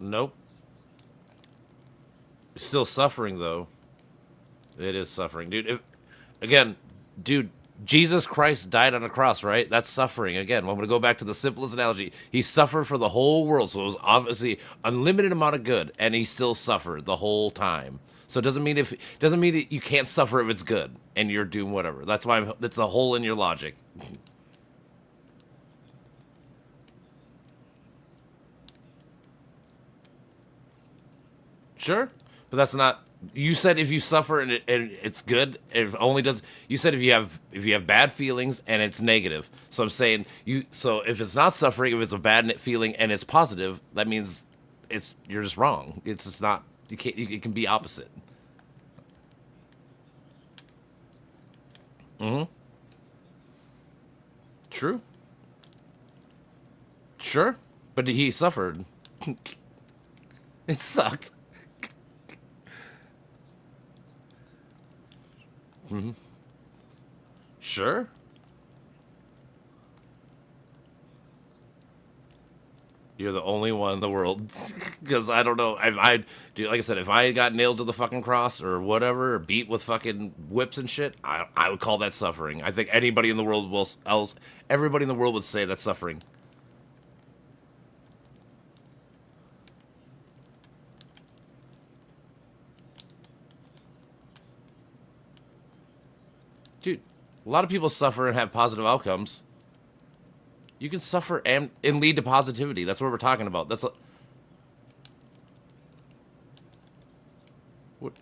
Nope. Still suffering though. It is suffering, dude. Again, dude, Jesus Christ died on a cross, right? That's suffering. Again, I'm going to go back to the simplest analogy. He suffered for the whole world, so it was obviously unlimited amount of good, and he still suffered the whole time. So it doesn't mean that you can't suffer if it's good and you're doing whatever. That's why that's a hole in your logic. Sure, but that's not. You said if you suffer and it's good, it only does. You said if you have bad feelings and it's negative. So I'm saying you. So if it's not suffering, if it's a bad feeling and it's positive, that means you're just wrong. It's just not. You can't. It can be opposite. Mm-hmm. True. Sure, but he suffered. It sucked. Sure. You're the only one in the world. Because I don't know. Dude, like I said, if I got nailed to the fucking cross or whatever, or beat with fucking whips and shit, I would call that suffering. I think anybody in the world everybody in the world would say that's suffering. Dude, a lot of people suffer and have positive outcomes. You can suffer and lead to positivity. That's what we're talking about. What.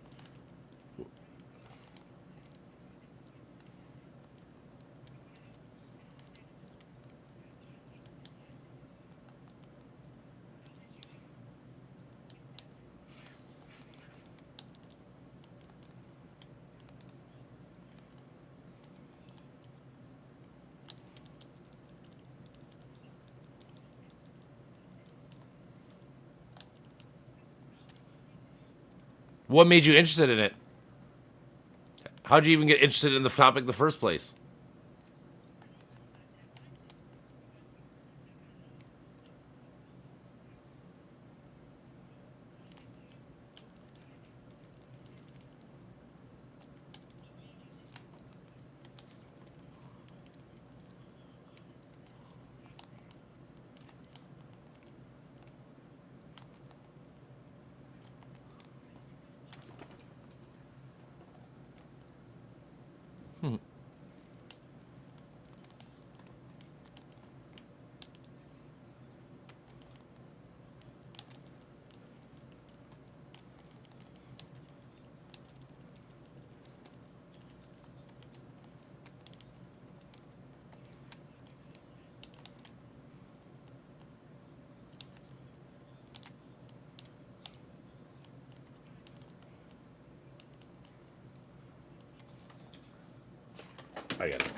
What made you interested in it? How'd you even get interested in the topic in the first place? I got it.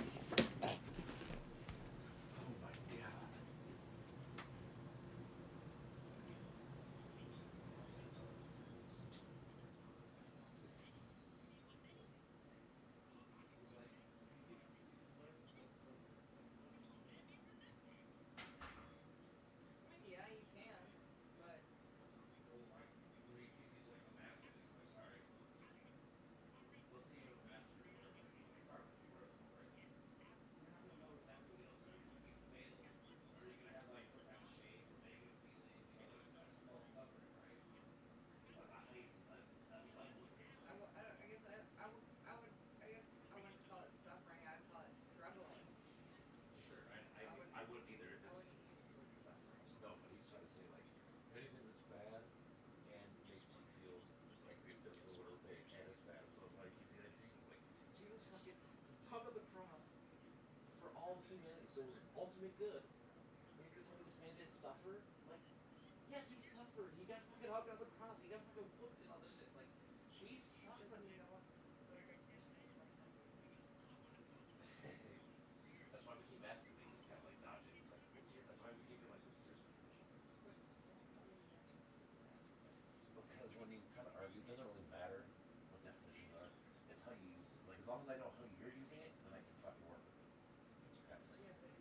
I mean, yeah, you can, but I guess I guess I wouldn't call it suffering. I'd call it struggling. Sure, I wouldn't, I wouldn't either. I wouldn't use the word suffering. No, but he's trying to say like anything that's bad and makes you feel like your physical or pain and it's bad. So it's like he did Jesus like Jesus fucking the top of the cross for all of humanity. So it was ultimate good. And you're telling me this man didn't suffer? Like, yes, he suffered. He got fucking hugged on the cross. He got fucking whooped and all this shit. Like, he suffered. Doesn't mean what's the definition of suffering. That's why we keep asking. They keep kind of like dodging. It's like, that's why we keep being like, what's your definition? How do you mention that? Because when you kind of argue, it doesn't really matter what definitions are. It's how you use it. Like, as long as I know how you're using it, then I can fucking work with it. Kind of thing. Yeah, but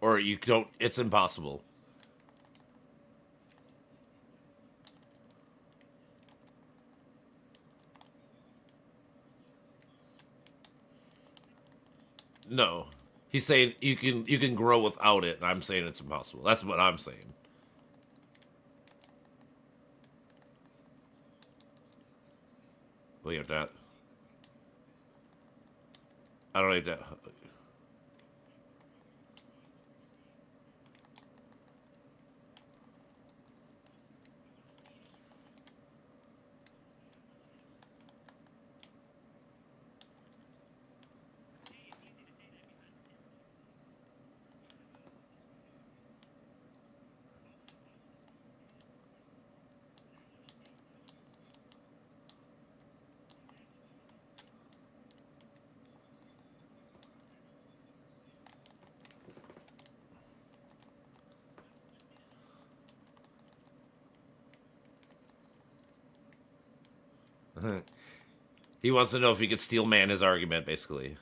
Or you don't. It's impossible. No, he's saying you can grow without it, and I'm saying it's impossible. That's what I'm saying. Well, you have that. I don't have that. He wants to know if he could steel man his argument, basically.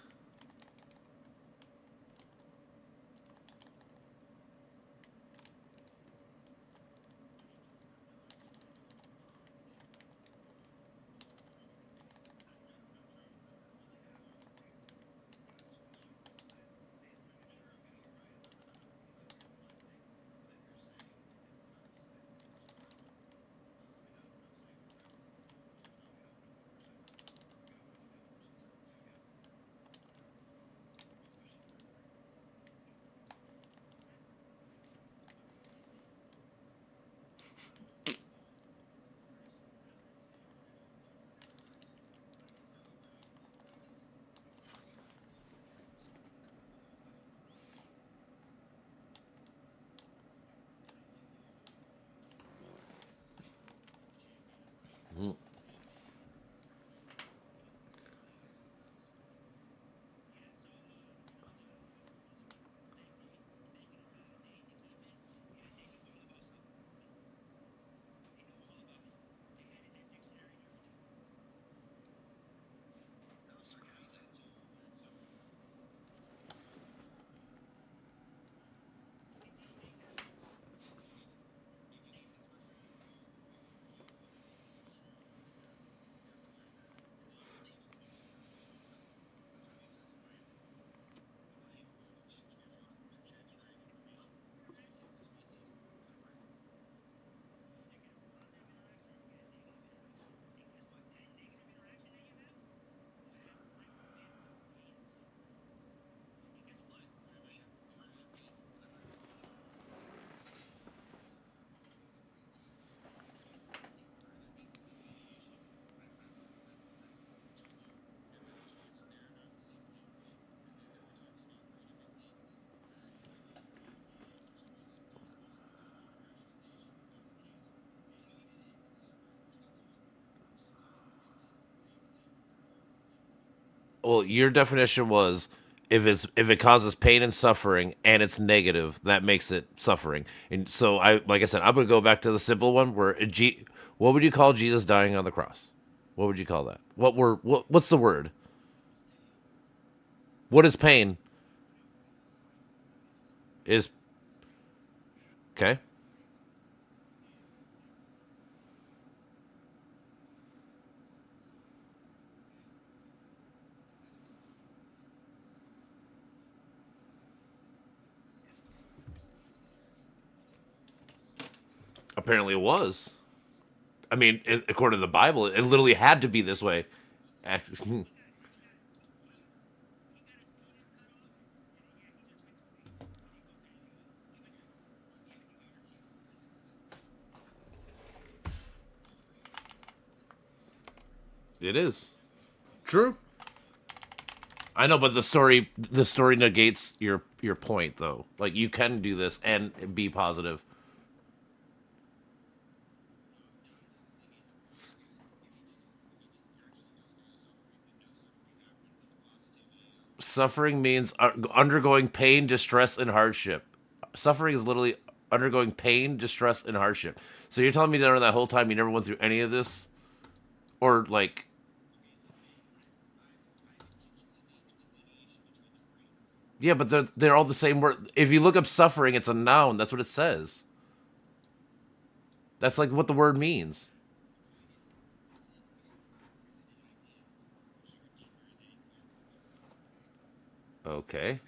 Well, your definition was if it causes pain and suffering and it's negative, that makes it suffering. And so like I said, I'm gonna go back to the simple one where what would you call Jesus dying on the cross? What would you call that? What's the word? What is pain? Is okay. Apparently, it was. I mean, according to the Bible, it literally had to be this way. It is true. I know, but the story negates your point, though. Like you can do this and be positive. Suffering means undergoing pain, distress, and hardship. Suffering is literally undergoing pain, distress, and hardship. So you're telling me that during that whole time you never went through any of this, or like, yeah, but they're all the same word. If you look up suffering, it's a noun. That's what it says. That's like what the word means. Okay.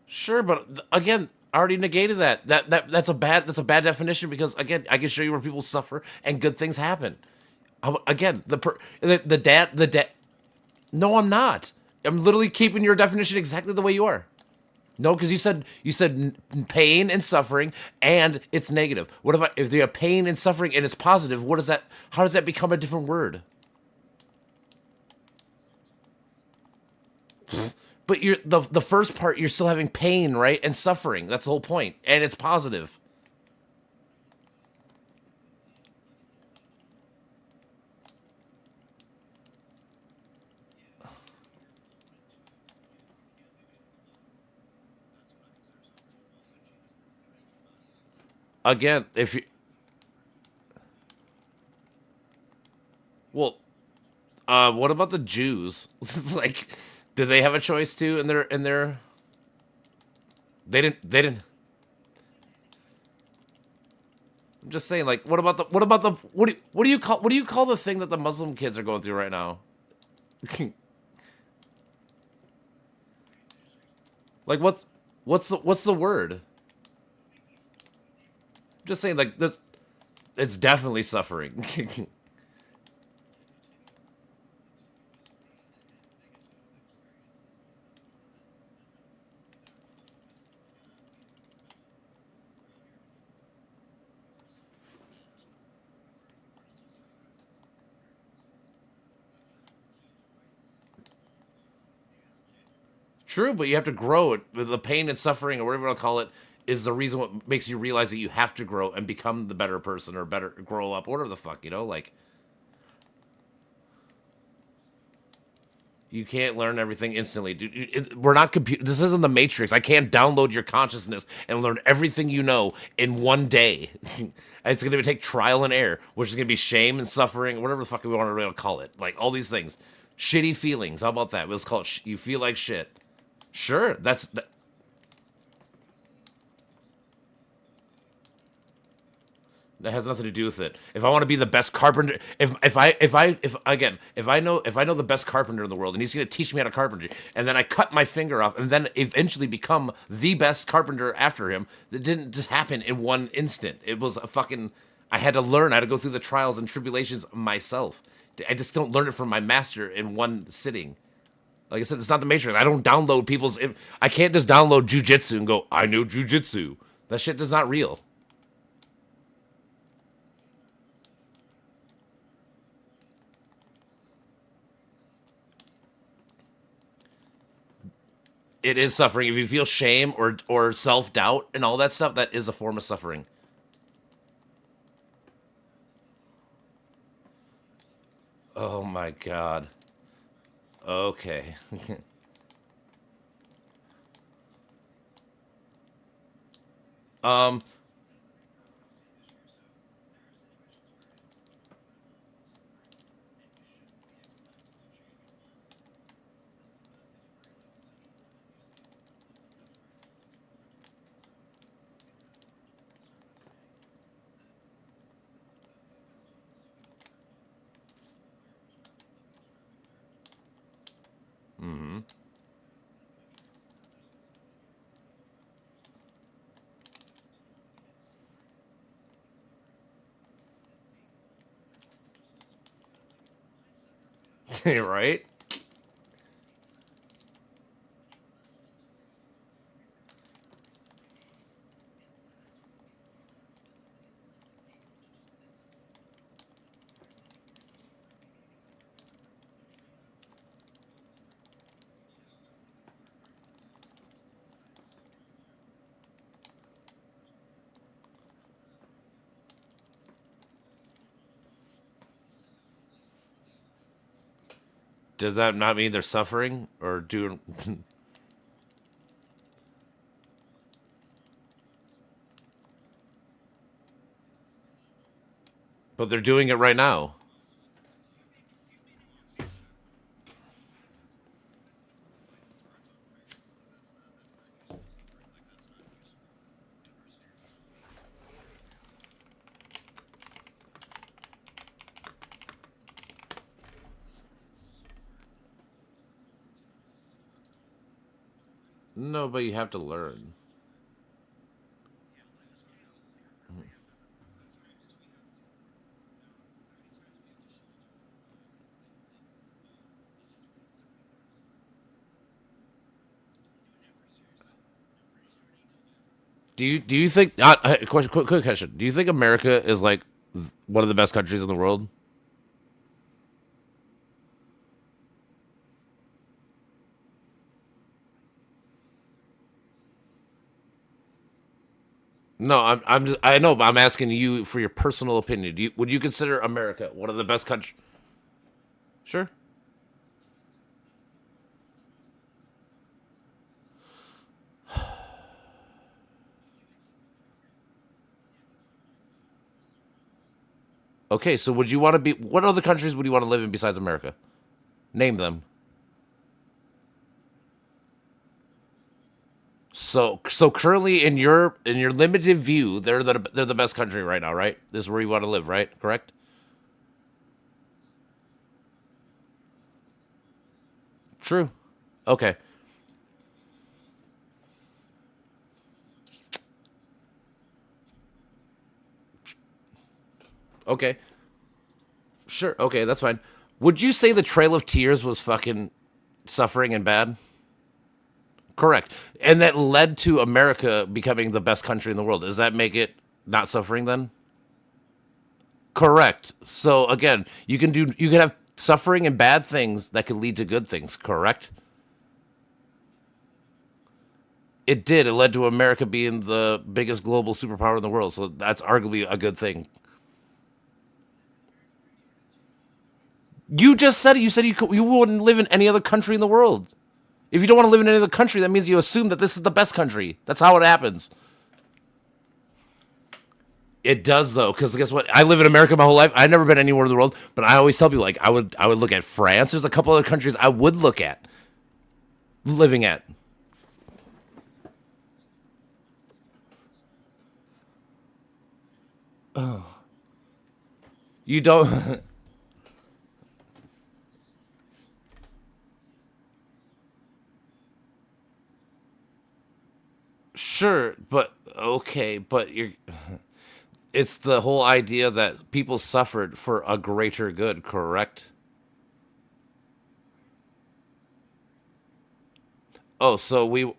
Sure, but again, I already negated that. That's a bad definition because again, I can show you where people suffer and good things happen. Again, the dad. No, I'm not. I'm literally keeping your definition exactly the way you are. No, because you said pain and suffering, and it's negative. What if they have pain and suffering and it's positive? What does that? How does that become a different word? But you're the first part. You're still having pain, right, and suffering. That's the whole point, and it's positive. Again, if you well, what about the Jews? Like, did they have a choice too? In their they didn't. I'm just saying, like, what do you call the thing that the Muslim kids are going through right now? Like, what's the word? I'm just saying, like, it's definitely suffering. True, but you have to grow it. The pain and suffering, or whatever you want to call it, is the reason what makes you realize that you have to grow and become the better person or better grow up, whatever the fuck, like you can't learn everything instantly, dude. We're not This isn't the Matrix. I can't download your consciousness and learn everything you know in one day. It's gonna take trial and error, which is gonna be shame and suffering, whatever the fuck we want to really call it. Like all these things, shitty feelings. How about that? Let's call it. You feel like shit. Sure, That has nothing to do with it. If I want to be the best carpenter, if I know the best carpenter in the world, and he's gonna teach me how to carpenter, and then I cut my finger off, and then eventually become the best carpenter after him, that didn't just happen in one instant. It was a fucking. I had to learn. I had to go through the trials and tribulations myself. I just don't learn it from my master in one sitting. Like I said, it's not the Matrix. I don't download people's. I can't just download jujitsu and go, I know jujitsu. That shit is not real. It is suffering. If you feel shame or self doubt and all that stuff, that is a form of suffering. Oh my god. Okay. um. Mhm. Right. Does that not mean they're suffering or doing? But they're doing it right now. No, but you have to learn. Do you think? Quick question. Do you think America is like one of the best countries in the world? No, I'm just I know, but I'm asking you for your personal opinion. Would you consider America one of the best countries? Sure. Okay, so would you want to be? What other countries would you want to live in besides America? Name them. So currently in your limited view, they're the best country right now, right? This is where you want to live, right? Correct? True. Okay. Okay. Sure. Okay, that's fine. Would you say the Trail of Tears was fucking suffering and bad? Correct. And that led to America becoming the best country in the world. Does that make it not suffering then? Correct. So again, you can have suffering and bad things that could lead to good things, correct? It did. It led to America being the biggest global superpower in the world. So that's arguably a good thing. You just said it. You said you wouldn't live in any other country in the world. If you don't want to live in any other country, that means you assume that this is the best country. That's how it happens. It does though, because guess what? I live in America my whole life. I've never been anywhere in the world, but I always tell people like I would look at France. There's a couple other countries I would look at living at. You don't. Sure, but okay, but you're. It's the whole idea that people suffered for a greater good, correct? Oh, so we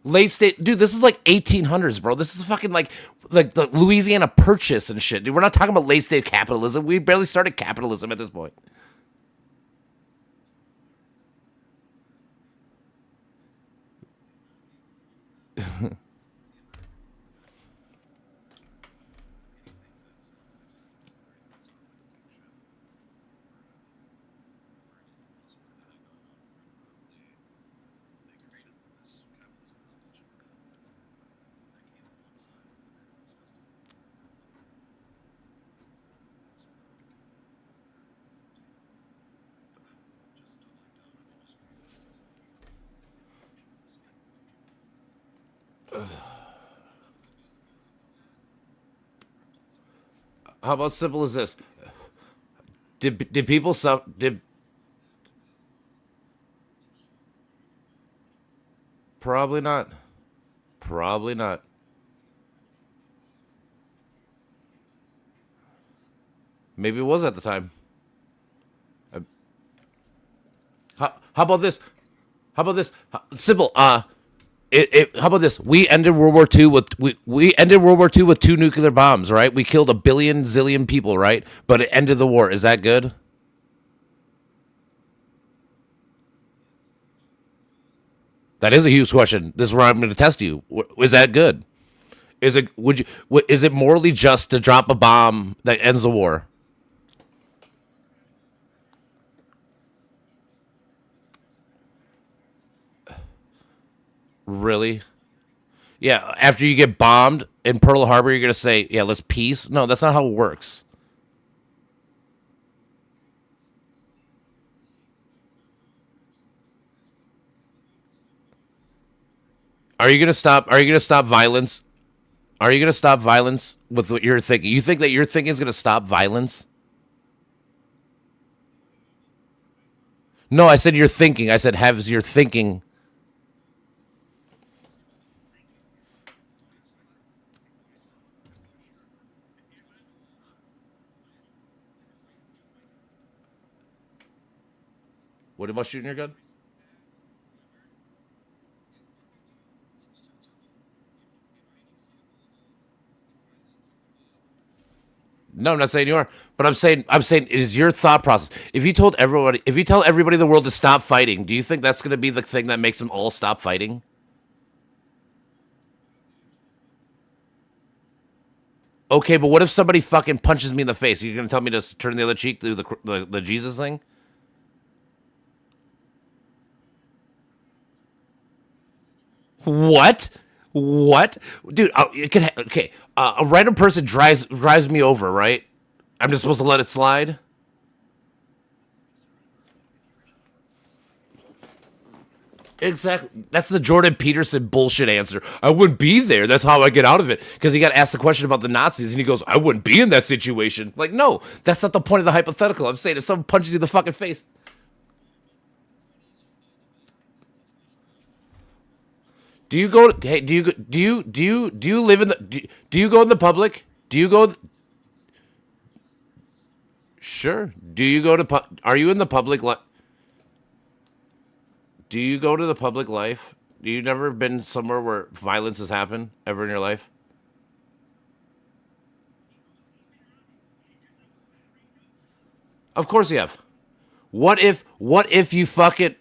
late state, dude. This is like 1800s, bro. This is fucking like the Louisiana Purchase and shit. Dude, we're not talking about late state capitalism. We barely started capitalism at this point. How about simple as this? Did people suffer? Did probably not. Probably not. Maybe it was at the time. How about this? How about this? Simple. How about this? We ended World War II with we ended World War II with two nuclear bombs, right? We killed a billion zillion people, right? But it ended the war. Is that good? That is a huge question. This is where I'm going to test you. Is that good? Is it would you? Is it morally just to drop a bomb that ends the war? Really? Yeah. After you get bombed in Pearl Harbor, you're going to say, "Yeah, let's peace." No, that's not how it works. Are you going to stop? Are you going to stop violence? Are you going to stop violence with what you're thinking? You think that your thinking is going to stop violence? No, I said you're thinking. I said has your thinking. What about shooting your gun? No, I'm not saying you are, but I'm saying it is your thought process. If you tell everybody in the world to stop fighting, do you think that's going to be the thing that makes them all stop fighting? Okay, but what if somebody fucking punches me in the face? You're going to tell me to turn the other cheek, do the Jesus thing? What? What, dude? Okay, a random person drives me over, right? I'm just supposed to let it slide. Exactly. That's the Jordan Peterson bullshit answer. I wouldn't be there. That's how I get out of it. Because he got asked the question about the Nazis, and he goes, "I wouldn't be in that situation." Like, no, that's not the point of the hypothetical. I'm saying if someone punches you in the fucking face, do you go? Hey, do you live in the? Do you go in the public? Do you go? Sure. Do you go to? Are you in the public? Do you go to the public life? Do you never been somewhere where violence has happened ever in your life? Of course you have. What if you fucking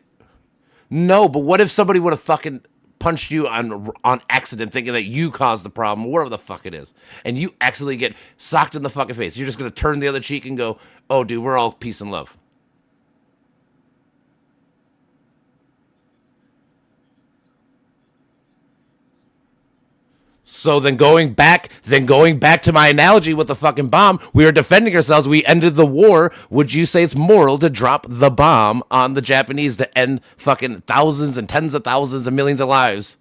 no, but what if somebody would have fucking punched you on accident thinking that you caused the problem, whatever the fuck it is, and you accidentally get socked in the fucking face. You're just gonna turn the other cheek and go, "Oh dude, we're all peace and love." So then going back to my analogy with the fucking bomb, we were defending ourselves. We ended the war. Would you say it's moral to drop the bomb on the Japanese to end fucking thousands and tens of thousands and millions of lives?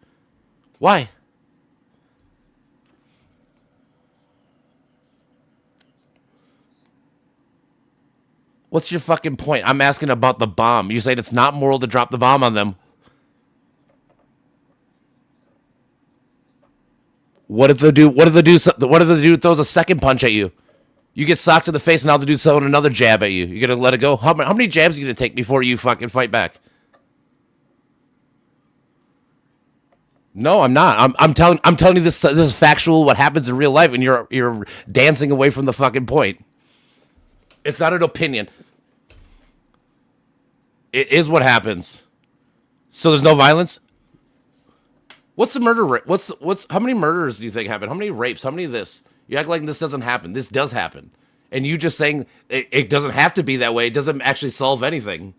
Why? What's your fucking point? I'm asking about the bomb. You saying it's not moral to drop the bomb on them. What if the dude throws a second punch at you? You get socked in the face, and now the dude's throwing another jab at you. You gonna let it go? How many jabs are you gonna take before you fucking fight back? No, I'm not. I'm telling you this is factual. What happens in real life, and you're dancing away from the fucking point. It's not an opinion. It is what happens. So there's no violence. What's the murder rate? What's how many murders do you think happen? How many rapes? How many of this? You act like this doesn't happen. This does happen. And you just saying it doesn't have to be that way. It doesn't actually solve anything.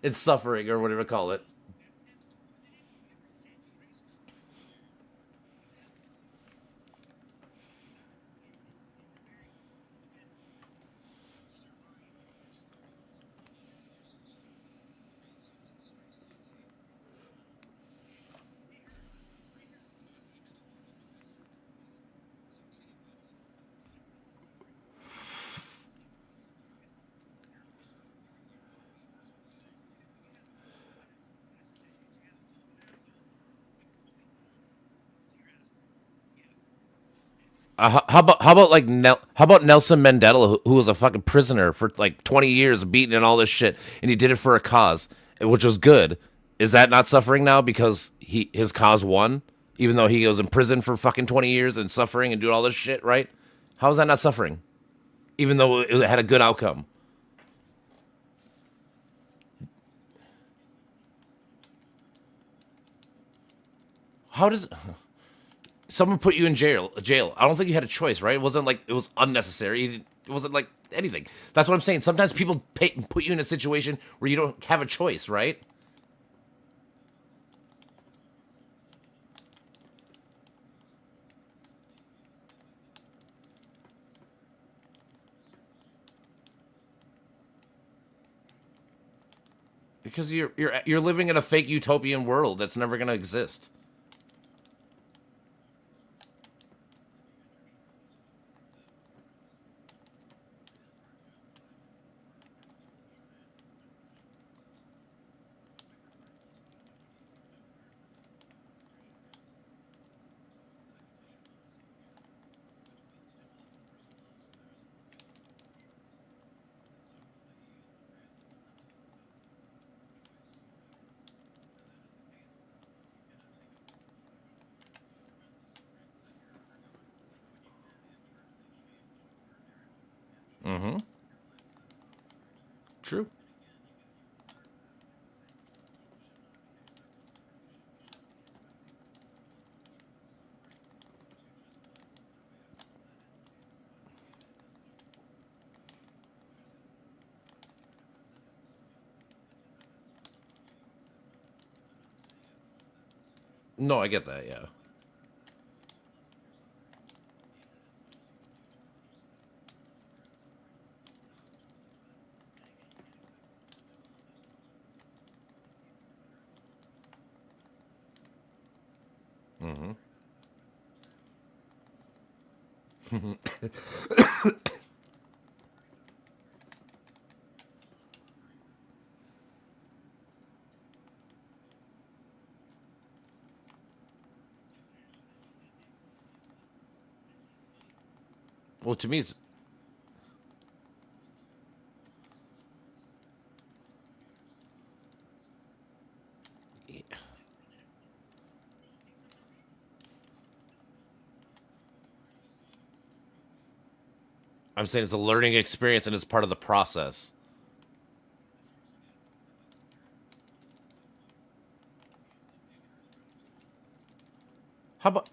It's suffering or whatever you call it. How about Nelson Mandela, who was a fucking prisoner for like 20 years, beaten and all this shit, and he did it for a cause, which was good. Is that not suffering now because his cause won, even though he was in prison for fucking 20 years and suffering and doing all this shit, right? How is that not suffering, even though it had a good outcome? How does someone put you in jail? Jail. I don't think you had a choice, right? It wasn't like it was unnecessary. It wasn't like anything. That's what I'm saying. Sometimes people put you in a situation where you don't have a choice, right? Because you're living in a fake utopian world that's never gonna exist. Mm-hmm. True. No, I get that. Yeah. Mm-hmm. Well, to me, it's I'm saying it's a learning experience and it's part of the process. How about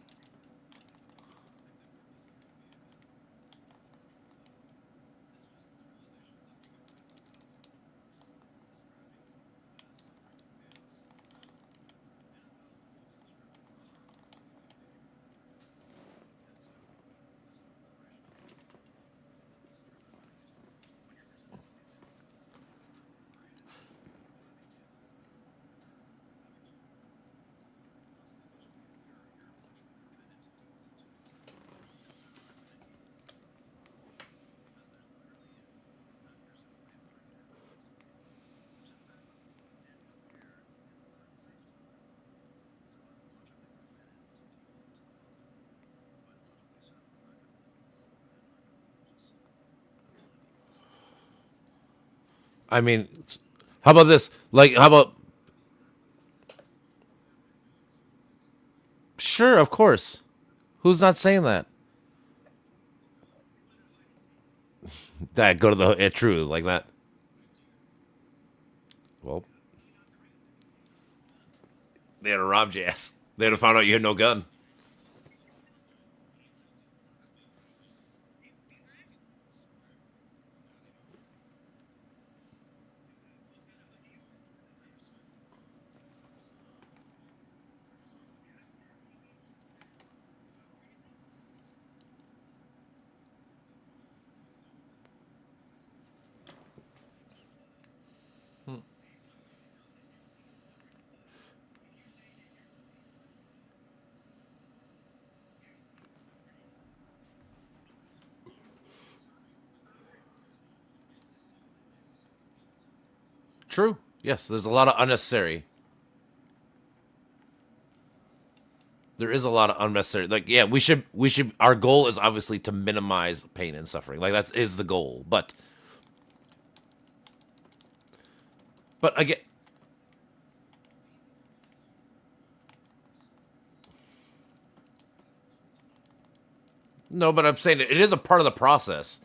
I mean, how about this? Like, how about? Sure, of course. Who's not saying that? That go to the true like that. Well, they had to rob your ass. They had to find out you had no gun. True. Yes, there's a lot of unnecessary. There is a lot of unnecessary. Like, yeah, we should. Our goal is obviously to minimize pain and suffering. Like that is the goal. But again, no. But I'm saying it is a part of the process.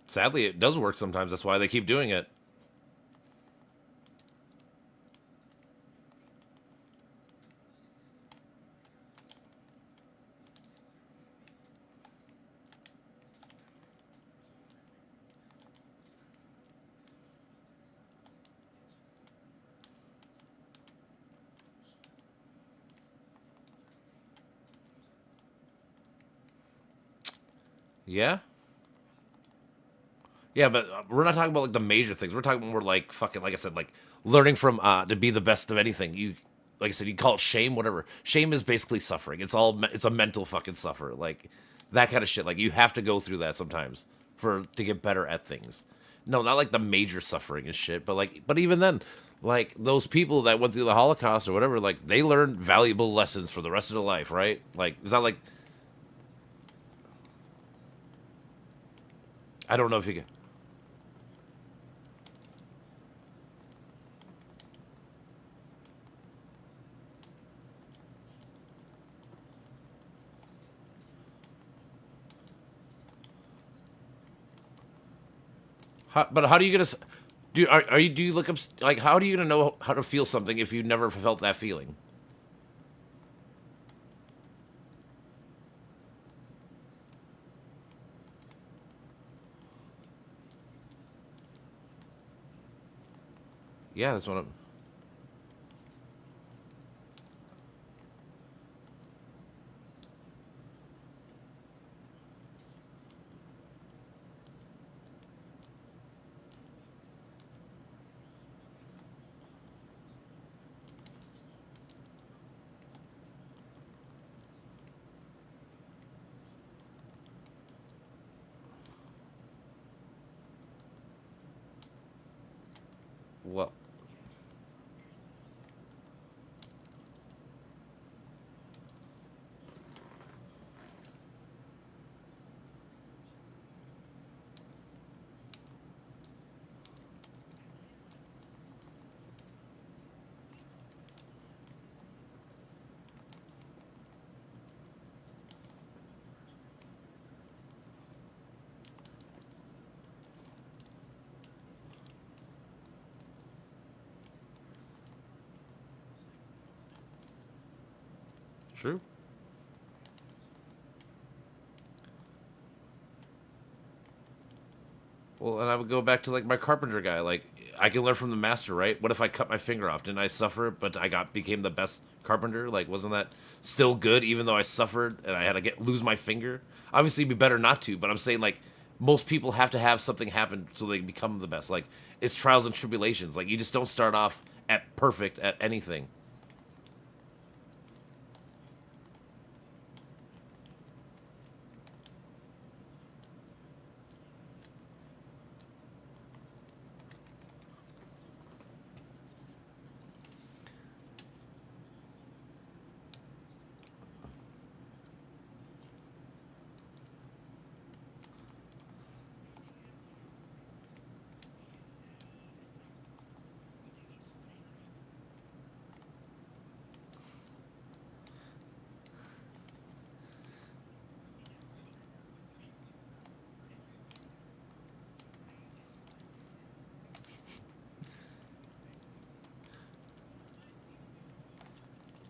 Sadly, it does work sometimes. That's why they keep doing it. Yeah. Yeah, but we're not talking about like the major things. We're talking more like fucking, like I said, like learning from to be the best of anything. You, like I said, you call it shame, whatever. Shame is basically suffering. It's a mental fucking suffer, like that kind of shit. Like you have to go through that sometimes for to get better at things. No, not like the major suffering and shit, but even then, like those people that went through the Holocaust or whatever, like they learned valuable lessons for the rest of their life, right? Like it's not like I don't know if you can. But how do you get a? Are you do you look up like how are you gonna know how to feel something if you never felt that feeling? Yeah, that's what I'm. Well, true. Well, and I would go back to like my carpenter guy. Like I can learn from the master, right? What if I cut my finger off? Didn't I suffer? But I got became the best carpenter. Like wasn't that still good? Even though I suffered and I had to get lose my finger. Obviously, it'd be better not to. But I'm saying like most people have to have something happen so they become the best. Like it's trials and tribulations. Like you just don't start off at perfect at anything.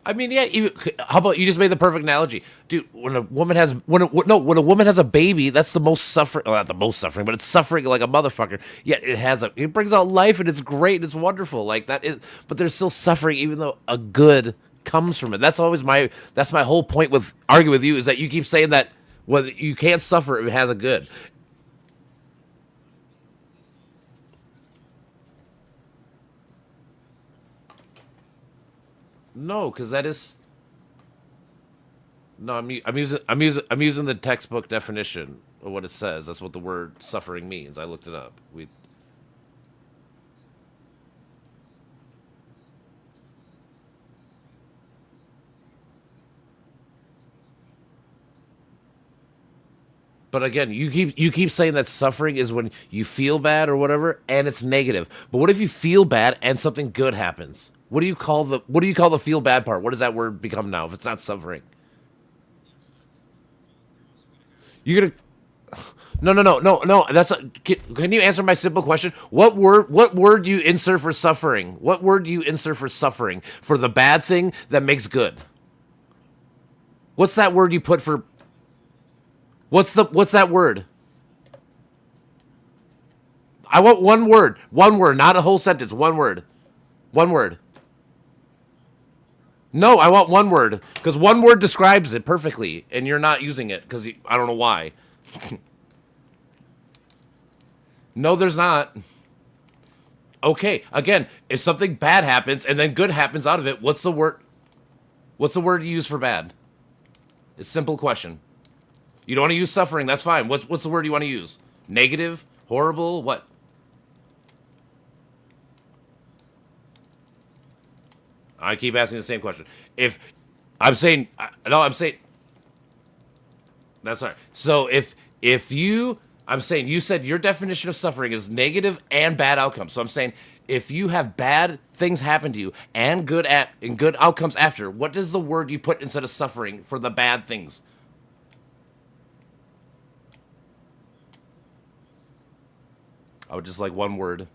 I mean, yeah. How about you just made the perfect analogy, dude? When a woman has when a woman has a baby, that's the most suffering. Well, not the most suffering, but it's suffering like a motherfucker. Yet it brings out life and it's great and it's wonderful. Like that is, but there's still suffering, even though a good comes from it. That's my whole point with arguing with you is that you keep saying that whether you can't suffer if it has a good. No, because that is no. I'm using the textbook definition of what it says. That's what the word suffering means. I looked it up. We But again, you keep saying that suffering is when you feel bad or whatever, and it's negative. But what if you feel bad and something good happens? What do you call the feel bad part? What does that word become now if it's not suffering? You're gonna no. Can you answer my simple question? What word do you insert for suffering? What word do you insert for suffering for the bad thing that makes good? What's that word you put for? What's that word? I want one word, not a whole sentence. One word. No, I want one word because one word describes it perfectly, and you're not using it because I don't know why. No, there's not. Okay, again, if something bad happens and then good happens out of it, what's the word? What's the word you use for bad? It's a simple question. You don't want to use suffering, that's fine. What's the word you want to use? Negative? Horrible? What? I keep asking the same question. If I'm saying no, I'm saying that's all right. So if you I'm saying you said your definition of suffering is negative and bad outcomes. So I'm saying if you have bad things happen to you and good outcomes after, what is the word you put instead of suffering for the bad things? I would just like one word.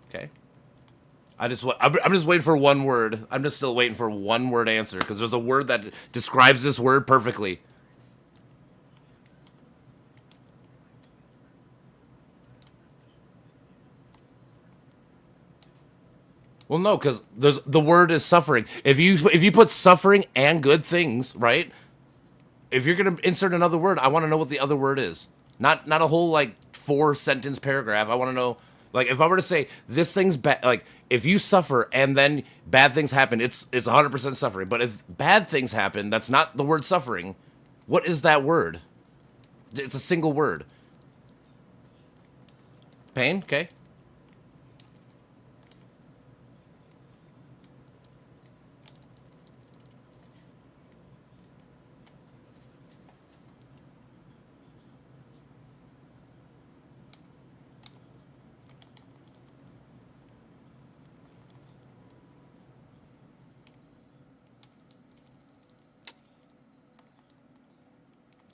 Okay. I'm just waiting for one word. I'm just still waiting for one word answer because there's a word that describes this word perfectly. Well, no, because the word is suffering. If you put suffering and good things, right? If you're gonna insert another word, I want to know what the other word is. Not a whole like 4 sentence paragraph. I want to know like if I were to say this thing's bad, like if you suffer and then bad things happen, it's 100% suffering. But if bad things happen, that's not the word suffering. What is that word? It's a single word. Pain. Okay.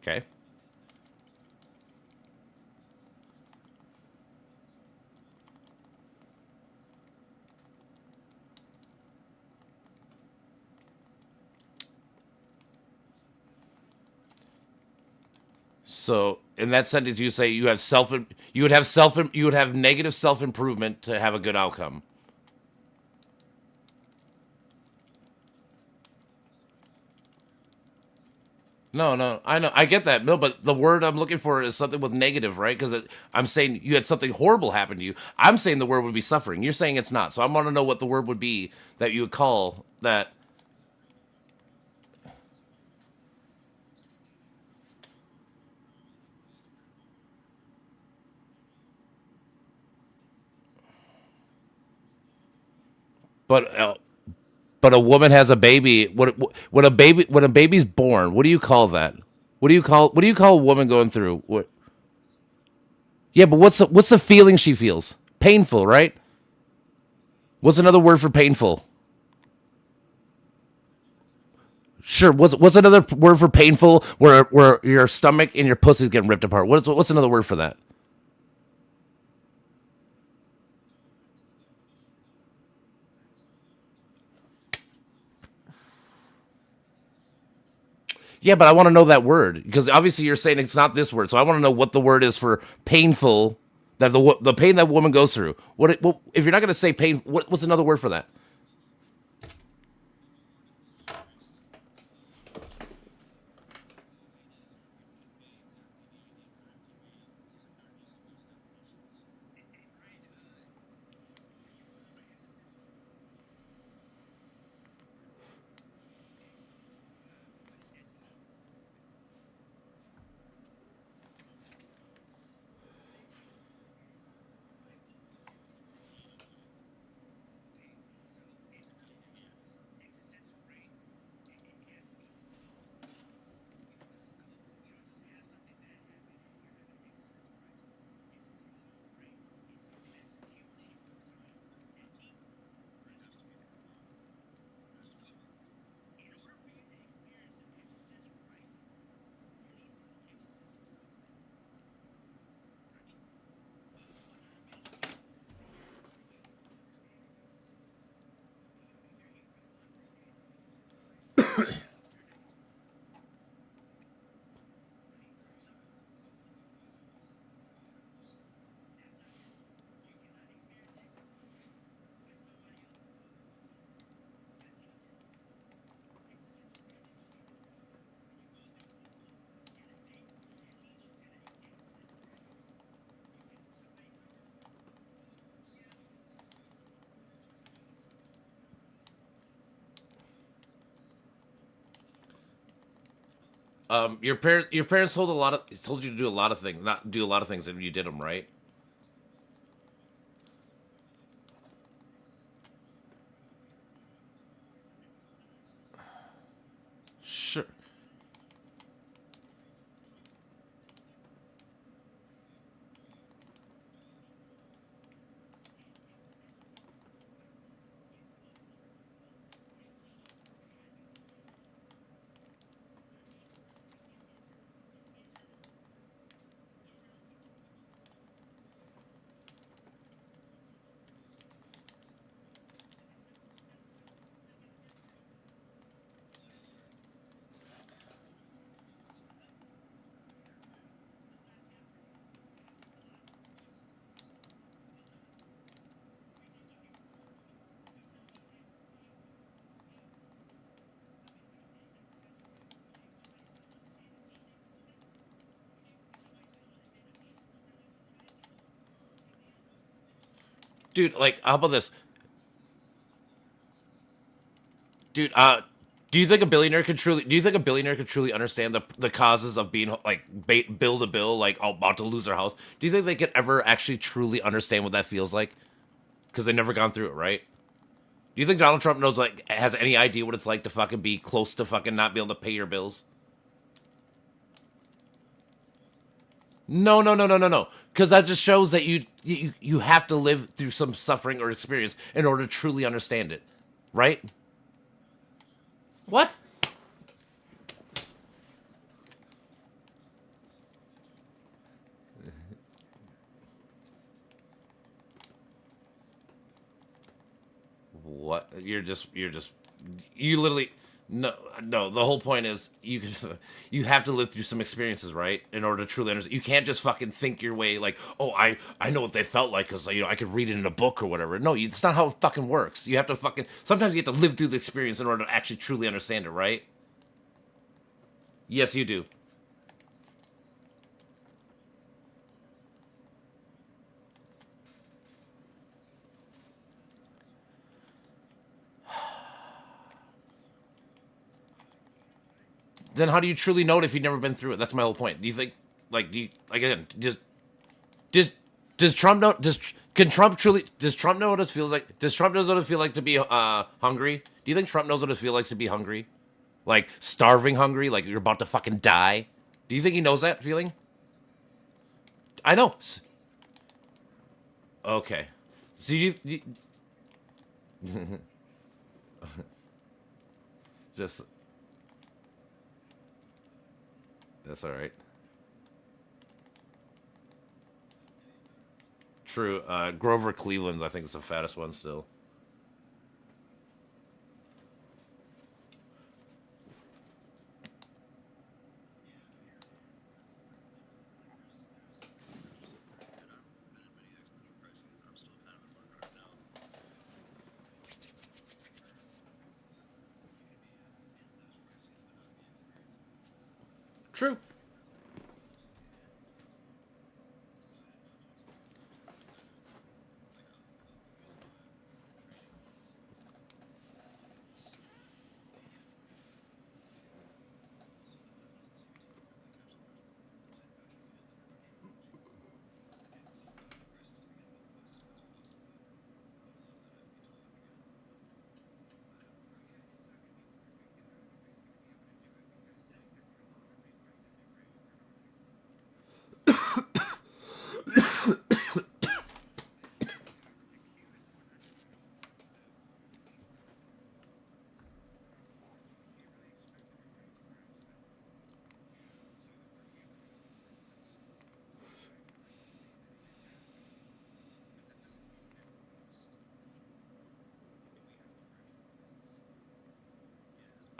Okay. So in that sentence, you say you would have negative self improvement to have a good outcome. No, no, I know, I get that, no, but the word I'm looking for is something with negative, right? Because I'm saying you had something horrible happen to you. I'm saying the word would be suffering. You're saying it's not. So I want to know what the word would be that you would call that. But but a woman has a baby. When a baby's born, what do you call that? What do you call a woman going through? What? Yeah, but what's the feeling she feels? Painful, right? What's another word for painful? Sure. What's another word for painful? Where your stomach and your pussy's getting ripped apart. What's another word for that? Yeah, but I want to know that word because obviously you're saying it's not this word, so I want to know what the word is for painful. That the pain that woman goes through. What if you're not going to say pain? What's another word for that? Your parents told you to do a lot of things, not do a lot of things, and you did them, right? Sure. Dude, like, how about this? Dude, do you think a billionaire could truly? Do you think a billionaire could truly understand the causes of being like bill to bill, like about to lose their house? Do you think they could ever actually truly understand what that feels like? Because they never gone through it, right? Do you think Donald Trump knows like has any idea what it's like to fucking be close to fucking not being able to pay your bills? No, no, no, no, no, no. Because that just shows that you have to live through some suffering or experience in order to truly understand it, right? What? What? You literally no. The whole point is you have to live through some experiences, right, in order to truly understand. You can't just fucking think your way like, oh, I know what they felt like because I could read it in a book or whatever. No, it's not how it fucking works. You have to fucking sometimes you have to live through the experience in order to actually truly understand it, right? Yes, you do. Then how do you truly know it if you've never been through it? That's my whole point. Do you think like do you like again does does Trump know does can Trump truly does Trump know what it feels like? Does Trump knows what it feels like to be hungry? Do you think Trump knows what it feels like to be hungry? Like starving hungry, like you're about to fucking die? Do you think he knows that feeling? I know. Okay. So you just that's all right. True. Grover Cleveland, I think, is the fattest one still. True.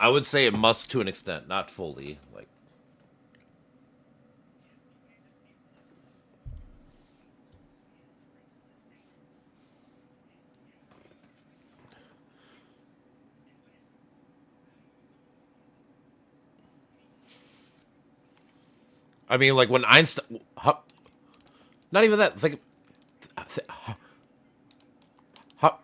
I would say it must to an extent, not fully. Like, I mean, like when Einstein, not even that. Think, how,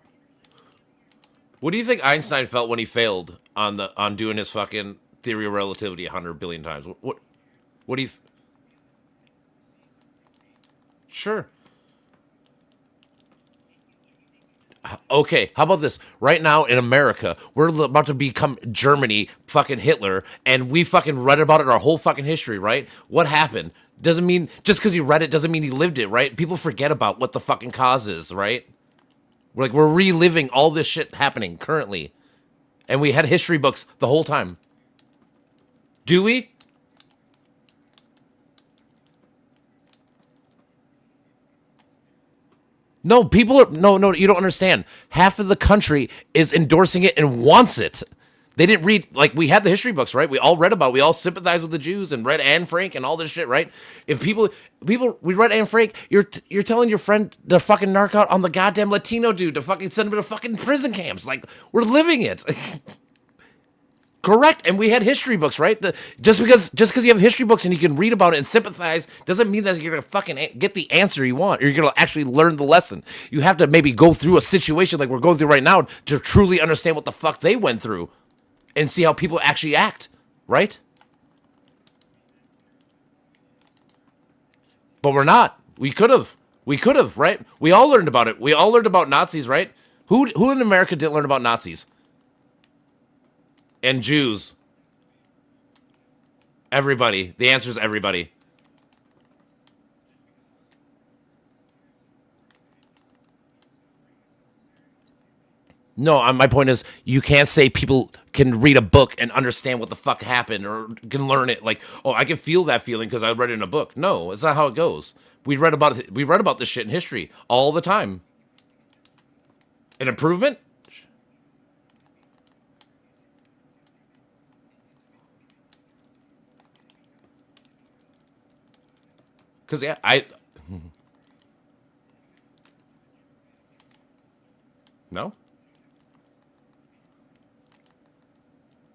what do you think Einstein felt when he failed on doing his fucking theory of relativity 100 billion times? What do you? Sure. Okay, how about this? Right now in America, we're about to become Germany, fucking Hitler, and we fucking read about it our whole fucking history, right? What happened? Doesn't mean just because you read it doesn't mean he lived it, right? People forget about what the fucking cause is, right? We're reliving all this shit happening currently, and we had history books the whole time. Do we? No, people are no. You don't understand. Half of the country is endorsing it and wants it. They didn't read like we had the history books, right? We all read about. It. We all sympathized with the Jews and read Anne Frank and all this shit, right? If people, we read Anne Frank. You're telling your friend to fucking narc out on the goddamn Latino dude to fucking send him to fucking prison camps. Like we're living it. Correct, and we had history books, right? Just because you have history books and you can read about it and sympathize doesn't mean that you're gonna fucking get the answer you want, or you're gonna actually learn the lesson. You have to maybe go through a situation like we're going through right now to truly understand what the fuck they went through, and see how people actually act, right? But we're not. We could have, right? We all learned about it. We all learned about Nazis, right? Who in America didn't learn about Nazis and Jews? Everybody. The answer is everybody. No, my point is you can't say people can read a book and understand what the fuck happened or can learn it. Like, oh, I can feel that feeling because I read it in a book. No, it's not how it goes. We read about it. We read about this shit in history all the time. An improvement? Because yeah, I no.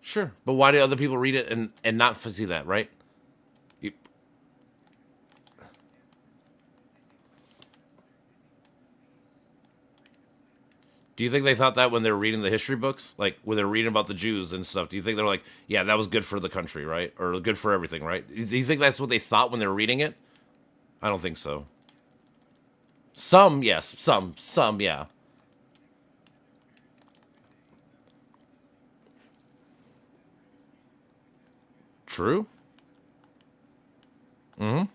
Sure, but why do other people read it and not see that? Right? You, do you think they thought that when they were reading the history books, like when they're reading about the Jews and stuff? Do you think they're like, yeah, that was good for the country, right, or good for everything, right? Do you think that's what they thought when they were reading it? I don't think so. Some, yes, some, yeah. True. Mm-hmm.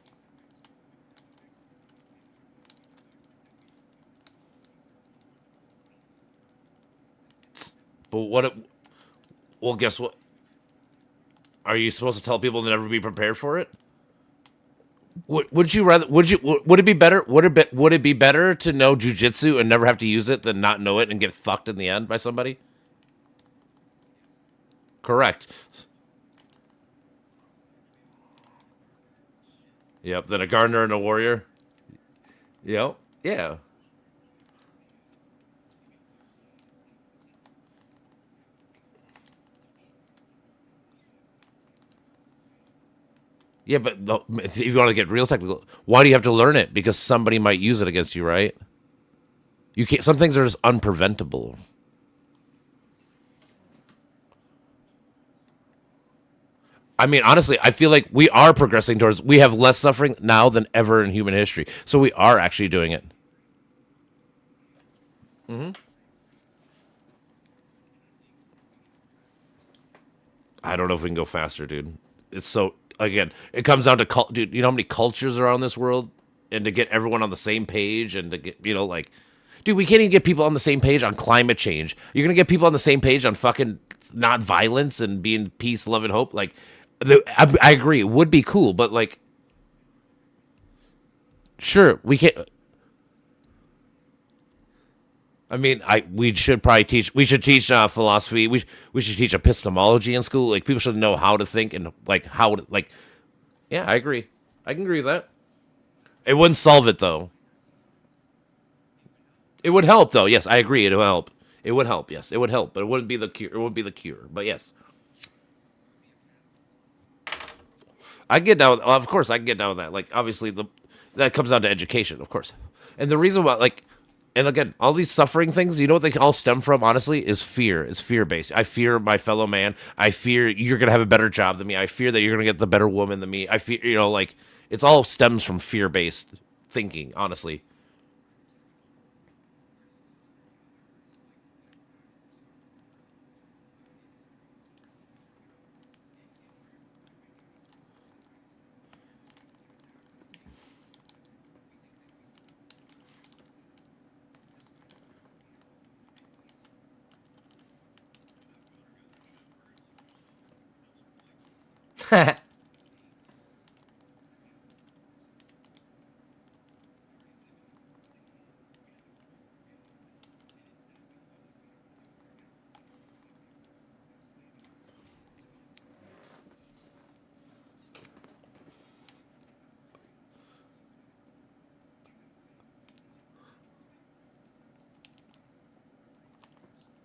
But what? Well, guess what? Are you supposed to tell people to never be prepared for it? Would you rather? Would it be better? Would it be better to know jujitsu and never have to use it than not know it and get fucked in the end by somebody? Correct. Yep. Then a gardener and a warrior. Yep. Yeah. Yeah, but if you want to get real technical, why do you have to learn it? Because somebody might use it against you, right? You can't. Some things are just unpreventable. I mean, honestly, I feel like we are progressing towards. We have less suffering now than ever in human history, so we are actually doing it. I don't know if we can go faster, dude. It's so again, it comes down to dude. You know how many cultures are on this world, and to get everyone on the same page, and to get like, dude, we can't even get people on the same page on climate change. You're gonna get people on the same page on fucking not violence and being peace, love, and hope. Like, I agree, it would be cool, but like, sure, we can't. I mean, we should probably teach. We should teach philosophy. We should teach epistemology in school. Like people should know how to think and like how to like. Yeah, I agree. I can agree with that. It wouldn't solve it though. It would help though. Yes, I agree. It would help. It would help. Yes, it would help, but it wouldn't be the cure. It wouldn't be the cure. But yes, I get down. Of course, I can get down with that. Like obviously, the that comes down to education, of course. And the reason why, like, and again, all these suffering things, you know what they all stem from, honestly, is fear. It's fear based. I fear my fellow man. I fear you're gonna have a better job than me. I fear that you're gonna get the better woman than me. I fear, like it's all stems from fear based thinking, honestly.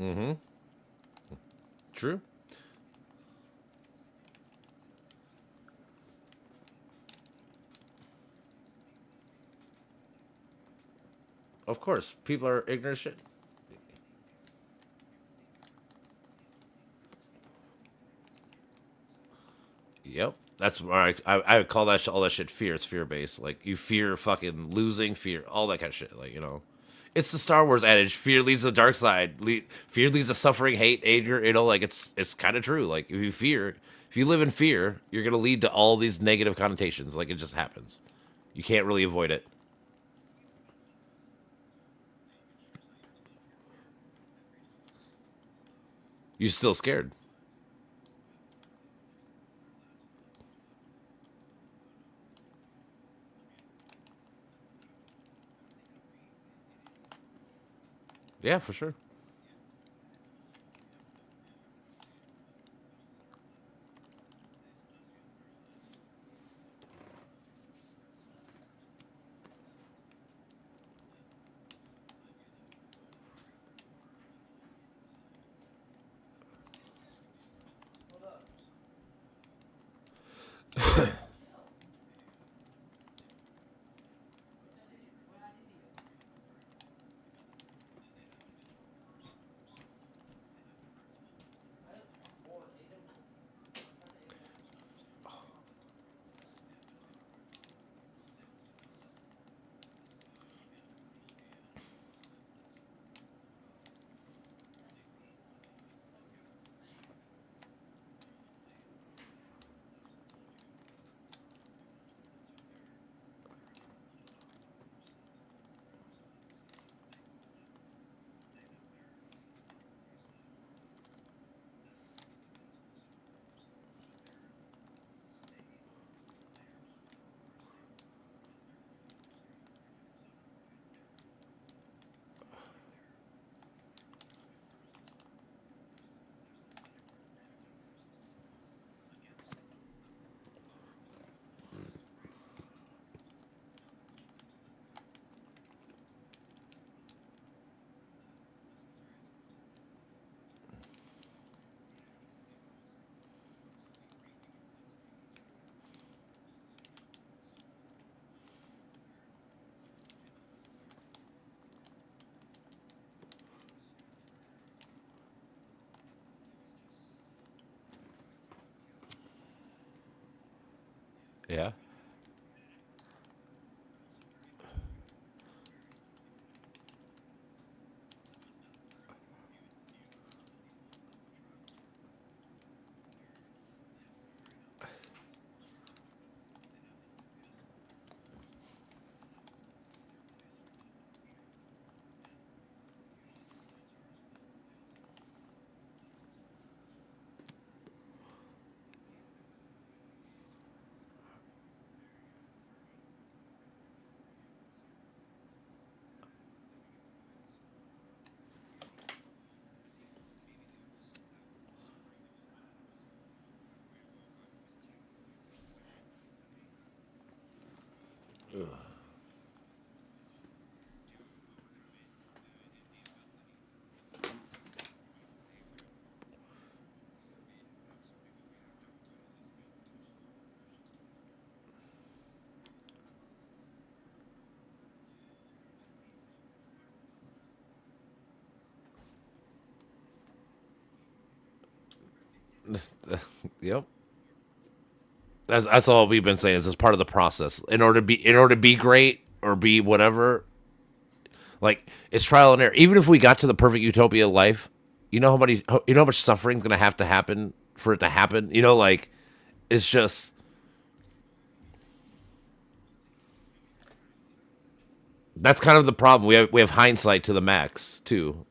Mm-hmm. True. Of course, people are ignorant as shit. Yep. That's why I would call that all that shit fear. It's fear based. Like you fear fucking losing, fear all that kind of shit. Like it's the Star Wars adage: fear leads to the dark side. Fear leads to suffering, hate, anger. Like it's kind of true. Like if you live in fear, you're gonna lead to all these negative connotations. Like it just happens. You can't really avoid it. You're still scared. Yeah, for sure. Yeah. Yep. That's all we've been saying is it's part of the process. In order to be great or be whatever, like it's trial and error. Even if we got to the perfect utopia life, you know how much suffering's gonna have to happen for it to happen. You know, like it's just that's kind of the problem. We have hindsight to the max too.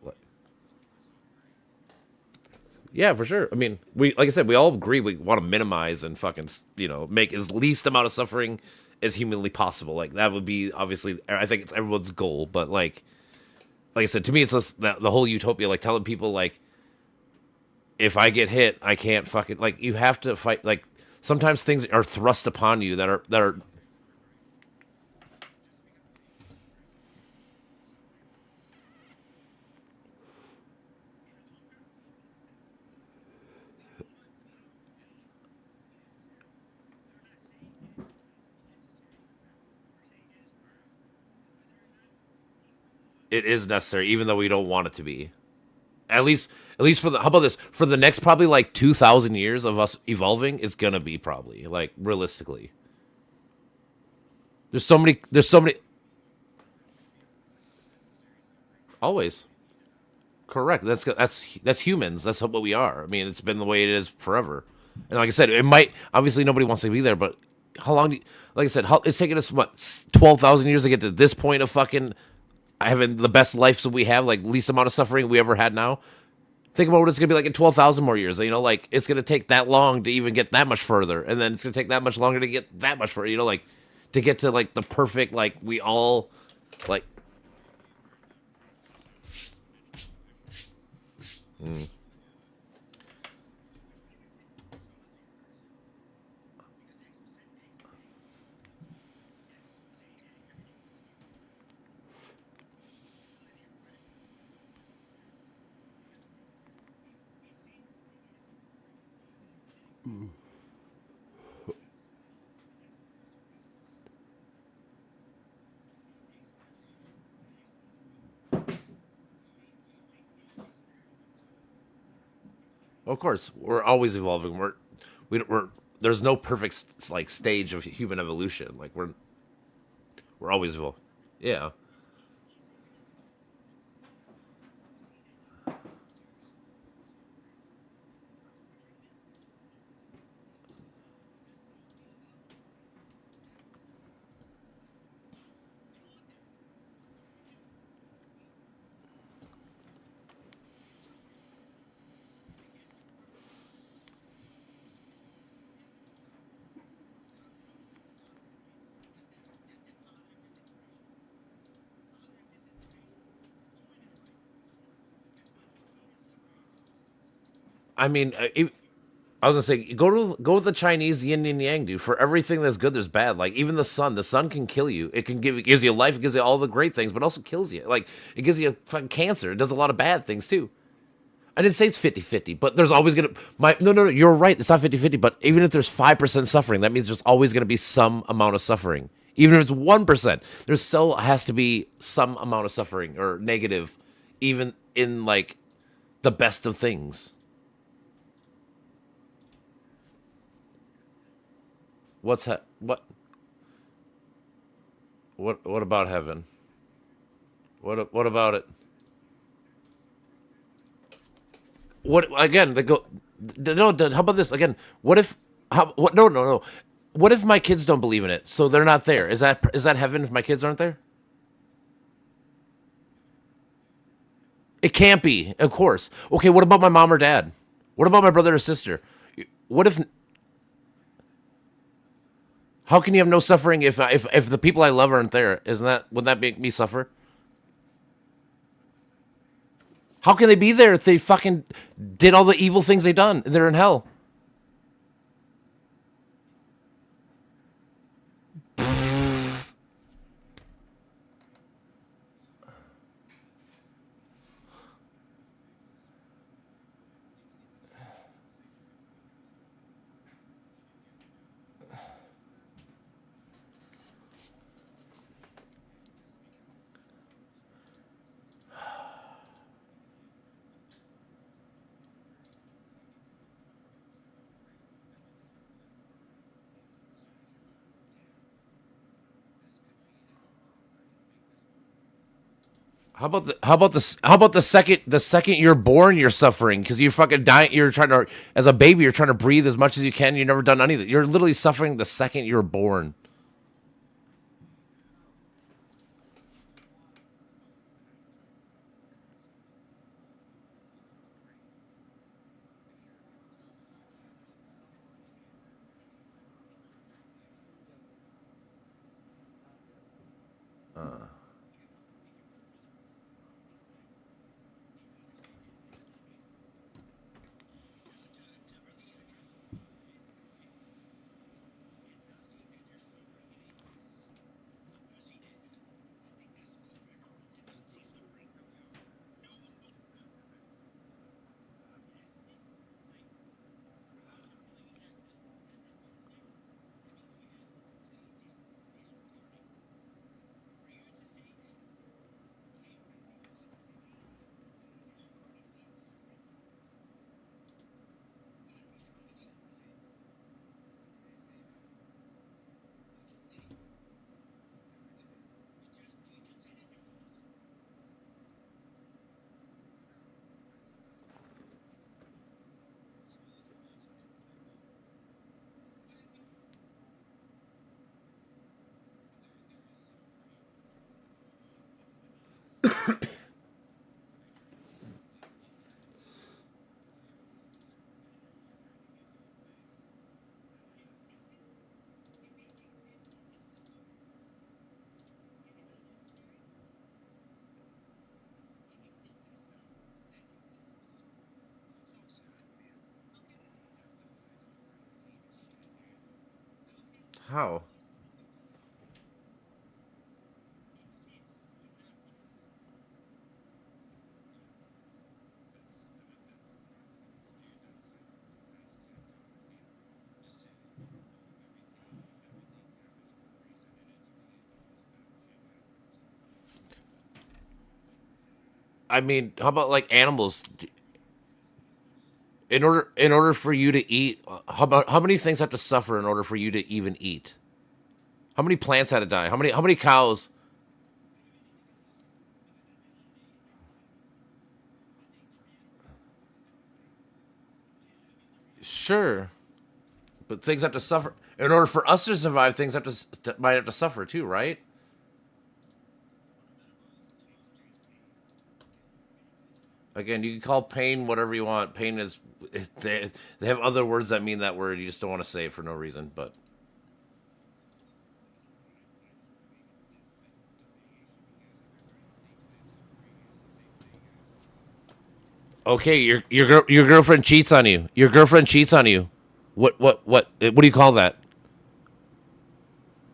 Yeah, for sure. I mean, we like I said, we all agree we want to minimize and fucking make as least amount of suffering as humanly possible. Like that would be obviously, I think it's everyone's goal. But like I said, to me, it's just the whole utopia. Like telling people like, if I get hit, I can't fucking like. You have to fight. Like sometimes things are thrust upon you that are. It is necessary, even though we don't want it to be. At least for the how about this for the next probably like 2,000 years of us evolving, it's gonna be probably like realistically. There's so many always correct. That's humans. That's what we are. I mean, it's been the way it is forever. And like I said, it might obviously nobody wants to be there, but how long? Like I said, it's taken us what 12,000 years to get to this point of fucking having the best life that we have, like least amount of suffering we ever had now. Think about what it's gonna be like in 12,000 more years. Like it's gonna take that long to even get that much further, and then it's gonna take that much longer to get that much further. Like to get to like the perfect like we all like. Of course, we're always evolving. We're there's no perfect like stage of human evolution. Like we're always evolving. Yeah. I mean, I was gonna say go with the Chinese yin and yang, dude. For everything that's good, there's bad. Like even the sun can kill you. It gives you life, it gives you all the great things, but also kills you. Like it gives you fucking cancer. It does a lot of bad things too. I didn't say it's 50-50, but there's always gonna no, you're right. It's not 50-50, but even if there's 5% suffering, that means there's always gonna be some amount of suffering. Even if it's 1%, there still has to be some amount of suffering or negative, even in like the best of things. what? What about heaven? What about it? What again? They go. No, how about this again? What if? How? What? No, no, no. What if my kids don't believe in it, so they're not there? Is that heaven if my kids aren't there? It can't be, of course. Okay, what about my mom or dad? What about my brother or sister? What if? How can you have no suffering if the people I love aren't there? Isn't that would that make me suffer? How can they be there if they fucking did all the evil things they done? They're in hell. How about the second you're born you're suffering because you fucking dying you're trying to as a baby you're trying to breathe as much as you can you've never done anything you're literally suffering the second you're born. How? I mean, how about like animals? In order for you to eat, how many things have to suffer in order for you to even eat? How many plants had to die? How many cows? Sure, but things have to suffer in order for us to survive. Things might have to suffer too, right? Again, you can call pain whatever you want. Pain is they have other words that mean that word. You just don't want to say it for no reason. But okay, your girlfriend cheats on you. Your girlfriend cheats on you. What do you call that?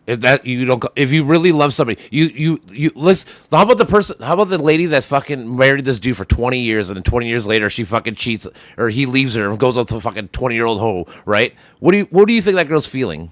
If that you don't, if you really love somebody, you listen. How about the person? How about the lady that fucking married this dude for 20 years, and then 20 years later she fucking cheats, or he leaves her and goes out to a fucking 20-year-old hoe, right? What do you think that girl's feeling?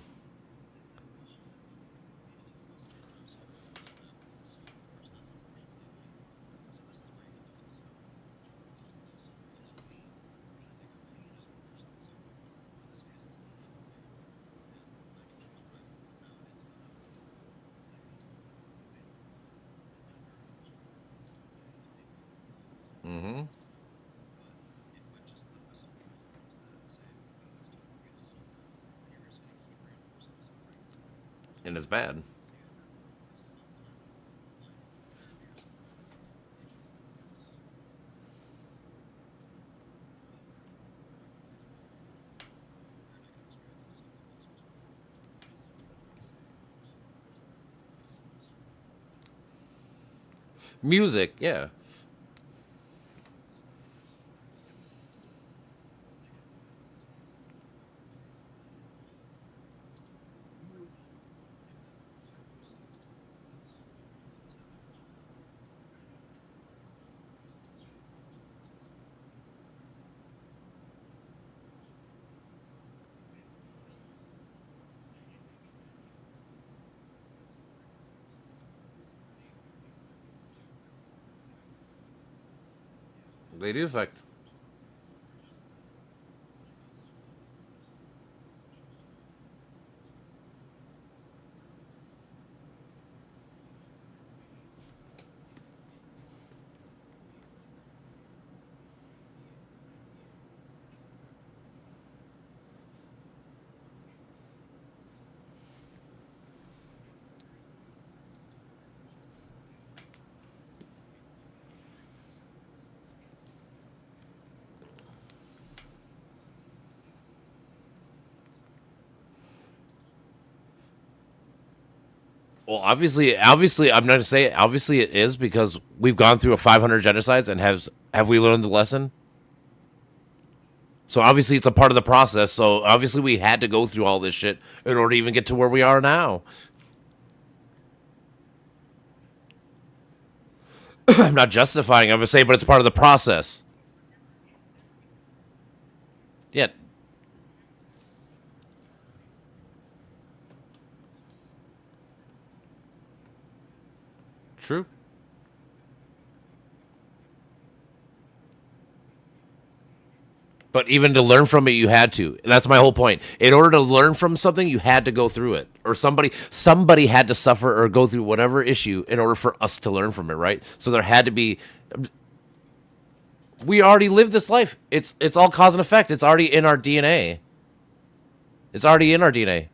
and it's bad. Music, yeah. They do affect. Well, obviously, I'm not gonna say it. Obviously, it is because we've gone through a 500 genocides, and have we learned the lesson? So obviously, it's a part of the process. So obviously, we had to go through all this shit in order to even get to where we are now. I'm not justifying. I'm gonna say, but it's part of the process. Yeah, true. But even to learn from it, you had to. That's my whole point. In order to learn from something, you had to go through it, or somebody had to suffer or go through whatever issue in order for us to learn from it, right? So there had to be. We already lived this life. It's all cause and effect. It's already in our DNA. It's already in our DNA.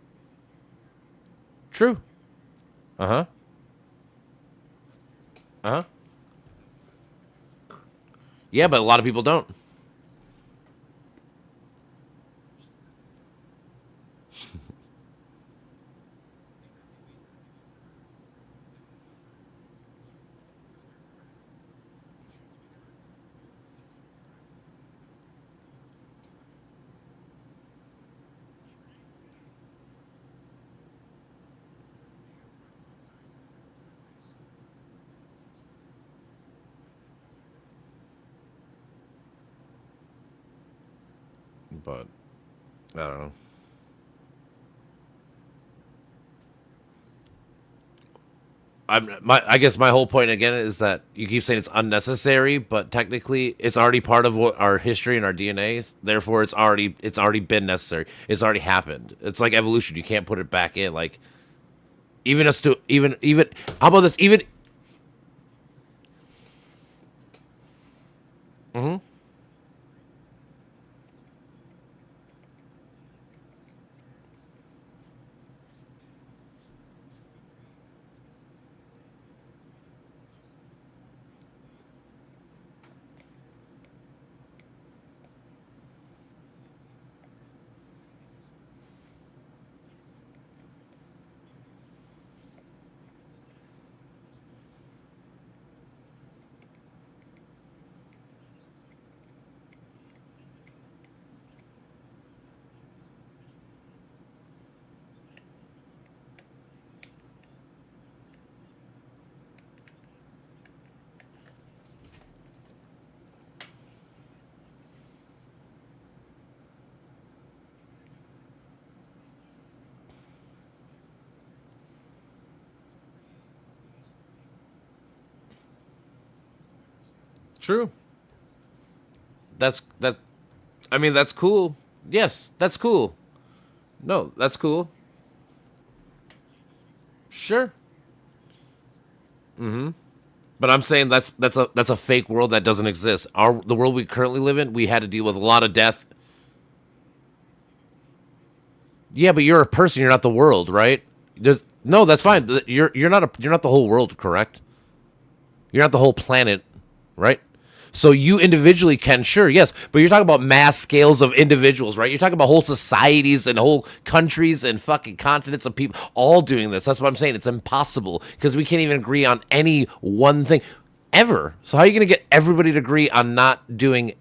True. Uh huh. Uh huh. Yeah, but a lot of people don't. But I don't know. I guess my whole point again is that you keep saying it's unnecessary, but technically it's already part of what our history and our DNA is. Therefore, it's already been necessary. It's already happened. It's like evolution. You can't put it back in. Like even us to even how about this even. Mhm. True. That. I mean, that's cool. Yes, that's cool. No, that's cool. Sure. But I'm saying that's a fake world that doesn't exist. The world we currently live in, we had to deal with a lot of death. Yeah, but you're a person. You're not the world, right? No, that's fine. You're not the whole world, correct? You're not the whole planet, right? So you individually can, sure, yes, but you're talking about mass scales of individuals, right? You're talking about whole societies and whole countries and fucking continents of people all doing this. That's what I'm saying. It's impossible because we can't even agree on any one thing ever. So how are you going to get everybody to agree on not doing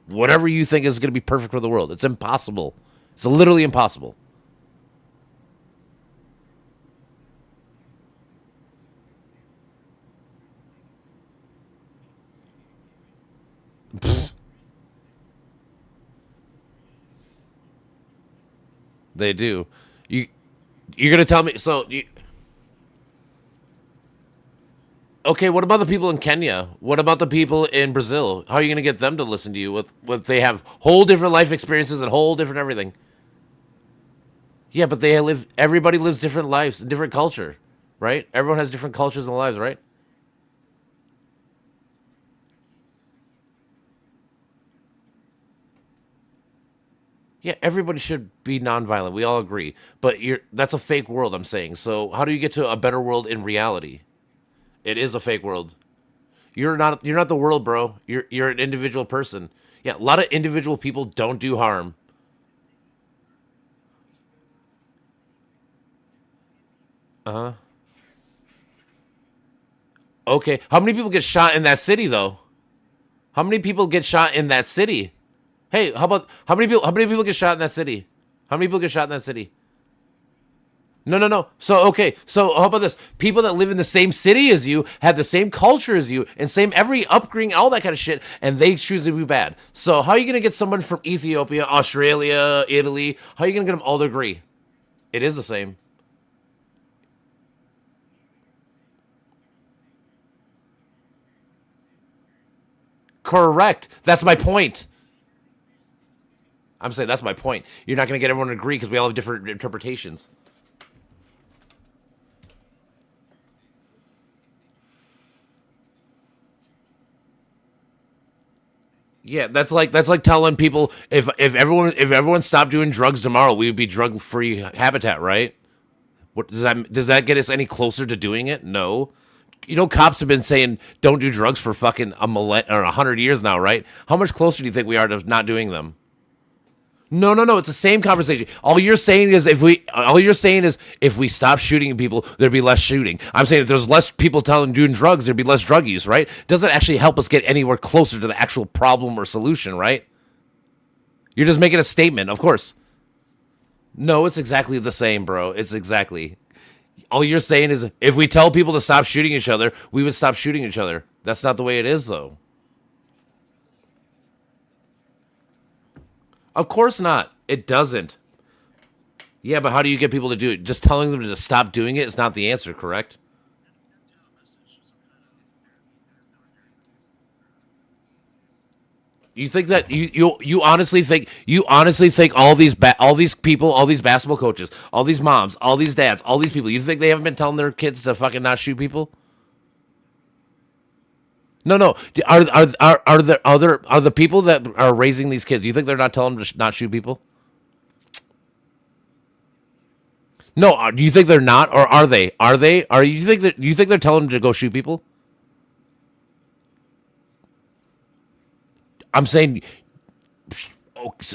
whatever you think is going to be perfect for the world? It's impossible. It's literally impossible. They do. You you're gonna tell me so you, okay, what about the people in Kenya? What about the people in Brazil? How are you gonna get them to listen to you with they have whole different life experiences and whole different everything? Yeah, but they live everybody lives different lives, different culture, right? Everyone has different cultures and lives, right? Yeah, everybody should be nonviolent. We all agree. But you're that's a fake world, I'm saying. So how do you get to a better world in reality? It is a fake world. You're not the world, bro. You're an individual person. Yeah, a lot of individual people don't do harm. Uh-huh. Okay. How many people get shot in that city though? How many people get shot in that city? Hey, how many people get shot in that city? How many people get shot in that city? No, no, no. So okay, so how about this? People that live in the same city as you, have the same culture as you, and same every upbringing, all that kind of shit, and they choose to be bad. So how are you gonna get someone from Ethiopia, Australia, Italy? How are you gonna get them all to agree? It is the same. Correct. That's my point. I'm saying that's my point. You're not gonna get everyone to agree because we all have different interpretations. Yeah, that's like telling people if everyone stopped doing drugs tomorrow, we would be drug free habitat, right? What does that get us any closer to doing it? No. You know, cops have been saying don't do drugs for fucking a millenn or 100 years now, right? How much closer do you think we are to not doing them? No, no, no. It's the same conversation. All you're saying is if we stop shooting people, there'd be less shooting. I'm saying if there's less people telling doing drugs, there'd be less drug use, right? Doesn't actually help us get anywhere closer to the actual problem or solution, right? You're just making a statement, of course. No, it's exactly the same, bro. It's exactly. All you're saying is if we tell people to stop shooting each other, we would stop shooting each other. That's not the way it is, though. Of course not. It doesn't. Yeah, but how do you get people to do it? Just telling them to stop doing it is not the answer, correct? You think that you honestly think all these people, all these basketball coaches, all these moms, all these dads, all these people, you think they haven't been telling their kids to fucking not shoot people? No, no. Are the people that are raising these kids? You think they're not telling them to not shoot people? No. Do you think they're not, or are they? Are they? Are you think that you think they're telling them to go shoot people? I'm saying,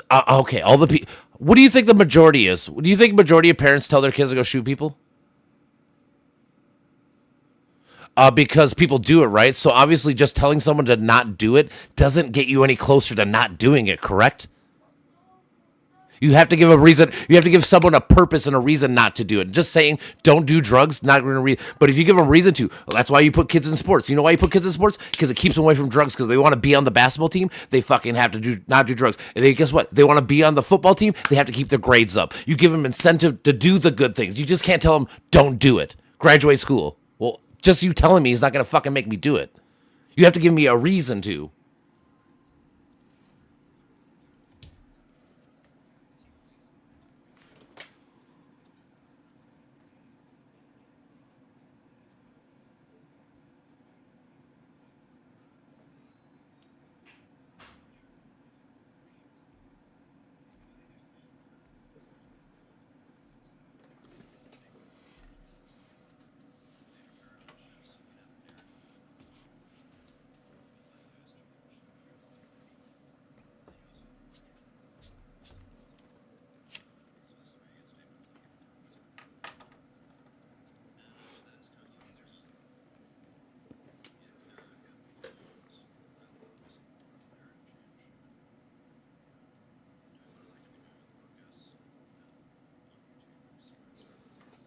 okay. All the people. What do you think the majority is? Do you think majority of parents tell their kids to go shoot people? Because people do it, right? So obviously, just telling someone to not do it doesn't get you any closer to not doing it, correct? You have to give a reason. You have to give someone a purpose and a reason not to do it. Just saying don't do drugs, not going to read. But if you give them a reason to, well, that's why you put kids in sports. You know why you put kids in sports? Because it keeps them away from drugs. Because they want to be on the basketball team, they fucking have to do not do drugs. And they guess what? They want to be on the football team, they have to keep their grades up. You give them incentive to do the good things. You just can't tell them don't do it. Graduate school. Well, just you telling me is not going to fucking make me do it. You have to give me a reason to.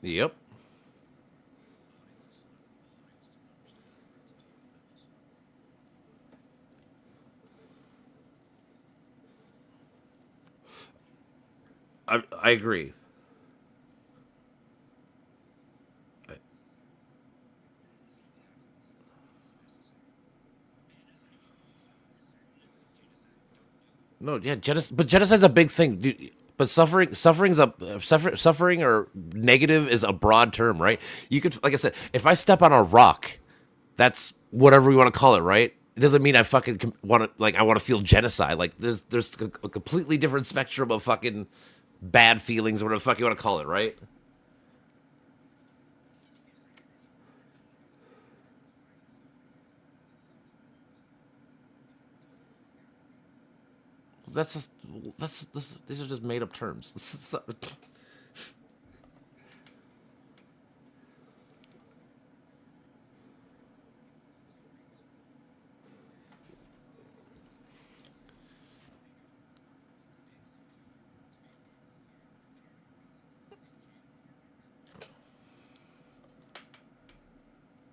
Yep. I agree. I- No, yeah, but genocide's a big thing. Dude. But suffering or negative is a broad term, right? You could, like I said, if I step on a rock, that's whatever we want to call it, right? It doesn't mean I fucking want to like I want to feel genocide. Like there's a completely different spectrum of fucking bad feelings or whatever the fuck you want to call it, right? That's just these are just made up terms.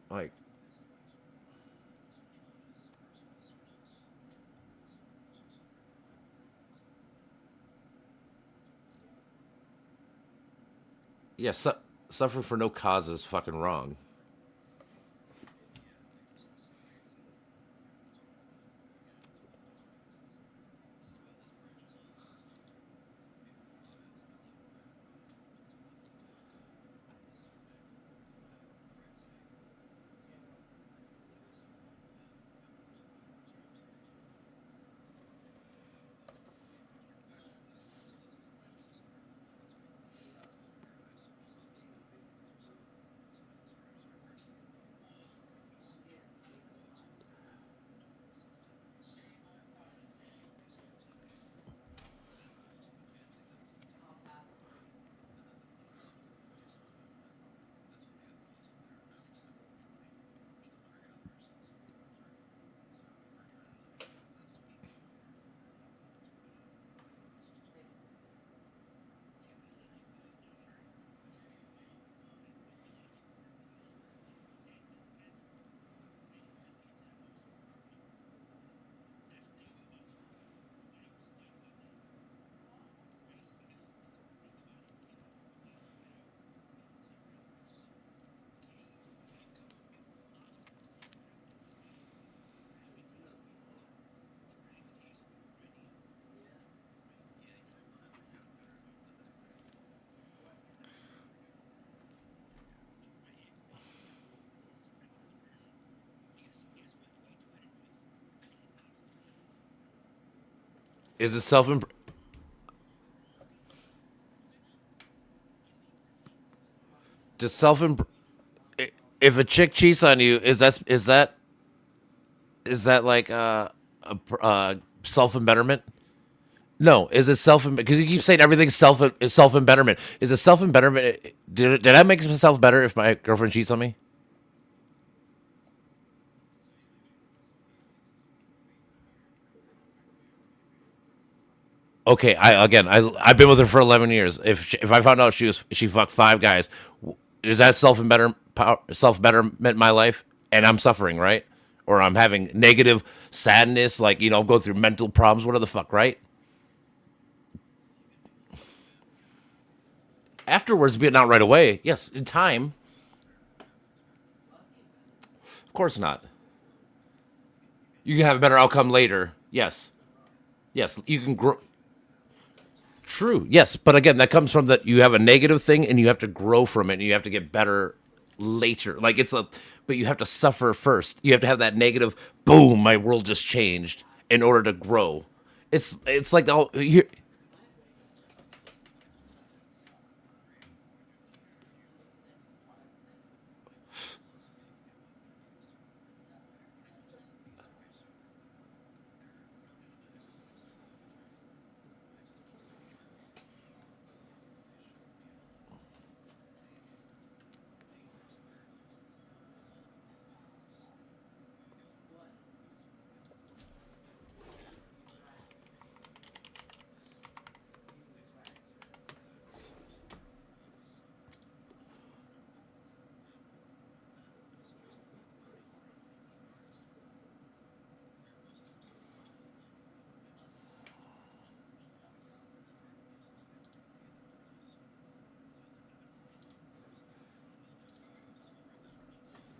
Like yeah, suffering for no cause is fucking wrong. Is it self just self if a chick cheats on you, is that like self embetterment? No, is it self because you keep saying everything's self embetterment. Is it self embetterment? Did I make myself better if my girlfriend cheats on me? Okay, I've been with her for 11 years. If I found out she fucked 5 guys, is that self betterment my life and I'm suffering, right? Or I'm having negative sadness, like go through mental problems, whatever the fuck, right? Afterwards, but not right away. Yes, in time. Of course not. You can have a better outcome later. Yes, yes, you can grow. True. Yes, but again, that comes from that you have a negative thing and you have to grow from it and you have to get better later. Like but you have to suffer first. You have to have that negative. Boom! My world just changed in order to grow. It's like the whole.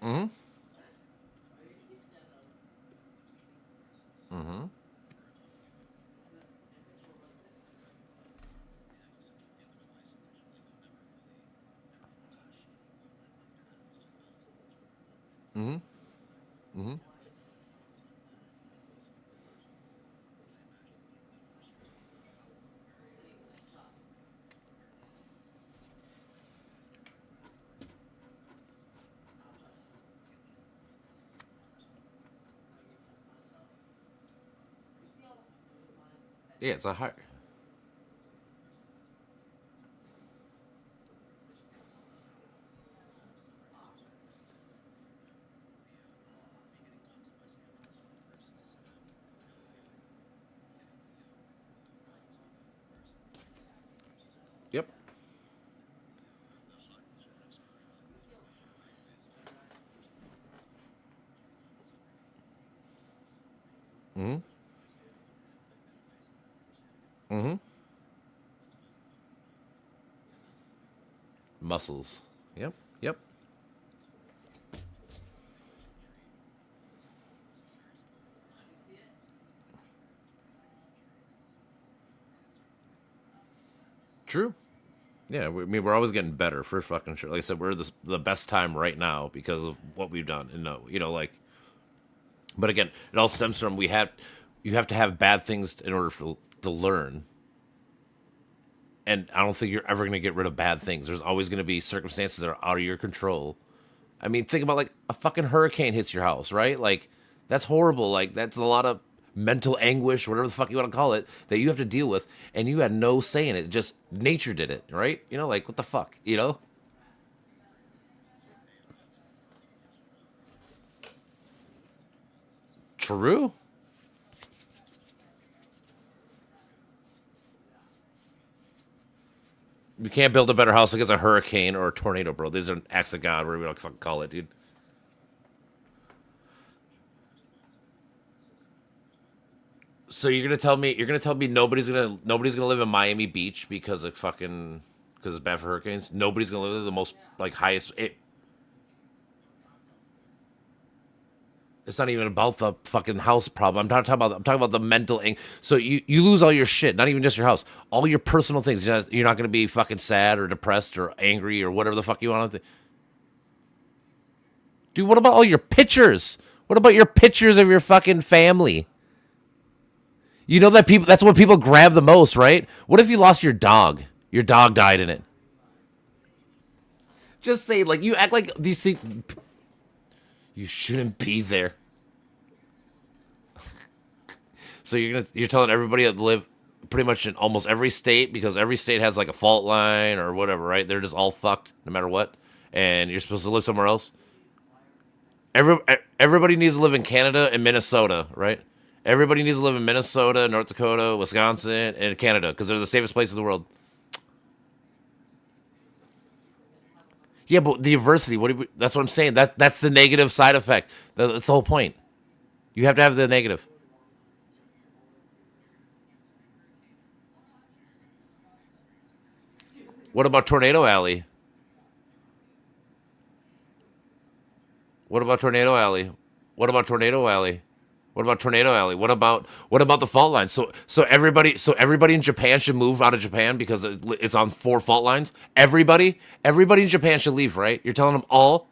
Mm-hmm. Mm-hmm. Mm-hmm. Mm-hmm. Yeah, it's a hard. Yep. Mm-hmm. Mm-hmm. Muscles. Yep. Yep. True. Yeah, I mean, we're always getting better for fucking sure. Like I said, we're the best time right now because of what we've done. And no, like, but again, it all stems from you have to have bad things in order to learn. And I don't think you're ever going to get rid of bad things. There's always going to be circumstances that are out of your control. I mean, think about like a fucking hurricane hits your house, right? Like, that's horrible. Like, that's a lot of mental anguish, whatever the fuck you want to call it, that you have to deal with. And you had no say in it. Just nature did it, right? Like, what the fuck, True. You can't build a better house against a hurricane or a tornado, bro. These are acts of God, whatever you want to fucking call it, dude. So you're gonna tell me nobody's gonna live in Miami Beach because it's bad for hurricanes. Nobody's gonna live there. The most like highest. It's not even about the fucking house problem. I'm talking about the mental. So you lose all your shit. Not even just your house. All your personal things. You're not gonna be fucking sad or depressed or angry or whatever the fuck you want to. Dude, what about all your pictures? What about your pictures of your fucking family? You know that that's what people grab the most, right? What if you lost your dog? Your dog died in it. Just say like you act like these things. You shouldn't be there. So you're telling everybody that live pretty much in almost every state because every state has like a fault line or whatever, right? They're just all fucked no matter what, and you're supposed to live somewhere else. Everybody needs to live in Canada and Minnesota, right? Everybody needs to live in Minnesota, North Dakota, Wisconsin, and Canada because they're the safest places in the world. Yeah, but the adversity. That's what I'm saying. That's the negative side effect. That's the whole point. You have to have the negative. What about Tornado Alley? What about Tornado Alley? What about Tornado Alley? What about Tornado Alley? What about the fault lines? So everybody in Japan should move out of Japan because it's on 4 fault lines. Everybody in Japan should leave, right? You're telling them all.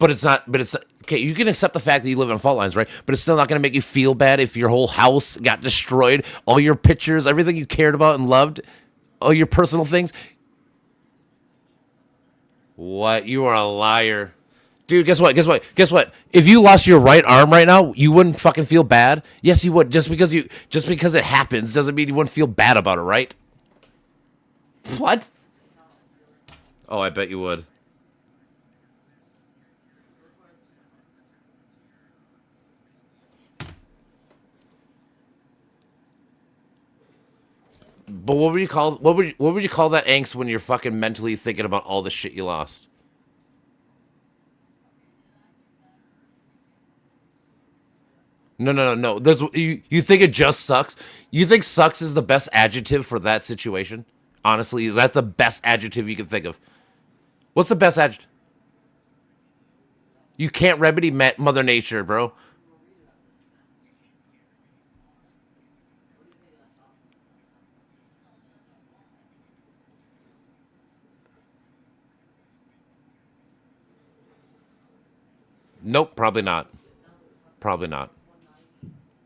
But it's not. But it's okay. You can accept the fact that you live on fault lines, right? But it's still not going to make you feel bad if your whole house got destroyed, all your pictures, everything you cared about and loved, all your personal things. What? You are a liar. Dude, guess what? Guess what? Guess what? If you lost your right arm right now, you wouldn't fucking feel bad. Yes, you would. Just because it happens doesn't mean you wouldn't feel bad about it, right? What? Oh, I bet you would. But what would you call that angst when you're fucking mentally thinking about all the shit you lost? No, no, no, no. You think it just sucks? You think sucks is the best adjective for that situation? Honestly, is that the best adjective you can think of? What's the best adjective? You can't remedy Mother Nature, bro. Nope, probably not. Probably not.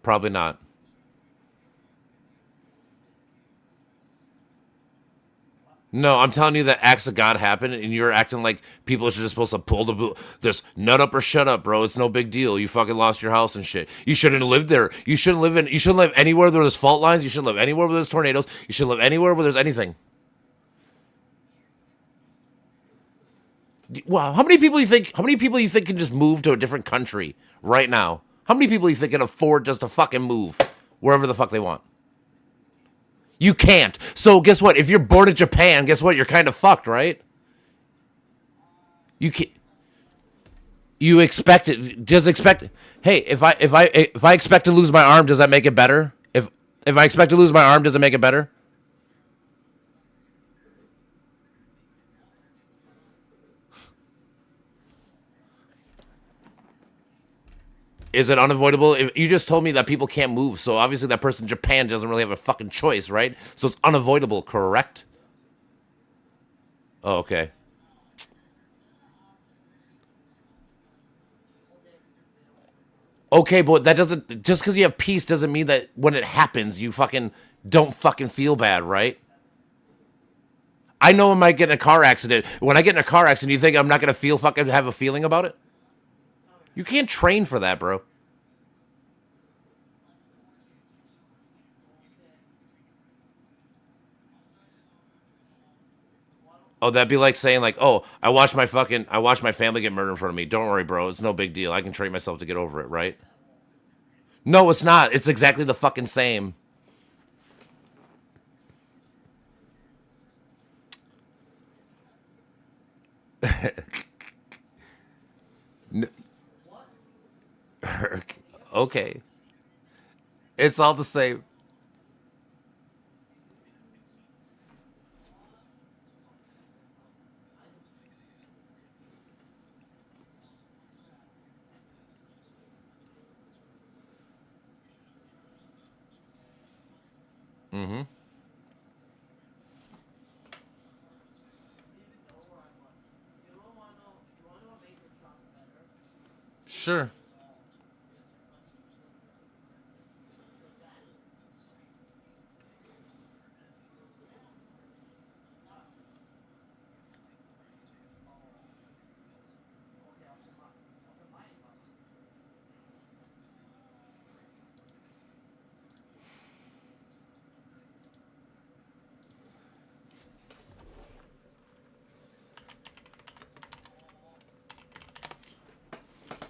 Probably not. No, I'm telling you that acts of God happen, and you're acting like people are just supposed to pull this nut up or shut up, bro. It's no big deal. You fucking lost your house and shit. You shouldn't have lived there. You shouldn't live in. You shouldn't live anywhere where there's fault lines. You shouldn't live anywhere where there's tornadoes. You should live anywhere where there's anything. Wow, how many people you think? How many people you think can just move to a different country right now? How many people you think can afford just to fucking move wherever the fuck they want? You can't. So guess what? If you're born in Japan, guess what? You're kind of fucked, right? You can. You expect it. Just expect. Hey, if I expect to lose my arm, does that make it better? If I expect to lose my arm, does it make it better? Is it unavoidable? If you just told me that people can't move, so obviously that person in Japan doesn't really have a fucking choice, right? So it's unavoidable, correct? Oh, okay. Okay, but that doesn't just because you have peace doesn't mean that when it happens you fucking don't fucking feel bad, right? I know I might get in a car accident. When I get in a car accident, you think I'm not gonna feel fucking have a feeling about it? You can't train for that, bro. Oh, that'd be like saying like, "Oh, I watched my family get murdered in front of me. Don't worry, bro. It's no big deal. I can train myself to get over it, right?" No, it's not. It's exactly the fucking same. Okay. It's all the same. Mm-hmm. Sure.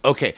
Okay.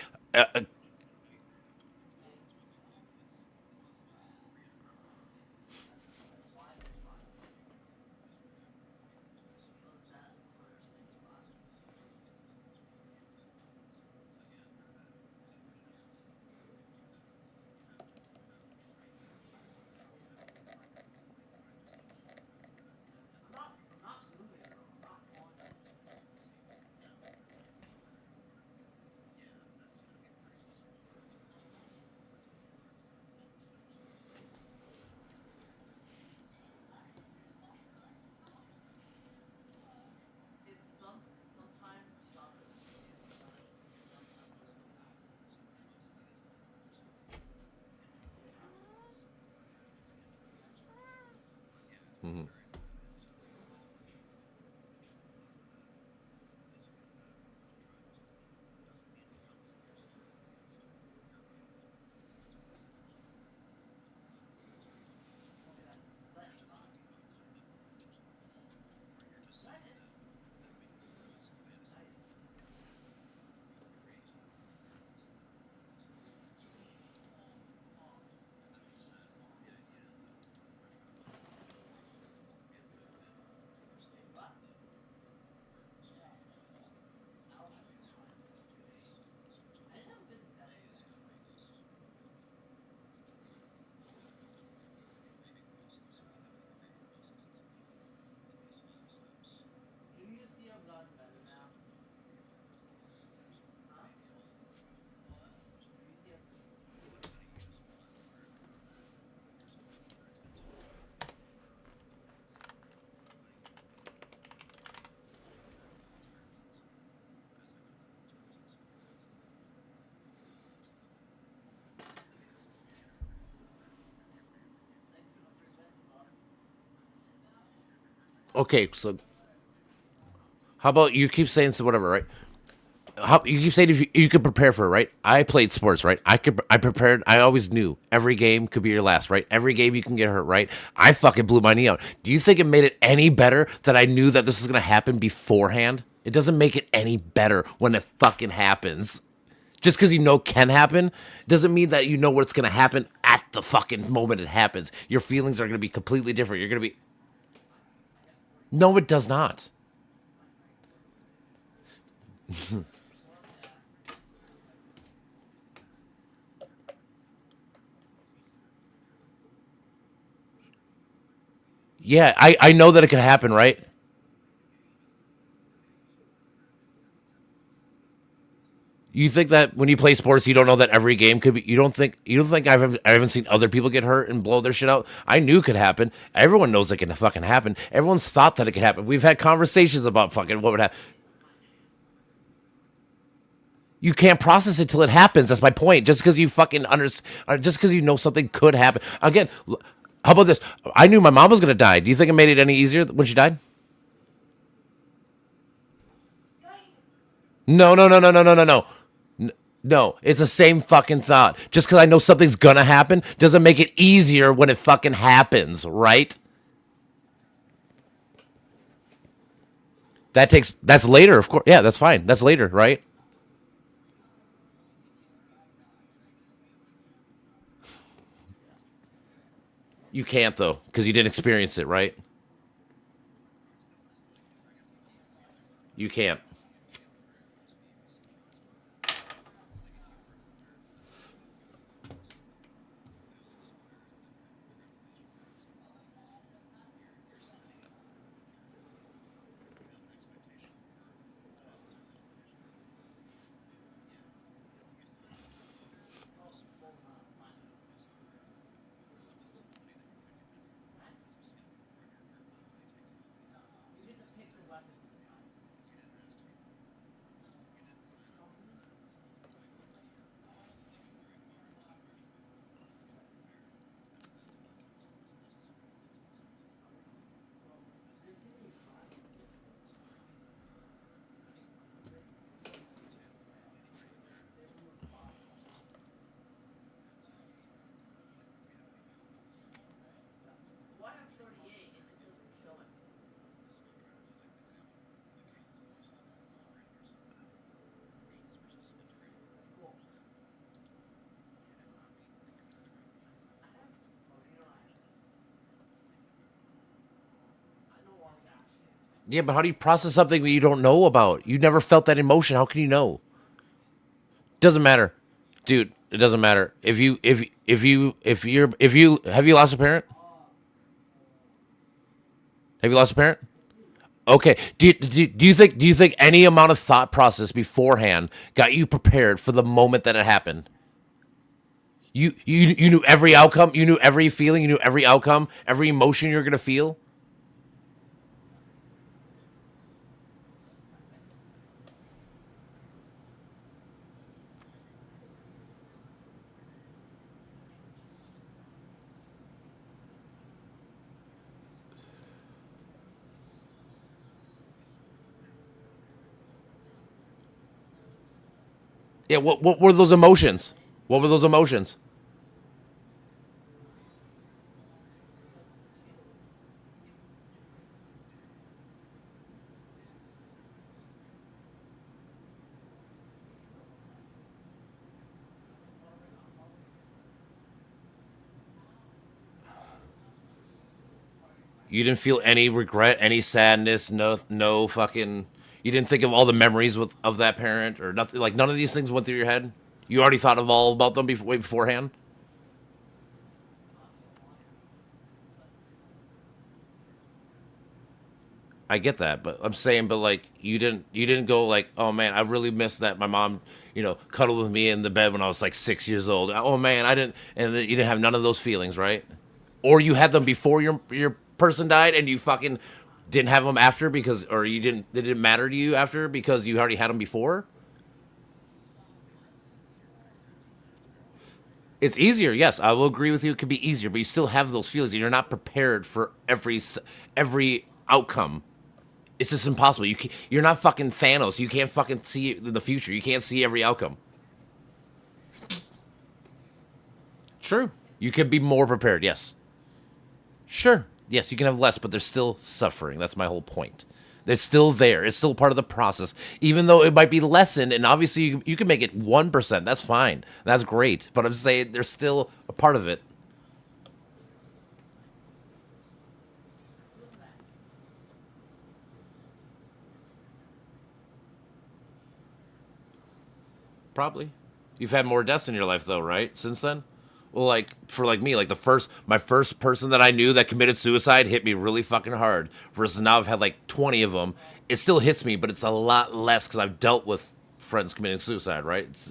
Okay, so how about you keep saying so whatever, right? You keep saying if you could prepare for it, right? I played sports, right? I prepared. I always knew every game could be your last, right? Every game you can get hurt, right? I fucking blew my knee out. Do you think it made it any better that I knew that this was gonna happen beforehand? It doesn't make it any better when it fucking happens. Just because you know can happen doesn't mean that you know what's gonna happen at the fucking moment it happens. Your feelings are gonna be completely different. You're gonna be no, it does not. Yeah, I know that it could happen, right? You think that when you play sports, you don't know that every game could be. You don't think I haven't seen other people get hurt and blow their shit out. I knew it could happen. Everyone knows it can fucking happen. Everyone's thought that it could happen. We've had conversations about fucking what would happen. You can't process it till it happens. That's my point. Just because you fucking just because you know something could happen. Again, how about this? I knew my mom was gonna die. Do you think it made it any easier when she died? No, no, no, no, no, no, no, no. No, it's the same fucking thought. Just because I know something's gonna happen doesn't make it easier when it fucking happens, right? That's later, of course. Yeah, that's fine. That's later, right? You can't though, because you didn't experience it, right? You can't. You get to pick your weapons this time. Why I'm 38, it just doesn't show it. Cool. I have. Oh, you know I know all that shit. Yeah, but how do you process something that you don't know about? You never felt that emotion. How can you know? Doesn't matter, dude. It doesn't matter if you have you lost a parent? Have you lost a parent? Okay. Do you think any amount of thought process beforehand got you prepared for the moment that it happened? You knew every outcome. You knew every feeling. You knew every outcome. Every emotion you're gonna feel. Yeah. What were those emotions? What were those emotions? You didn't feel any regret, any sadness, no fucking. You didn't think of all the memories of that parent or nothing. Like none of these things went through your head. You already thought of all about them way beforehand. I get that, but I'm saying, but like you didn't go like, oh man, I really miss that my mom, cuddled with me in the bed when I was like 6 years old. Oh man, I didn't, and then you didn't have none of those feelings, right? Or you had them before your person died, and you fucking didn't have them after because, or you didn't, they didn't matter to you after because you already had them before. It's easier, yes. I will agree with you. It could be easier, but you still have those feelings. And you're not prepared for every outcome. It's just impossible. You're not fucking Thanos. You can't fucking see the future. You can't see every outcome. True. You could be more prepared. Yes. Sure. Yes, you can have less, but there's still suffering. That's my whole point. It's still there. It's still part of the process, even though it might be lessened. And obviously, you can make it 1%. That's fine. That's great. But I'm saying there's still a part of it. Probably. You've had more deaths in your life, though, right? Since then. Well, like for like me, like my first person that I knew that committed suicide hit me really fucking hard. Versus now I've had like 20 of them. It still hits me, but it's a lot less because I've dealt with friends committing suicide, right? It's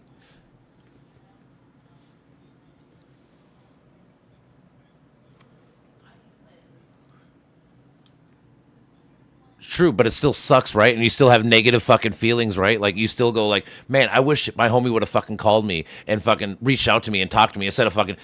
true, but it still sucks, right? And you still have negative fucking feelings, right? Like you still go like, man, I wish my homie would have fucking called me and fucking reached out to me and talked to me instead of fucking.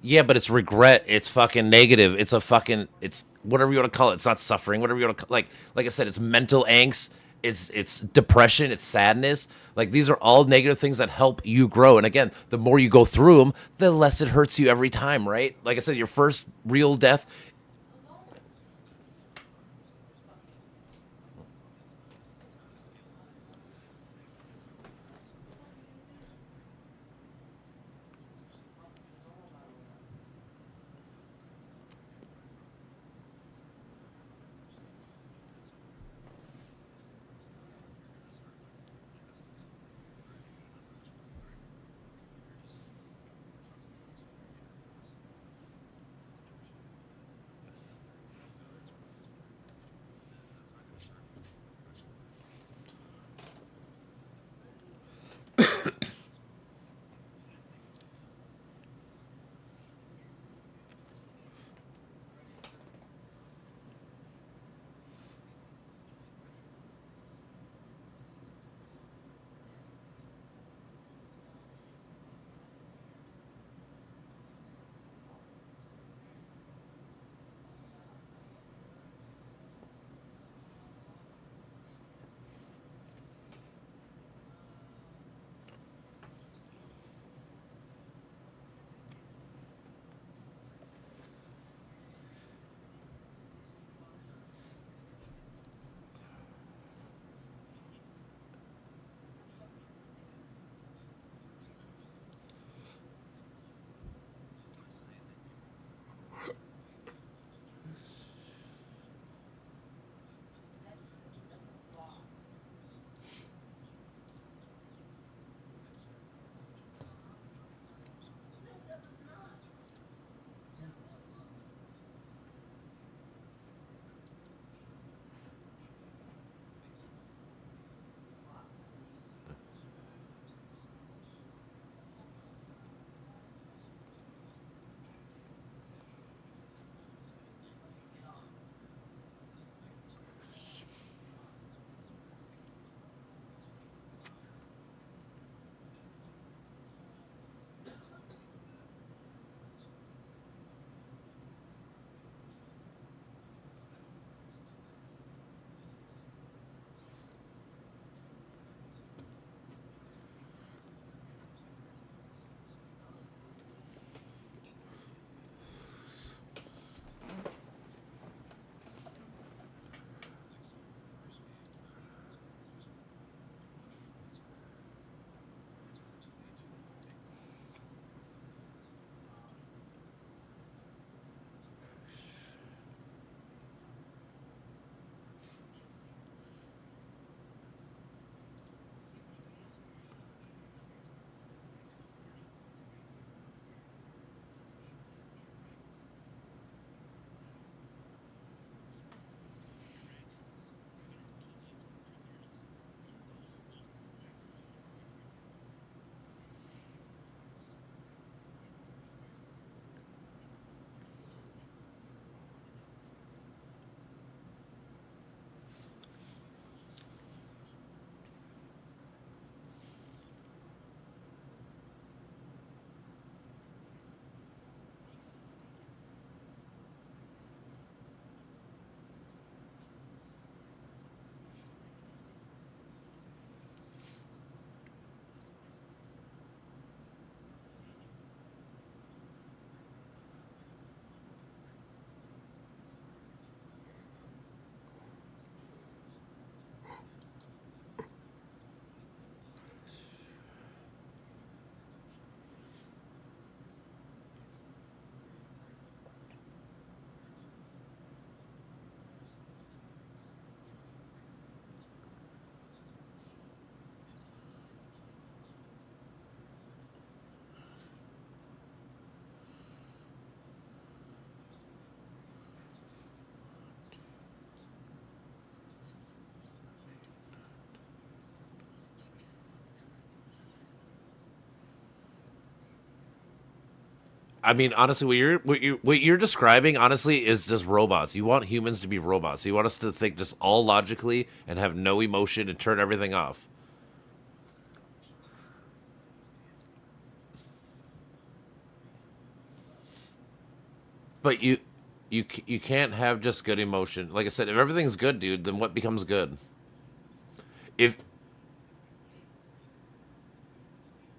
Yeah, but it's regret. It's fucking negative. It's a fucking. It's whatever you want to call it. It's not suffering. Whatever you want to like I said, it's mental angst. It's depression. It's sadness. Like these are all negative things that help you grow. And again, the more you go through them, the less it hurts you every time. Right? Like I said, your first real death. I mean, honestly, what you're describing, honestly, is just robots. You want humans to be robots. You want us to think just all logically and have no emotion and turn everything off. But you can't have just good emotion. Like I said, if everything's good, dude, then what becomes good? If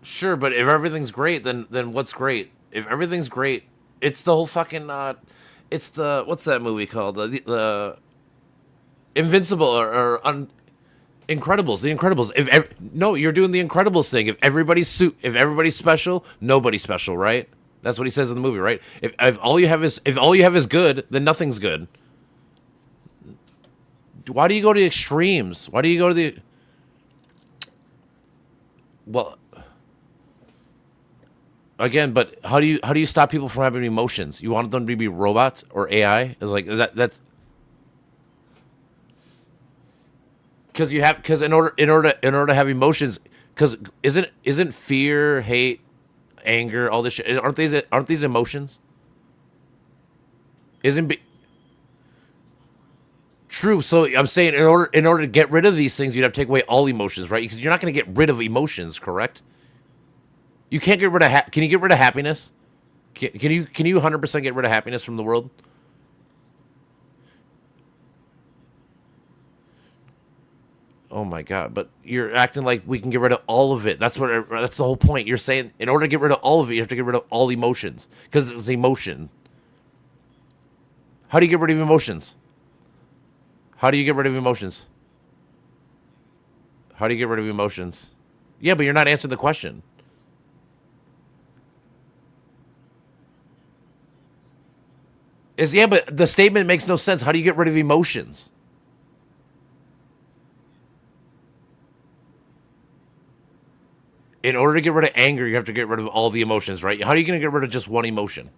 Sure, but if everything's great, then what's great? If everything's great, it's the whole fucking it's the what's that movie called? The Invincible or Incredibles, The Incredibles. No, you're doing The Incredibles thing. If everybody's special, nobody's special, right? That's what he says in the movie, right? If all you have is good, then nothing's good. Why do you go to extremes? Why do you go to the well again? But how do you stop people from having emotions? You want them to be robots or AI? It's like because in order to have emotions, because isn't fear, hate, anger, all this shit, aren't these emotions? Isn't be, True. So I'm saying in order to get rid of these things, you'd have to take away all emotions, right? Because you're not going to get rid of emotions, correct? You can't get rid of can you get rid of happiness? Can you 100% get rid of happiness from the world? Oh my god! But you're acting like we can get rid of all of it. That's the whole point. You're saying in order to get rid of all of it, you have to get rid of all emotions because it's emotion. How do you get rid of emotions? How do you get rid of emotions? How do you get rid of emotions? Yeah, but you're not answering the question. But the statement makes no sense. How do you get rid of emotions? In order to get rid of anger, you have to get rid of all the emotions, right? How are you going to get rid of just one emotion?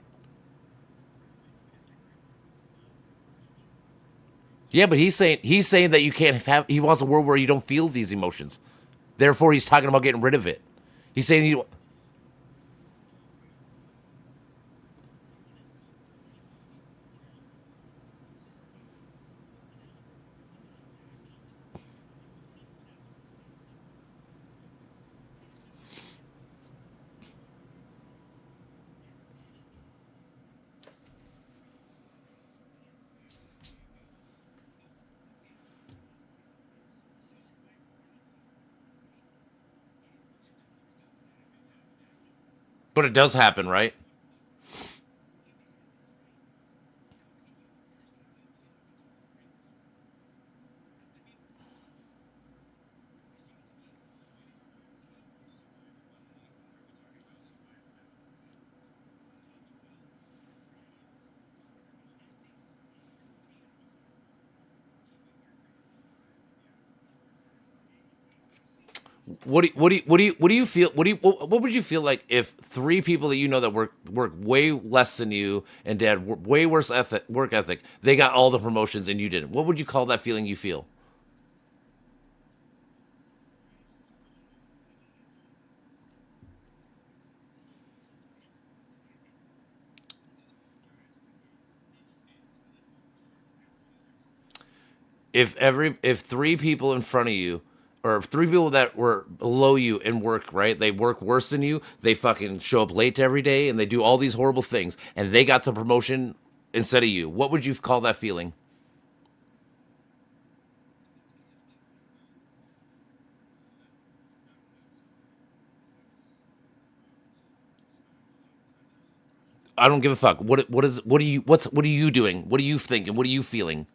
Yeah, but he's saying that you can't have. He wants a world where you don't feel these emotions. Therefore, he's talking about getting rid of it. He's saying you. But it does happen, right? What do you feel? What would you feel like if three people that you know that work way less than you and had way worse work ethic, they got all the promotions and you didn't? What would you call that feeling you feel? If three people in front of you or if three people that were below you in work, right? They work worse than you. They fucking show up late every day and they do all these horrible things and they got the promotion instead of you. What would you call that feeling? I don't give a fuck. What are you doing? What are you thinking? What are you feeling?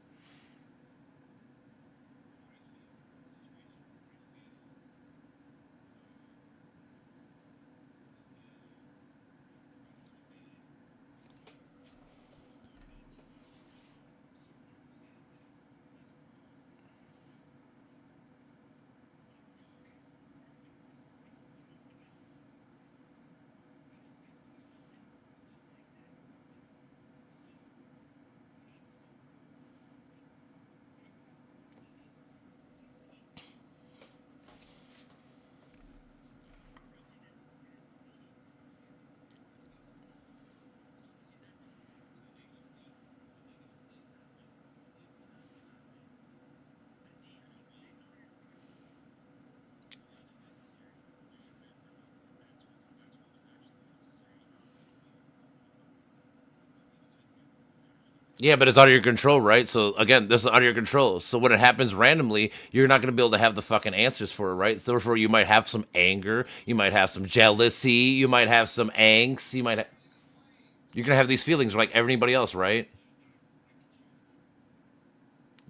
Yeah, but it's out of your control, right? So again, this is out of your control. So when it happens randomly, you're not going to be able to have the fucking answers for it, right? So therefore, you might have some anger, you might have some jealousy, you might have some angst, you're going to have these feelings like everybody else, right?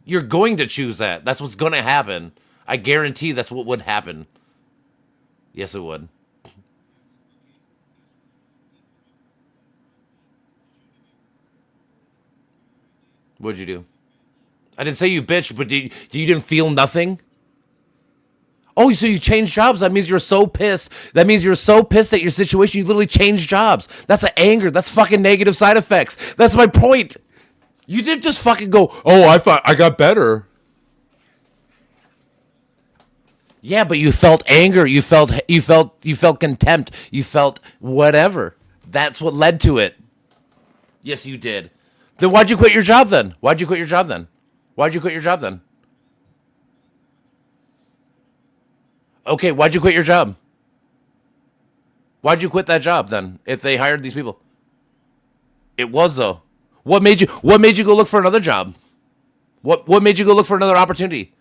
You're going to choose that. That's what's going to happen. I guarantee that's what would happen. Yes, it would. What'd you do? I didn't say you bitch, but you didn't feel nothing? Oh, so you changed jobs. That means you're so pissed. That means you're so pissed at your situation. You literally changed jobs. That's an anger. That's fucking negative side effects. That's my point. You didn't just fucking go, oh, I thought I got better. Yeah, but you felt anger. You felt contempt. You felt whatever. That's what led to it. Yes, you did. Then why'd you quit your job then? Why'd you quit your job then? Why'd you quit your job then? Okay, why'd you quit your job? Why'd you quit that job then? If they hired these people, it was though. What made you go look for another job? What made you go look for another opportunity?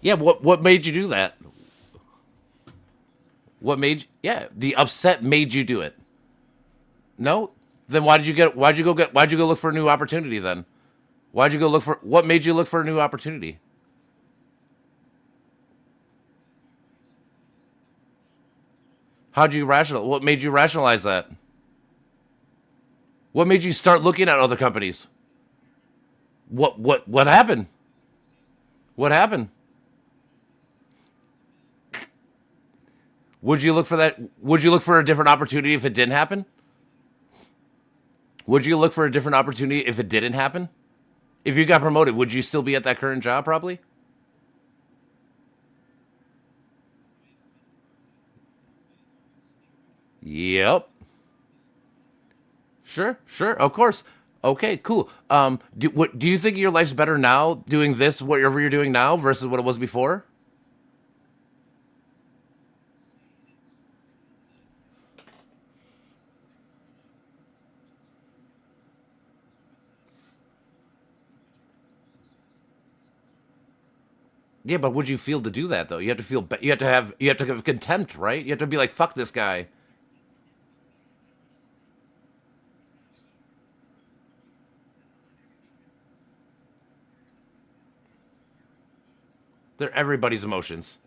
Yeah, what made you do that? Yeah, the upset made you do it. No? Then why'd you go look for a new opportunity then? Why'd you go look for what made you look for a new opportunity? How'd you rational what made you rationalize that? What made you start looking at other companies? What happened? What happened? Would you look for that? Would you look for a different opportunity if it didn't happen? Would you look for a different opportunity if it didn't happen? If you got promoted, would you still be at that current job probably? Yep. Sure, sure, of course. Okay, cool. Do you think your life's better now doing this, whatever you're doing now, versus what it was before? Yeah, but would you feel to do that though? You have to feel. You have to have contempt, right? You have to be like, fuck this guy. They're everybody's emotions.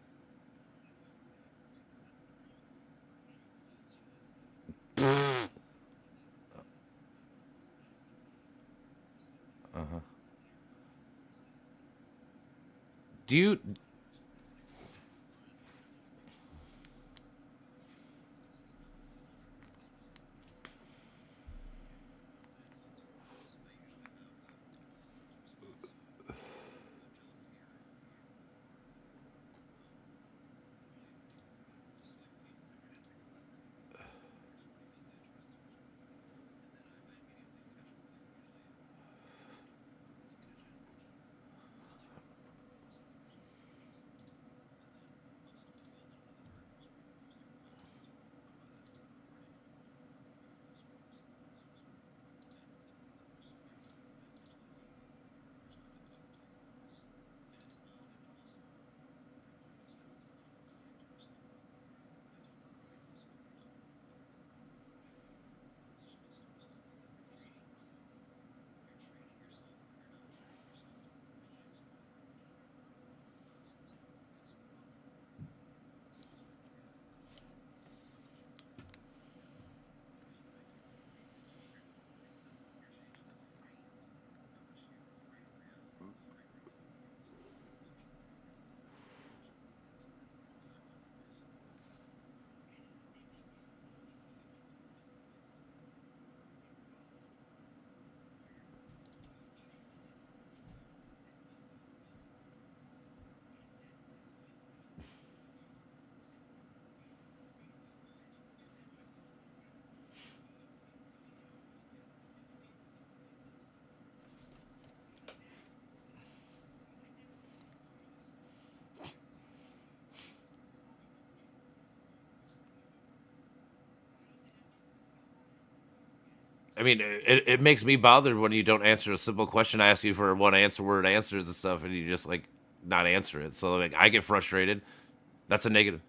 Do you? I mean, it makes me bothered when you don't answer a simple question. I ask you for one answer word answers and stuff, and you just like not answer it. So like I get frustrated. That's a negative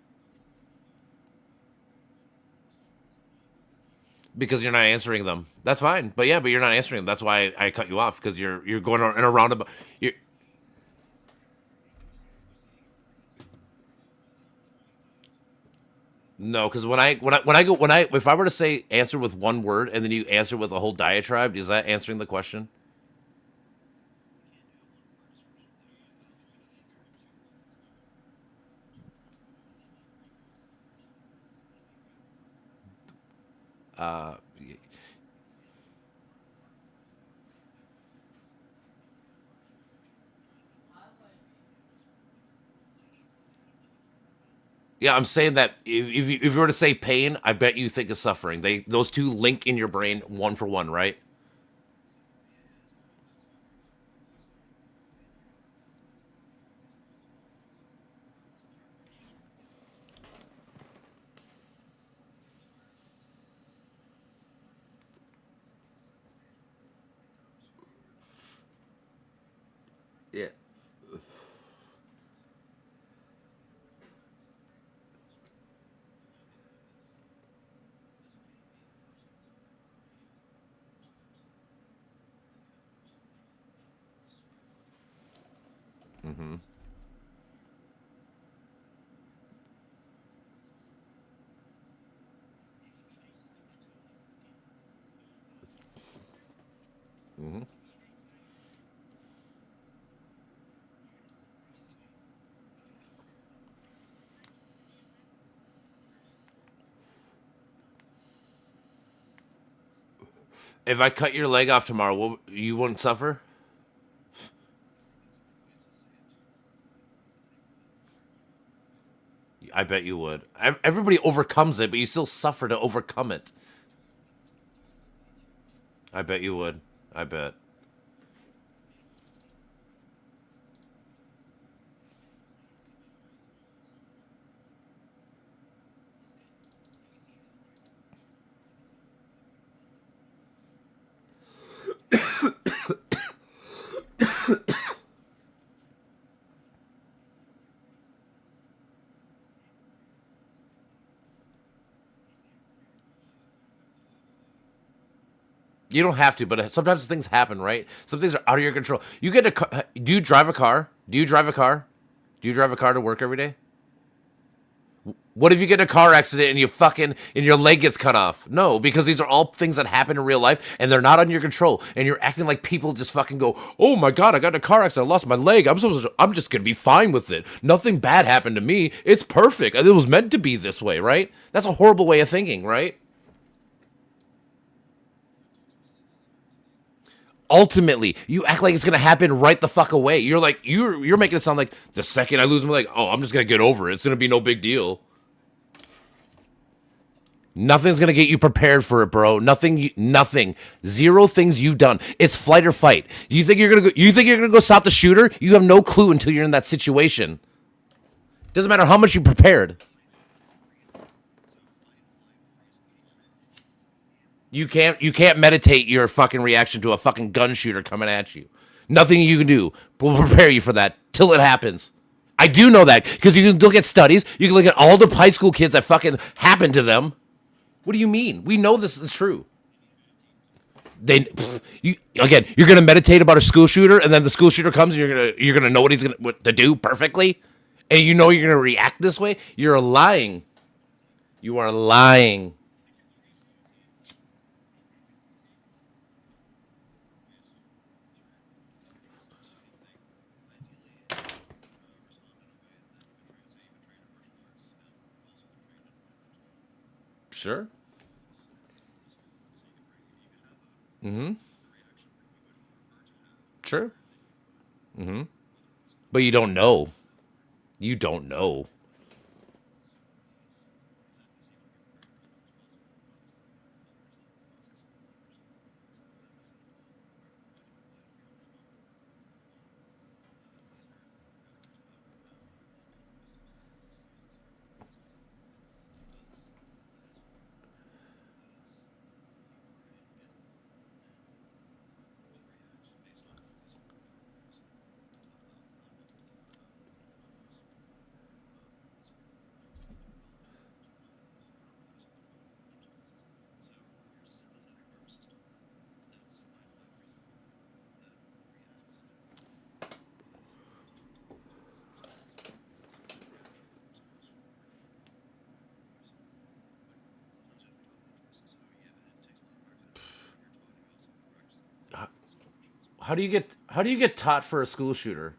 because you're not answering them. That's fine, but yeah, but you're not answering them. That's why I cut you off because you're going in a roundabout. You're, no, because when I if I were to say answer with one word and then you answer with a whole diatribe, is that answering the question? Uh, Yeah, I'm saying that if you were to say pain, I bet you think of suffering. Those two link in your brain one for one, right? Yeah. Mm-hmm. Mm-hmm. If I cut your leg off tomorrow, you wouldn't suffer? I bet you would. Everybody overcomes it, but you still suffer to overcome it. I bet you would. I bet. You don't have to, but sometimes things happen, right? Some things are out of your control. You get a car. Do you drive a car? Do you drive a car? Do you drive a car to work every day? What if you get in a car accident and you fucking and your leg gets cut off? No, because these are all things that happen in real life and they're not under your control. And you're acting like people just fucking go, "Oh my god, I got in a car accident, I lost my leg. I'm just gonna be fine with it. Nothing bad happened to me. It's perfect. It was meant to be this way, right?" That's a horrible way of thinking, right? Ultimately, you act like it's gonna happen right the fuck away. You're like you're making it sound like the second I lose my leg, oh, I'm just gonna get over it. It's gonna be no big deal. Nothing's gonna get you prepared for it, bro. Nothing. Zero things you've done. It's flight or fight. You think you're gonna go? You think you're gonna go stop the shooter? You have no clue until you're in that situation. Doesn't matter how much you prepared. You can't meditate your fucking reaction to a fucking gun shooter coming at you. Nothing you can do will prepare you for that till it happens. I do know that because you can look at studies. You can look at all the high school kids that fucking happened to them. What do you mean? We know this is true. You're gonna meditate about a school shooter, and then the school shooter comes, and you're gonna know what to do perfectly, and you know you're gonna react this way. You're lying. You are lying. Sure. Mm-hmm. Sure. Mm-hmm. But you don't know. You don't know. how do you get taught for a school shooter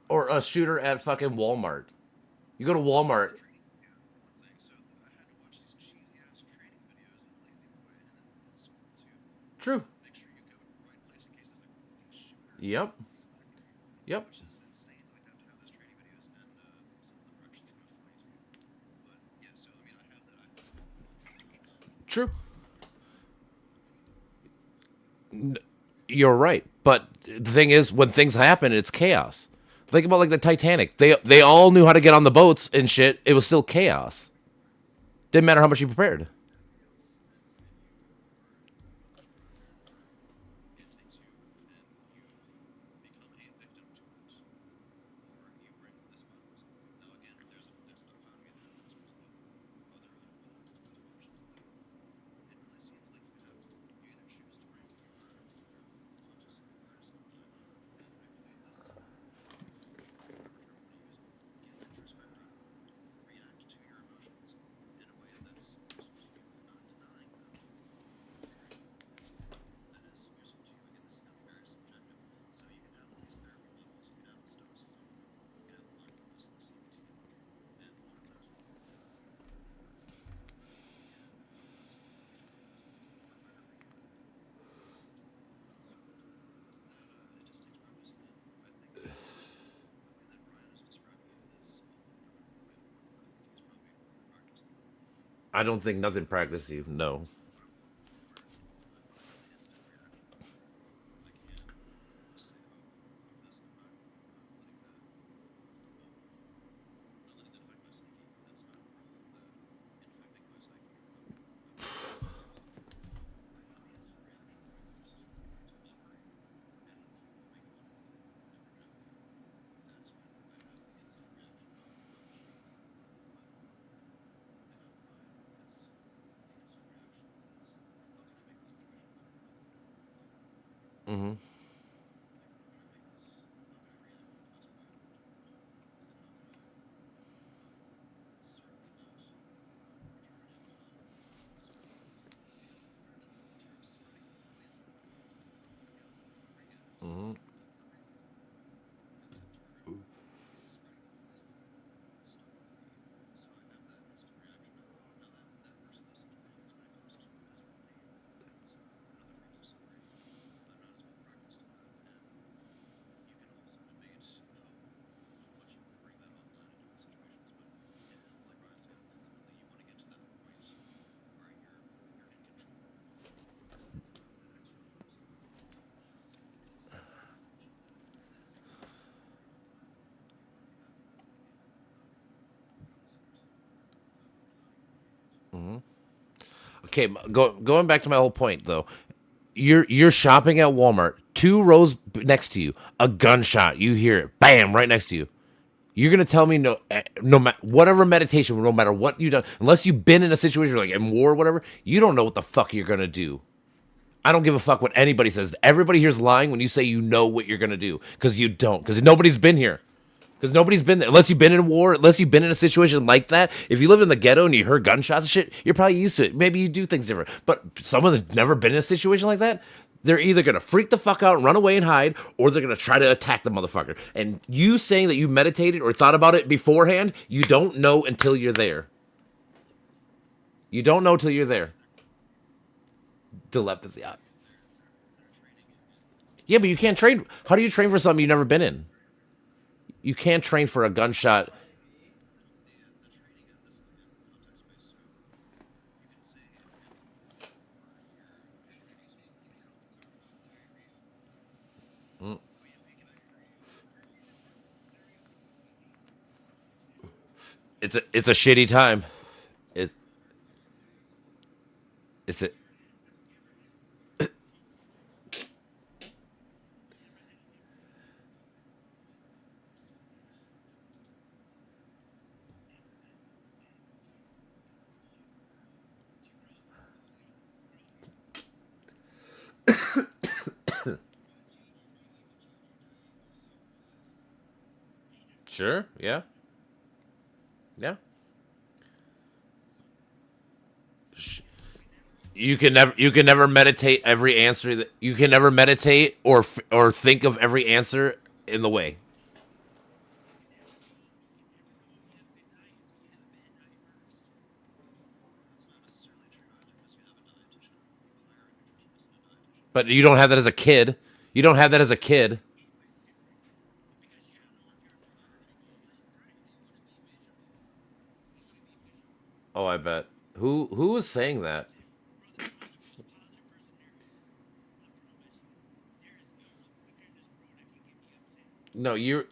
or a shooter at fucking Walmart? You go to Walmart. True. Yep. Yep. True. You're right, but the thing is, when things happen, it's chaos. Think about like the Titanic. They all knew how to get on the boats and shit. It was still chaos. Didn't matter how much you prepared. I don't think nothing practiced you. No. Mm-hmm. Mm-hmm. Mm-hmm. Okay, going back to my whole point though. You're shopping at Walmart, two rows next to you, a gunshot. You hear it, bam, right next to you. You're gonna tell me no matter whatever meditation, no matter what you done, unless you've been in a situation like in war or whatever, you don't know what the fuck you're gonna do. I don't give a fuck what anybody says. Everybody here's lying when you say you know what you're gonna do, because you don't, because nobody's been here. Because nobody's been there. Unless you've been in war, unless you've been in a situation like that. If you live in the ghetto and you heard gunshots and shit, you're probably used to it. Maybe you do things different. But someone that's never been in a situation like that, they're either going to freak the fuck out and run away and hide, or they're going to try to attack the motherfucker. And you saying that you meditated or thought about it beforehand, you don't know until you're there. You don't know until you're there. Telepathy. Yeah, but you can't train. How do you train for something you've never been in? You can't train for a gunshot. It's a shitty time. It's it's a sure. Yeah. Yeah. You can never meditate every answer that you can never meditate or think of every answer in the way. But you don't have that as a kid. You don't have that as a kid. Oh, I bet. Who was saying that? No, you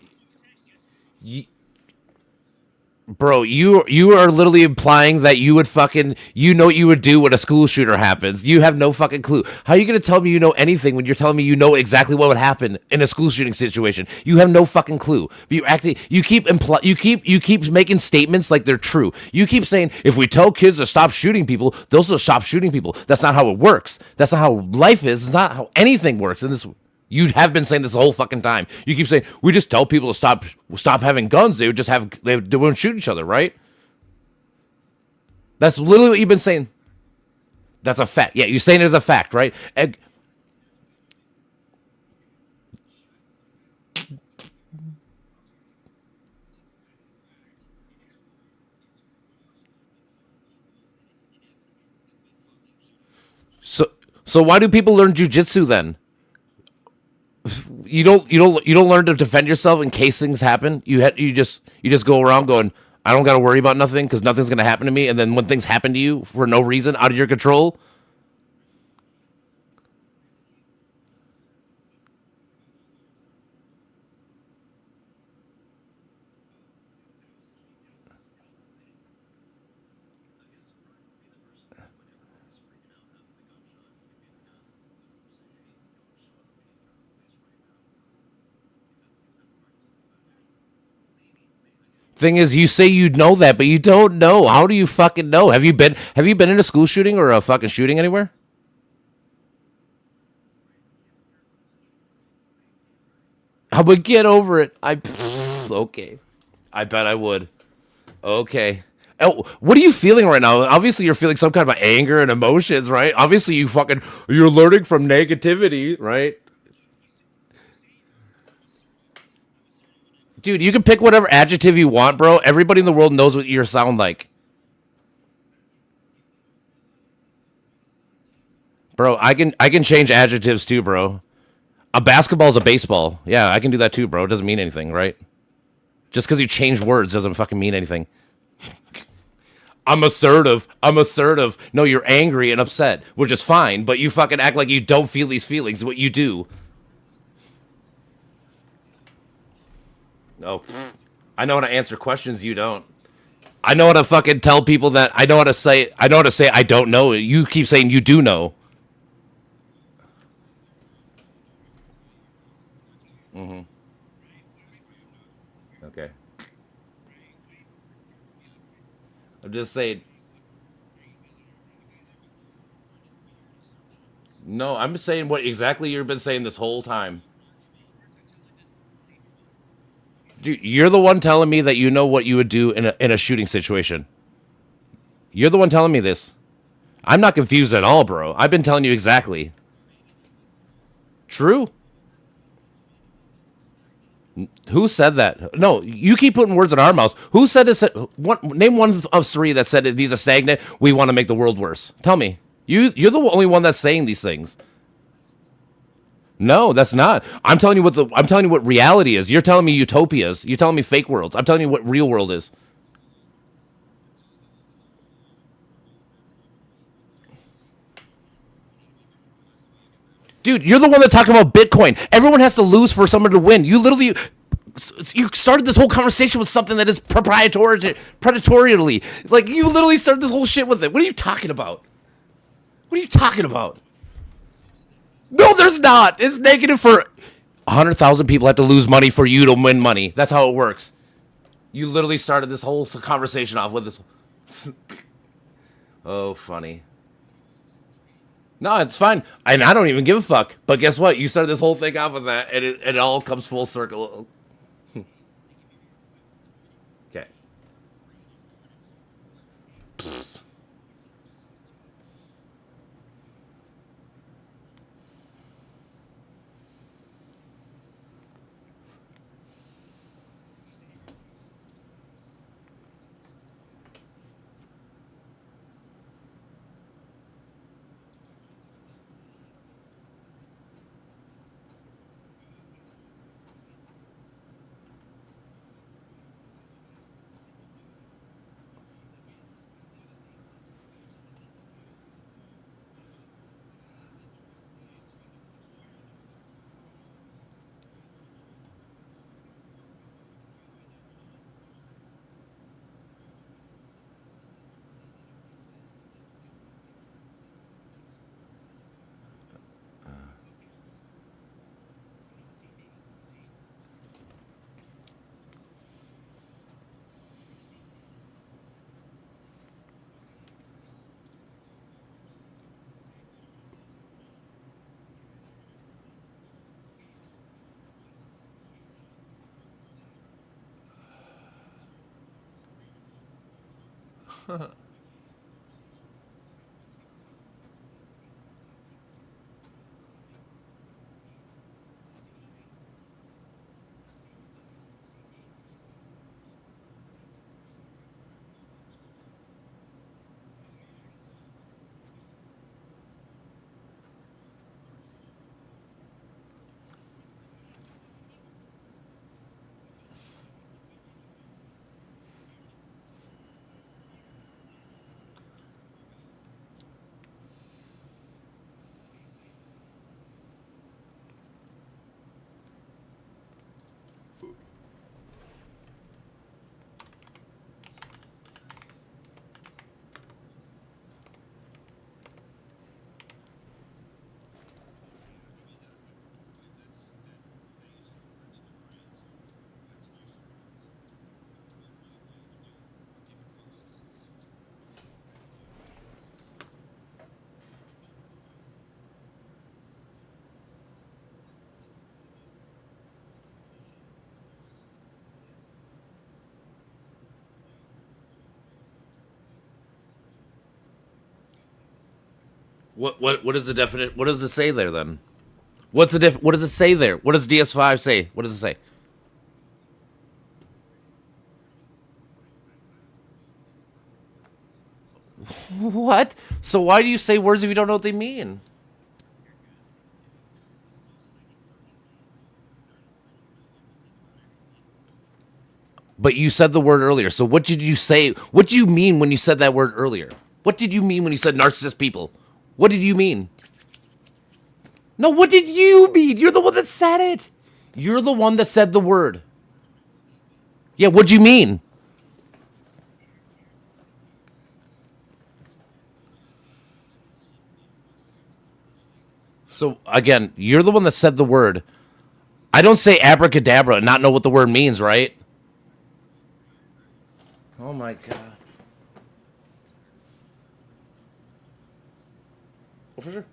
bro, you are literally implying that you would fucking you know what you would do when a school shooter happens. You have no fucking clue. How are you gonna tell me you know anything when you're telling me you know exactly what would happen in a school shooting situation? You have no fucking clue. But you keep making statements like they're true. You keep saying if we tell kids to stop shooting people, they'll still stop shooting people. That's not how it works. That's not how life is. It's not how anything works in this. You have been saying this the whole fucking time. You keep saying we just tell people to stop having guns. They would just have they wouldn't shoot each other, right? That's literally what you've been saying. That's a fact. Yeah, you're saying it as a fact, right? So so why do people learn jujitsu then? You don't learn to defend yourself in case things happen. You just go around going, I don't got to worry about nothing because nothing's gonna happen to me. And then when things happen to you for no reason, out of your control, thing is, you say you know that, but you don't know. How do you fucking know? Have you been in a school shooting or a fucking shooting anywhere? I would get over it. Okay. I bet I would. Okay. Oh, what are you feeling right now? Obviously, you're feeling some kind of anger and emotions, right? Obviously, you're learning from negativity, right? Dude, you can pick whatever adjective you want, bro. Everybody in the world knows what you sound like. Bro, I can change adjectives too, bro. A basketball is a baseball. Yeah, I can do that too, bro. It doesn't mean anything, right? Just because you change words doesn't fucking mean anything. I'm assertive. I'm assertive. No, you're angry and upset, which is fine, but you fucking act like you don't feel these feelings. What you do. Oh, I know how to answer questions you don't. I know how to fucking tell people that I know how to say I don't know. You keep saying you do know. Okay. I'm just saying. No, I'm saying what exactly you've been saying this whole time. Dude, you're the one telling me that you know what you would do in a shooting situation. You're the one telling me this. I'm not confused at all, bro. I've been telling you exactly. True. Who said that? No, you keep putting words in our mouths. Who said this? Name one of three that said it needs a stagnant. We want to make the world worse. Tell me. You're the only one that's saying these things. No, that's not. I'm telling you what reality is. You're telling me utopias. You're telling me fake worlds. I'm telling you what real world is. Dude, you're the one that talked about Bitcoin. Everyone has to lose for someone to win. You started this whole conversation with something that is predatorily. Like you literally started this whole shit with it. What are you talking about? What are you talking about? No, there's not. It's negative for 100,000 people have to lose money for you to win money. That's how it works. You literally started this whole conversation off with this. Oh, funny. No, it's fine. And I don't even give a fuck. But guess what? You started this whole thing off with that, and it all comes full circle. Okay. What is the definite? What does it say there then? What's the What does it say there? What does DS5 say? What does it say? What? So why do you say words if you don't know what they mean? But you said the word earlier. So what did you say? What do you mean when you said that word earlier? What did you mean when you said narcissist people? What did you mean? No, what did you mean? You're the one that said it. You're the one that said the word. Yeah, what'd you mean? So again, you're the one that said the word. I don't say abracadabra and not know what the word means, right? Oh my god. Oh, for sure.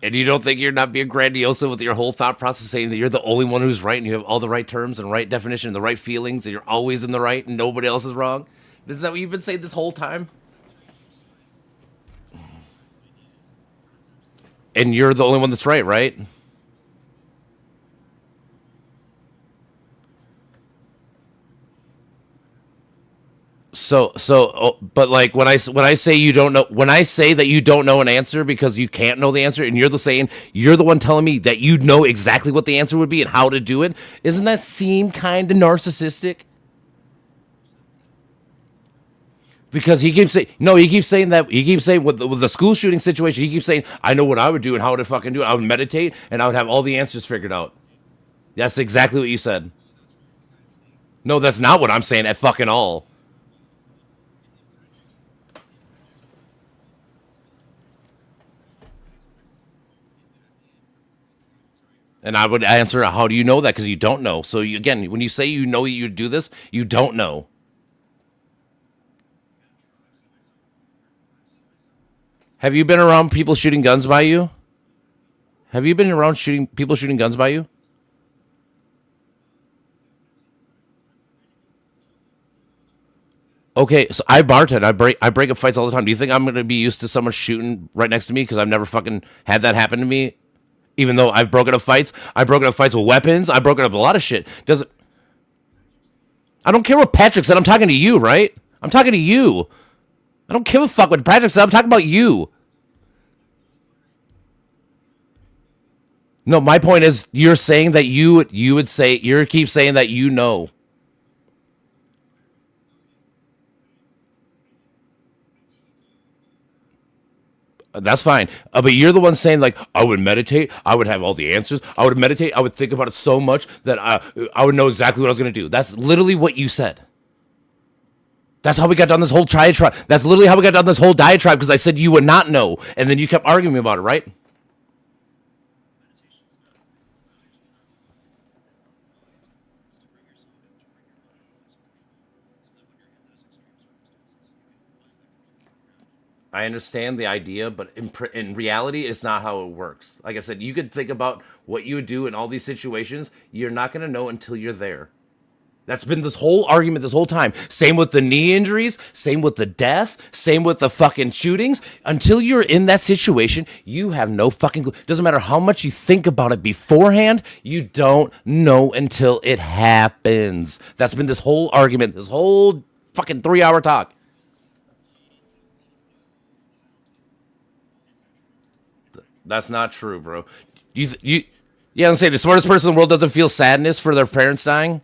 And you don't think you're not being grandiose with your whole thought process, saying that you're the only one who's right and you have all the right terms and right definition and the right feelings and you're always in the right and nobody else is wrong? Is that what you've been saying this whole time? And you're the only one that's right, right? But like when I say you don't know, when I say that you don't know an answer because you can't know the answer, and you're the saying you're the one telling me that you know exactly what the answer would be and how to do it, isn't that seem kind of narcissistic? Because he keeps saying no, he keeps saying with the school shooting situation, he keeps saying I know what I would do and how to fucking do it. I would meditate and I would have all the answers figured out. That's exactly what you said. No, that's not what I'm saying at fucking all. And I would answer, how do you know that? Because you don't know. So you, again, when you say you know you do this, you don't know. Have you been around people shooting guns by you? Have you been around shooting people shooting guns by you? Okay, so I bartend. I break up fights all the time. Do you think I'm gonna be used to someone shooting right next to me because I've never fucking had that happen to me? Even though I've broken up fights with weapons. I've broken up a lot of shit. Does it? I don't care what Patrick said. I'm talking to you, right? I'm talking to you. I don't give a fuck what Patrick said. I'm talking about you. No, my point is you're saying that you would say you keep saying that you know. That's fine. But you're the one saying like I would meditate, I would have all the answers. I would meditate, I would think about it so much that I would know exactly what I was going to do. That's literally what you said. That's how we got down this whole diatribe. That's literally how we got down this whole diatribe because I said you would not know, and then you kept arguing about it, right? I understand the idea, but in reality, it's not how it works. Like I said, you could think about what you would do in all these situations. You're not going to know until you're there. That's been this whole argument this whole time. Same with the knee injuries, same with the death, same with the fucking shootings. Until you're in that situation, you have no fucking clue. Doesn't matter how much you think about it beforehand, you don't know until it happens. That's been this whole argument, this whole fucking 3-hour talk. That's not true, bro. Yeah, I'm saying the smartest person in the world doesn't feel sadness for their parents dying.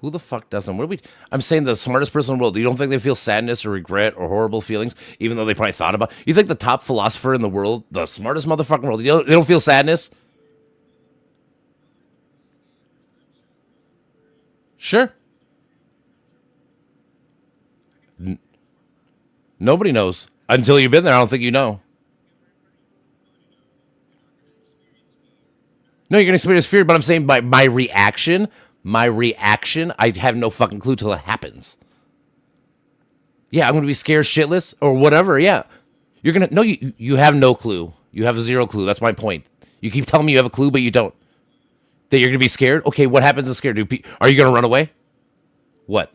Who the fuck doesn't? What are we? I'm saying the smartest person in the world. You don't think they feel sadness or regret or horrible feelings, even though they probably thought about? You think the top philosopher in the world, the smartest motherfucker in the world, they don't feel sadness? Sure. Nobody knows until you've been there. I don't think you know. No, you're gonna experience fear, but I'm saying my reaction, I have no fucking clue till it happens. Yeah, I'm gonna be scared shitless or whatever. Yeah, you're gonna no, you have no clue. You have zero clue. That's my point. You keep telling me you have a clue, but you don't. That you're gonna be scared. Okay, what happens in scared? Are you gonna run away? What?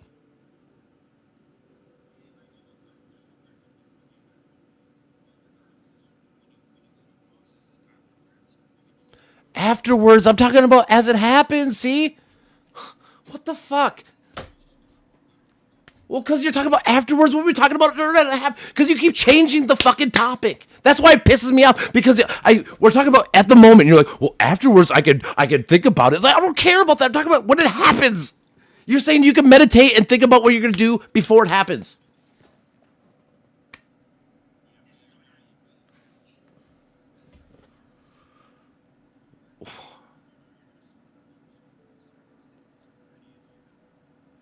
Afterwards, I'm talking about as it happens. See, what the fuck? Well, because you're talking about afterwards. What are we talking about? Because you keep changing the fucking topic. That's why it pisses me off. Because we're talking about at the moment. You're like, well, afterwards, I could think about it. Like, I don't care about that. I'm talking about when it happens. You're saying you can meditate and think about what you're gonna do before it happens.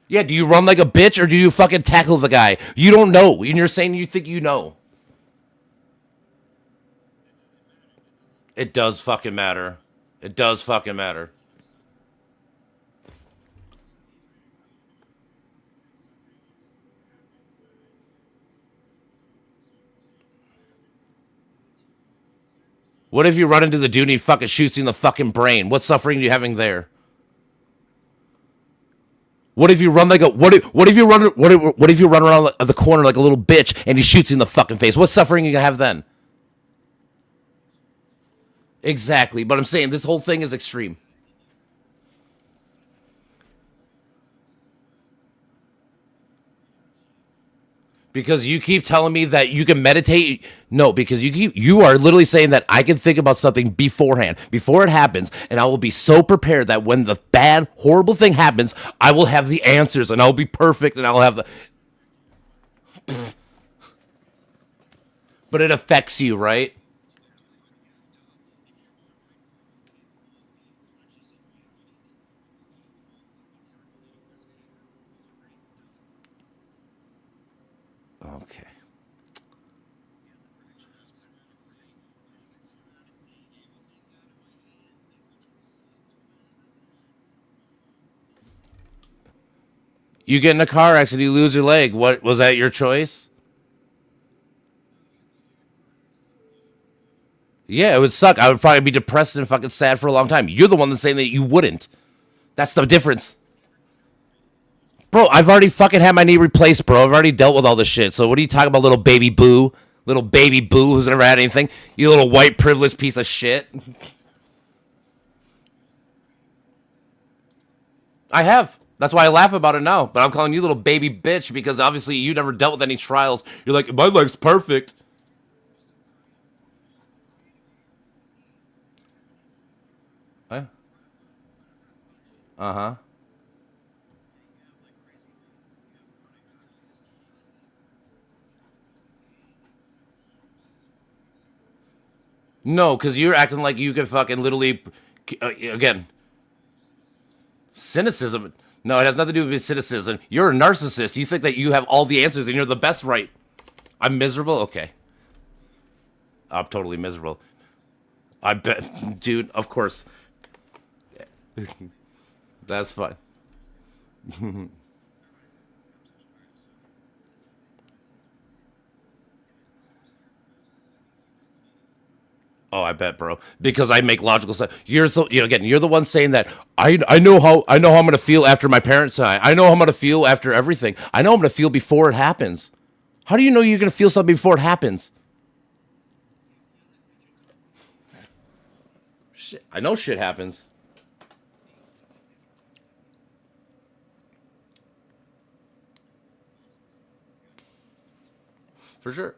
Yeah, do you run like a bitch or do you fucking tackle the guy? You don't know, and you're saying you think you know. It does fucking matter. It does fucking matter. What if you run into the dude and he fucking shoots you in the fucking brain? What suffering are you having there? What if you run like a what if you run what if you run around the corner like a little bitch and he shoots you in the fucking face? What suffering are you gonna have then? Exactly, but I'm saying this whole thing is extreme. Because you keep telling me that you can meditate. No, because you are literally saying that I can think about something beforehand, before it happens, and I will be so prepared that when the bad, horrible thing happens, I will have the answers and I'll be perfect and I'll have the but it affects you, right? Okay. You get in a car accident, you lose your leg. What was that your choice? Yeah, it would suck. I would probably be depressed and fucking sad for a long time. You're the one that's saying that you wouldn't. That's the difference. Bro, I've already fucking had my knee replaced, bro. I've already dealt with all this shit. So what are you talking about, little baby boo? Little baby boo who's never had anything? You little white privileged piece of shit. I have. That's why I laugh about it now. But I'm calling you little baby bitch because obviously you never dealt with any trials. You're like, my leg's perfect. Uh huh. No, because you're acting like you can fucking literally, again, cynicism. No, it has nothing to do with cynicism. You're a narcissist. You think that you have all the answers and you're the best, right? I'm miserable? Okay. I'm totally miserable. I bet, dude, of course. That's fine. Oh, I bet, bro. Because I make logical sense. You're so again. You're the one saying that. I know how I'm gonna feel after my parents die. I know how I'm gonna feel after everything. I know I'm gonna feel before it happens. How do you know you're gonna feel something before it happens? Shit, I know shit happens for sure.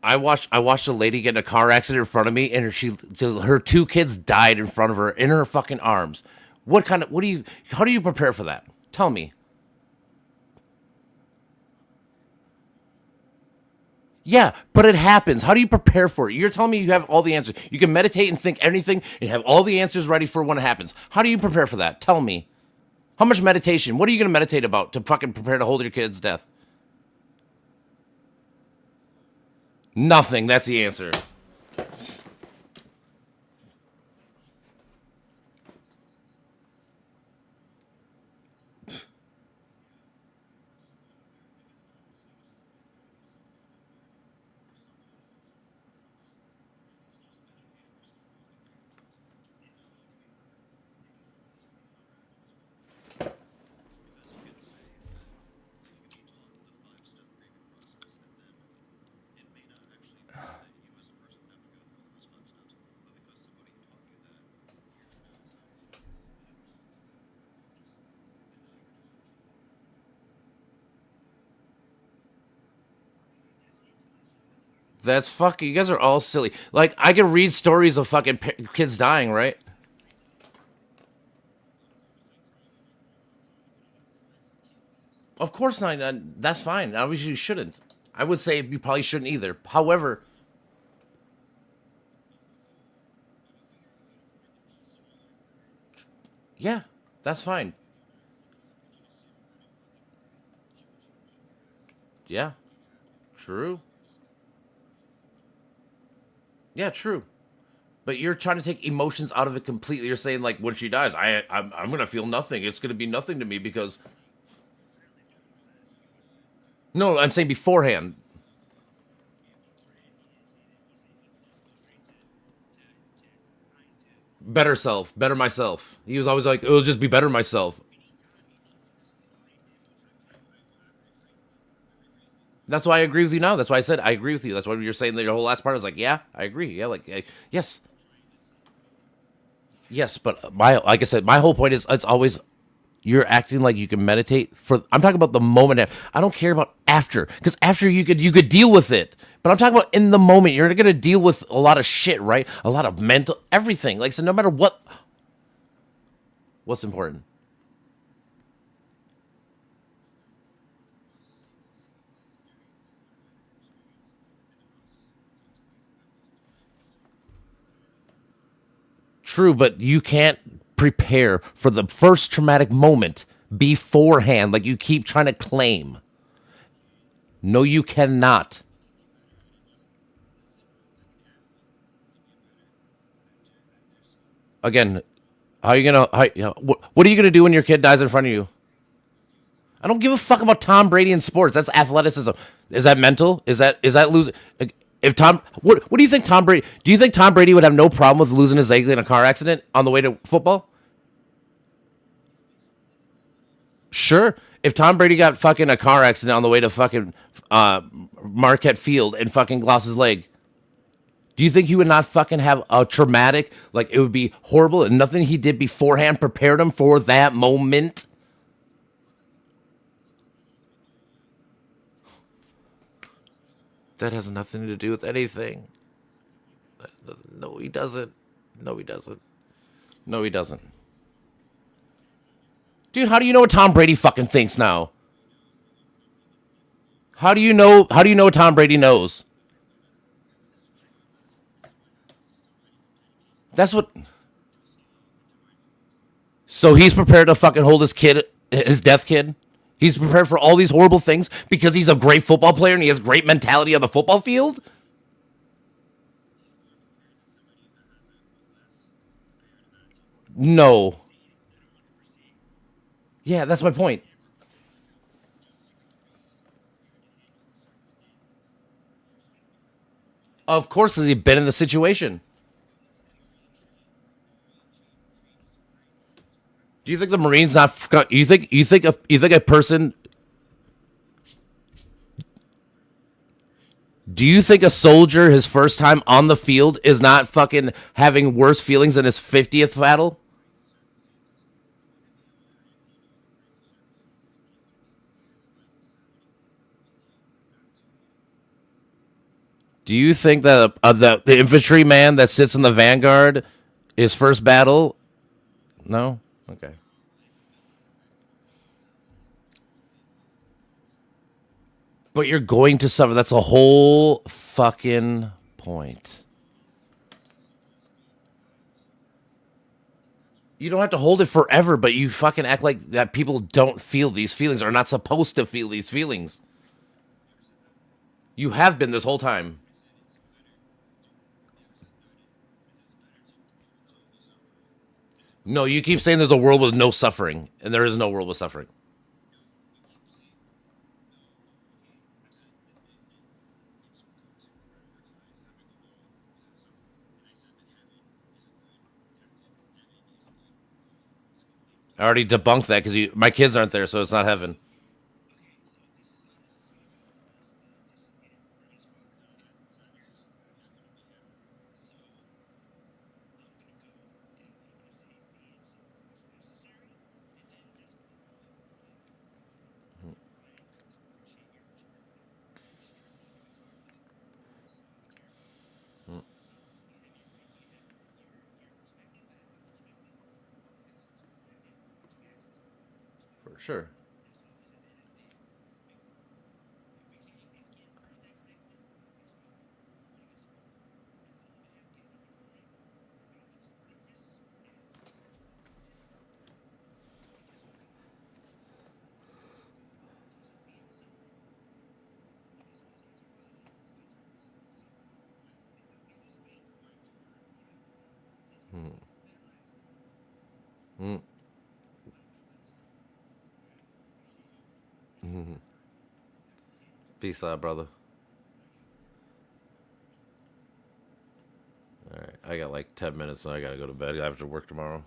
I watched a lady get in a car accident in front of me, and her two kids died in front of her in her fucking arms. How do you prepare for that? Tell me. Yeah, but it happens. How do you prepare for it? You're telling me you have all the answers. You can meditate and think anything and have all the answers ready for when it happens. How do you prepare for that? Tell me. How much meditation? What are you going to meditate about to fucking prepare to hold your kid's death? Nothing. That's the answer. That's fucking. You guys are all silly. Like I can read stories of fucking kids dying, right? Of course not. That's fine. Obviously, you shouldn't. I would say you probably shouldn't either. However, Yeah, that's fine. Yeah, true. Yeah, true. But you're trying to take emotions out of it completely. You're saying like when she dies, I'm gonna feel nothing. It's gonna be nothing to me because no, I'm saying beforehand. Better self, better myself. He was always like, it'll just be better myself. That's why I agree with you now. That's why I said I agree with you. That's why you're saying that your whole last part. I was like, yeah, I agree. Yeah, like, yes, yes. But my, like I said, my whole point is it's always you're acting like you can meditate for. I'm talking about the moment. I don't care about after because after you could deal with it. But I'm talking about in the moment. You're gonna deal with a lot of shit, right? A lot of mental everything. Like so, no matter what's important. True, but you can't prepare for the first traumatic moment beforehand, like you keep trying to claim. No, you cannot. Again, how are you gonna? What are you gonna do when your kid dies in front of you? I don't give a fuck about Tom Brady in sports. That's athleticism. Is that mental? Is that losing? If Tom, what do you think Tom Brady? Do you think Tom Brady would have no problem with losing his leg in a car accident on the way to football? Sure. If Tom Brady got fucking a car accident on the way to fucking Marquette Field and fucking lost his leg, do you think he would not fucking have a traumatic, like it would be horrible and nothing he did beforehand prepared him for that moment? That has nothing to do with anything. No, he doesn't. No, he doesn't. No, he doesn't. Dude, how do you know what Tom Brady fucking thinks now? How do you know? How do you know what Tom Brady knows? That's what. So he's prepared to fucking hold his kid, his deaf kid. He's prepared for all these horrible things because he's a great football player and he has great mentality on the football field. No. Yeah, that's my point. Of course, has he been in the situation? Do you think the Marines not? You think a person? Do you think a soldier his first time on the field is not fucking having worse feelings than his 50th battle? Do you think that the infantryman that sits in the vanguard, his first battle? No. Okay. But you're going to suffer. That's a whole fucking point. You don't have to hold it forever, but you fucking act like that people don't feel these feelings, are not supposed to feel these feelings. You have been this whole time. No, you keep saying there's a world with no suffering, and there is no world with suffering. I already debunked that because my kids aren't there, so it's not heaven. For sure. Mm. Peace out, brother. All right, I got like 10 minutes and I gotta go to bed. I have to work tomorrow.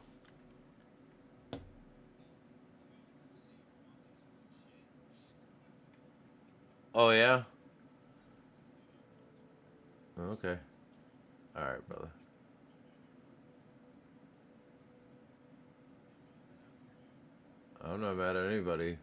Oh yeah. Okay. All right, brother. I'm not mad at anybody.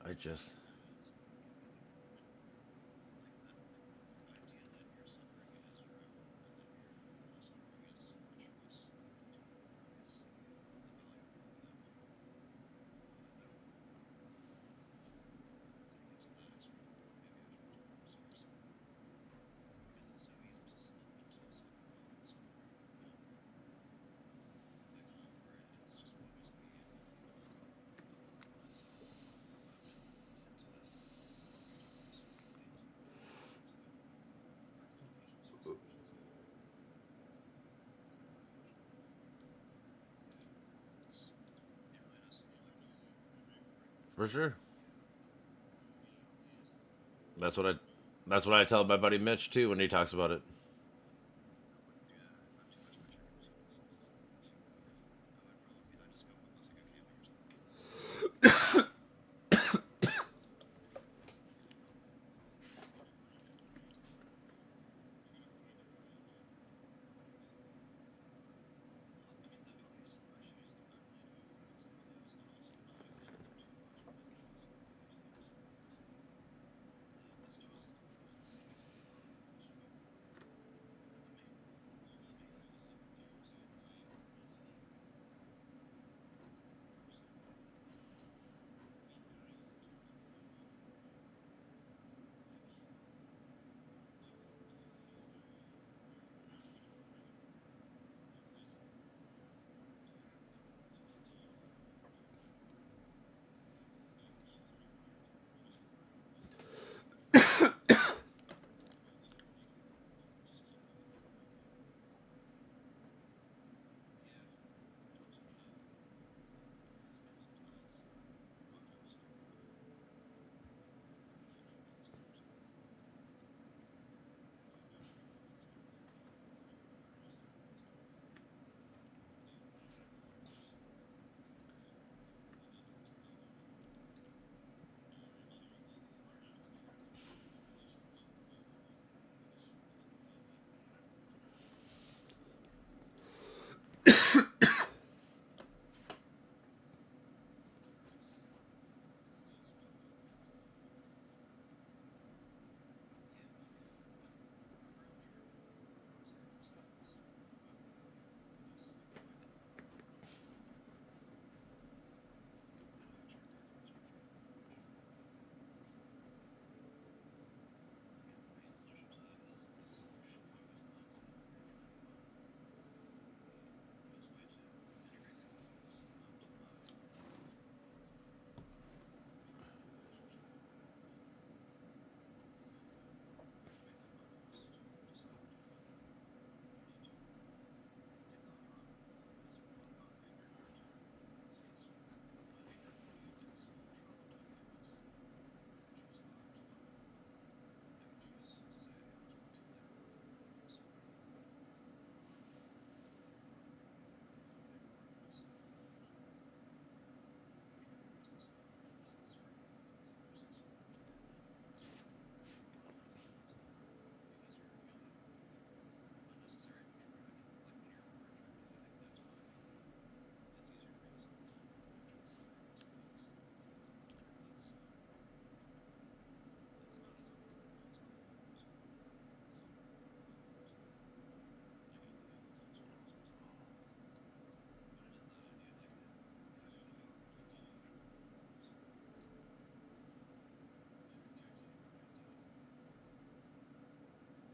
I just. For sure. That's what I. That's what I tell my buddy Mitch too when he talks about it.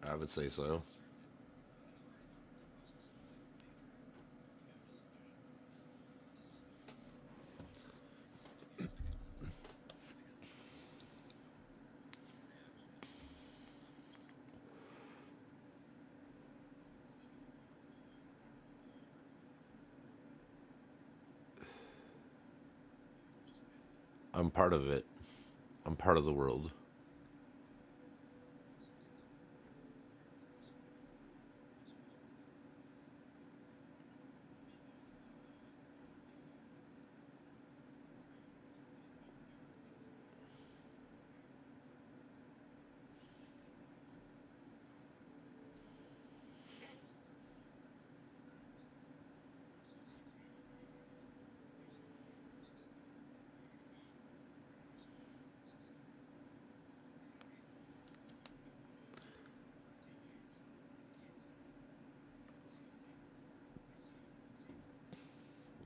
I would say so. I'm part of it. I'm part of the world.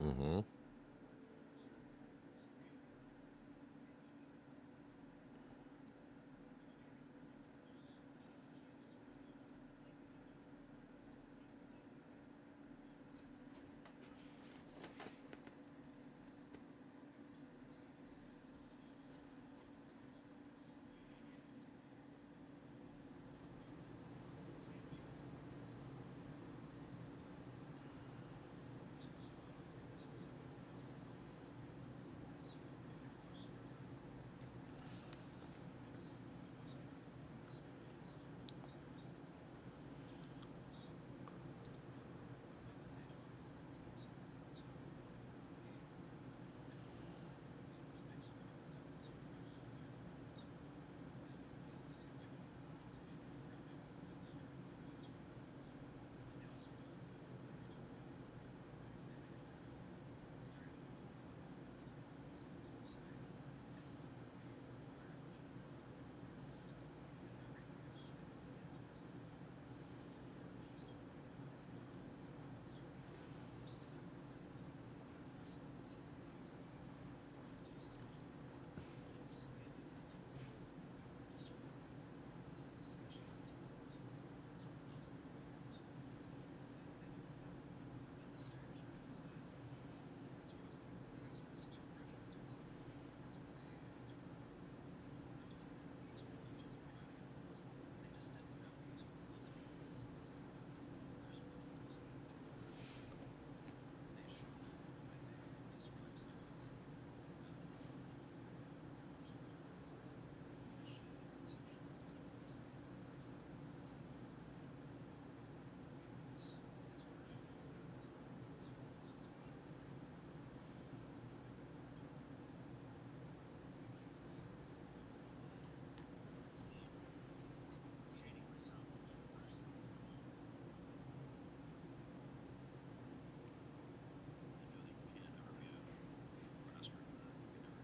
Mm-hmm.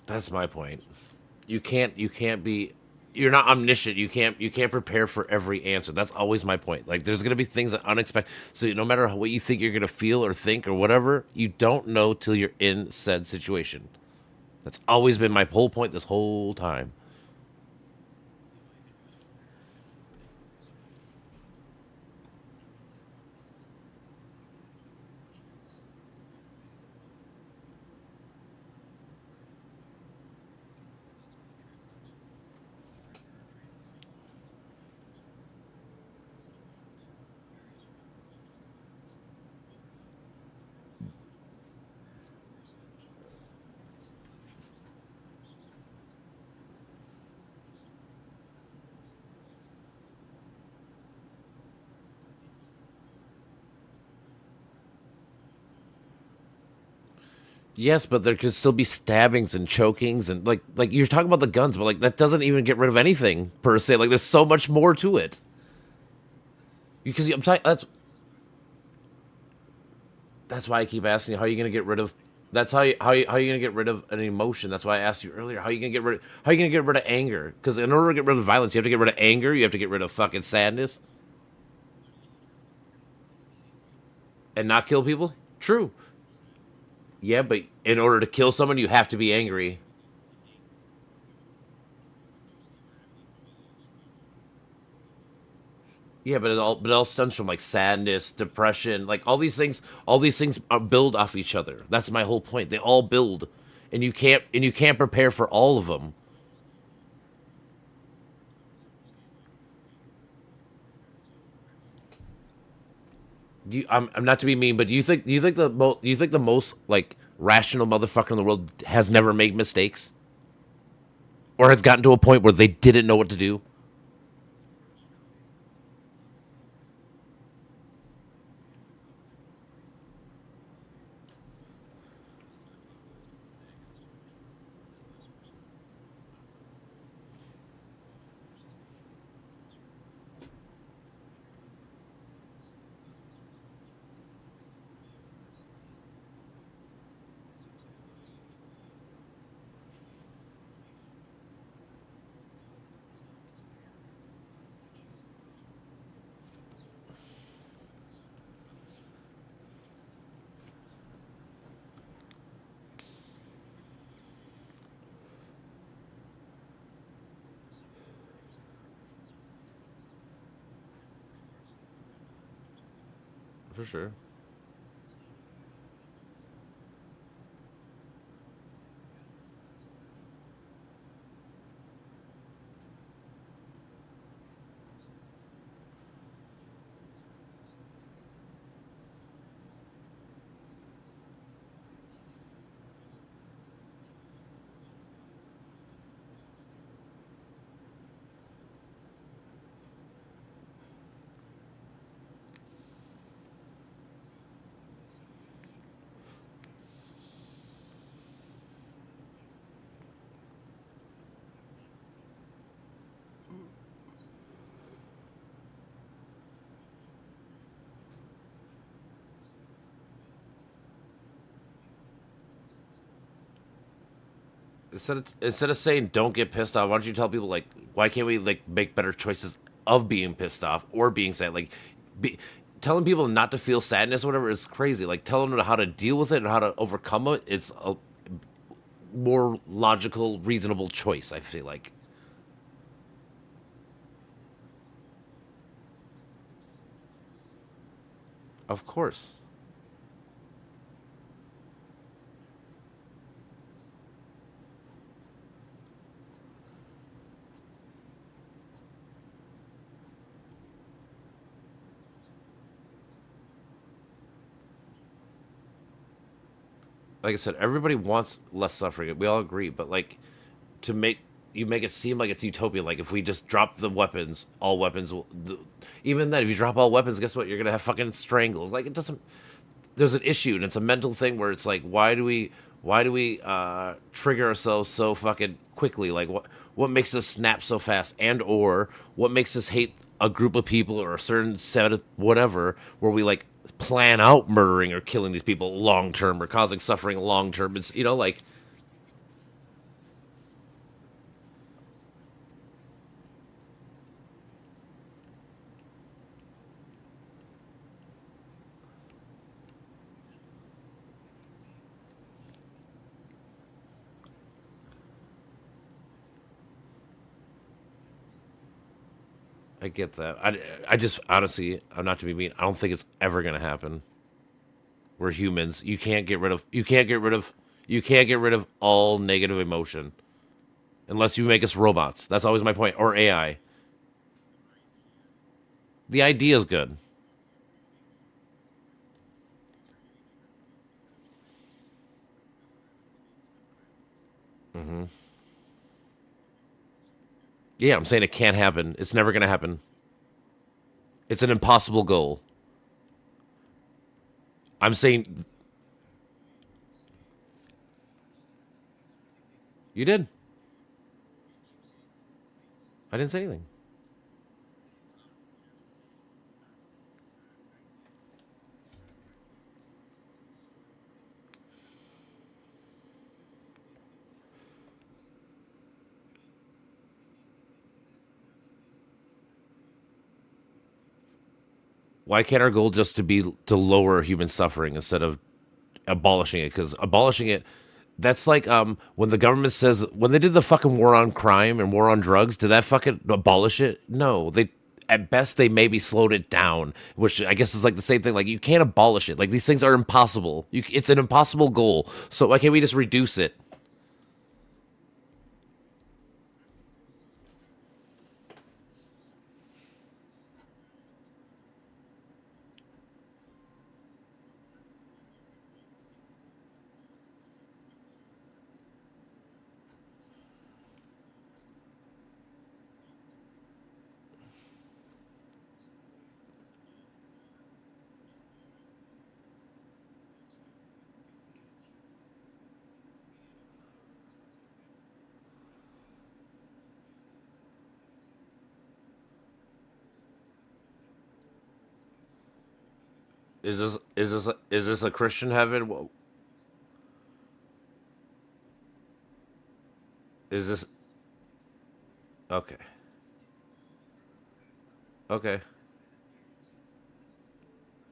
That's my point. You can't be you're not omniscient. You can't prepare for every answer. That's always my point. Like there's gonna be things that unexpected. So no matter what you think you're gonna feel or think or whatever, you don't know till you're in said situation. That's always been my whole point this whole time. Yes, but there could still be stabbings and chokings and like you're talking about the guns, but like that doesn't even get rid of anything per se. Like there's so much more to it. Because I'm talking that's why I keep asking you how are you gonna get rid of. That's how you gonna get rid of an emotion. That's why I asked you earlier. How you gonna get rid of anger? Because in order to get rid of violence, you have to get rid of anger. You have to get rid of fucking sadness and not kill people. True. Yeah, but in order to kill someone, you have to be angry. Yeah, but it all stems from like sadness, depression, like all these things. All these things are build off each other. That's my whole point. They all build, and you can't prepare for all of them. I'm not to be mean, but do you think the most like rational motherfucker in the world has never made mistakes? or has gotten to a point where they didn't know what to do. For sure. Instead of saying don't get pissed off, why don't you tell people like why can't we like make better choices of being pissed off or being sad? Like, be, telling people not to feel sadness or whatever is crazy. Like telling them how to deal with it and how to overcome it. It's a more logical, reasonable choice. I feel like, of course. Like I said, everybody wants less suffering. We all agree, but like to make you make it seem like it's utopia. Like if we just drop the weapons, all weapons will. Even then, if you drop all weapons, guess what? You're gonna have fucking strangles. Like it doesn't. There's an issue, and it's a mental thing where it's like, why do we trigger ourselves so fucking quickly? Like what makes us snap so fast, and or what makes us hate a group of people or a certain set of whatever, where we like plan out murdering or killing these people long term or causing suffering long term. It's like I get that. I just honestly, I'm not to be mean. I don't think it's ever gonna happen. We're humans. You can't get rid of all negative emotion unless you make us robots. That's always my point. Or AI. The idea is good. Yeah, I'm saying it can't happen. It's never gonna happen. It's an impossible goal. I'm saying you did. I didn't say anything. Why can't our goal just to be to lower human suffering instead of abolishing it? Because abolishing it, that's like when the government says when they did the fucking war on crime and war on drugs, did that fucking abolish it? No, they at best they maybe slowed it down, which I guess is like the same thing. Like you can't abolish it. Like these things are impossible. It's an impossible goal. So why can't we just reduce it? Is this a Christian heaven? Is this okay? Okay.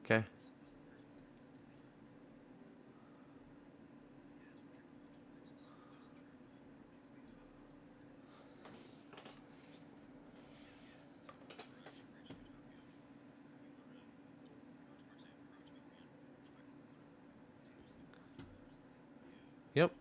Okay. Yep.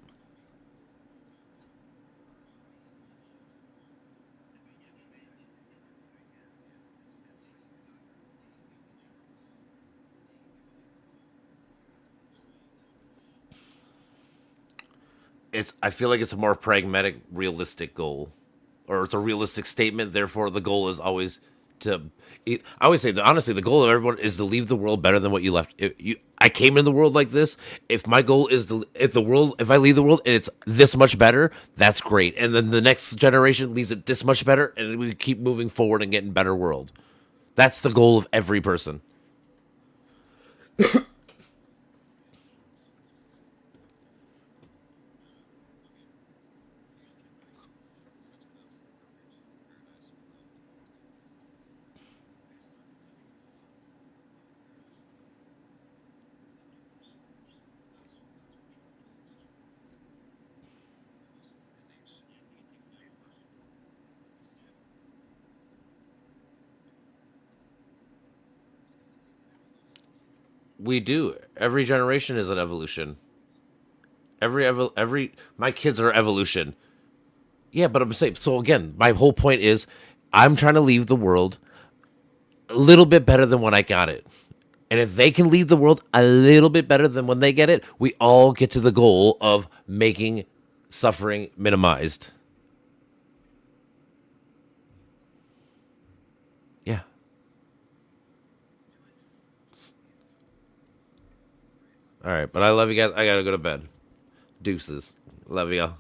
I feel like it's a more pragmatic, realistic goal, or it's a realistic statement. Therefore, the goal is always to. I always say that honestly, the goal of everyone is to leave the world better than what you left. I came in the world like this. If my goal is to, if I leave the world and it's this much better, that's great. And then the next generation leaves it this much better, and we keep moving forward and getting better world. That's the goal of every person. We do. Every generation is an evolution. Every my kids are evolution. Yeah, but I'm saying so again. My whole point is, I'm trying to leave the world a little bit better than when I got it. And if they can leave the world a little bit better than when they get it, we all get to the goal of making suffering minimized. Yeah. All right, but I love you guys. I gotta go to bed. Deuces. Love y'all.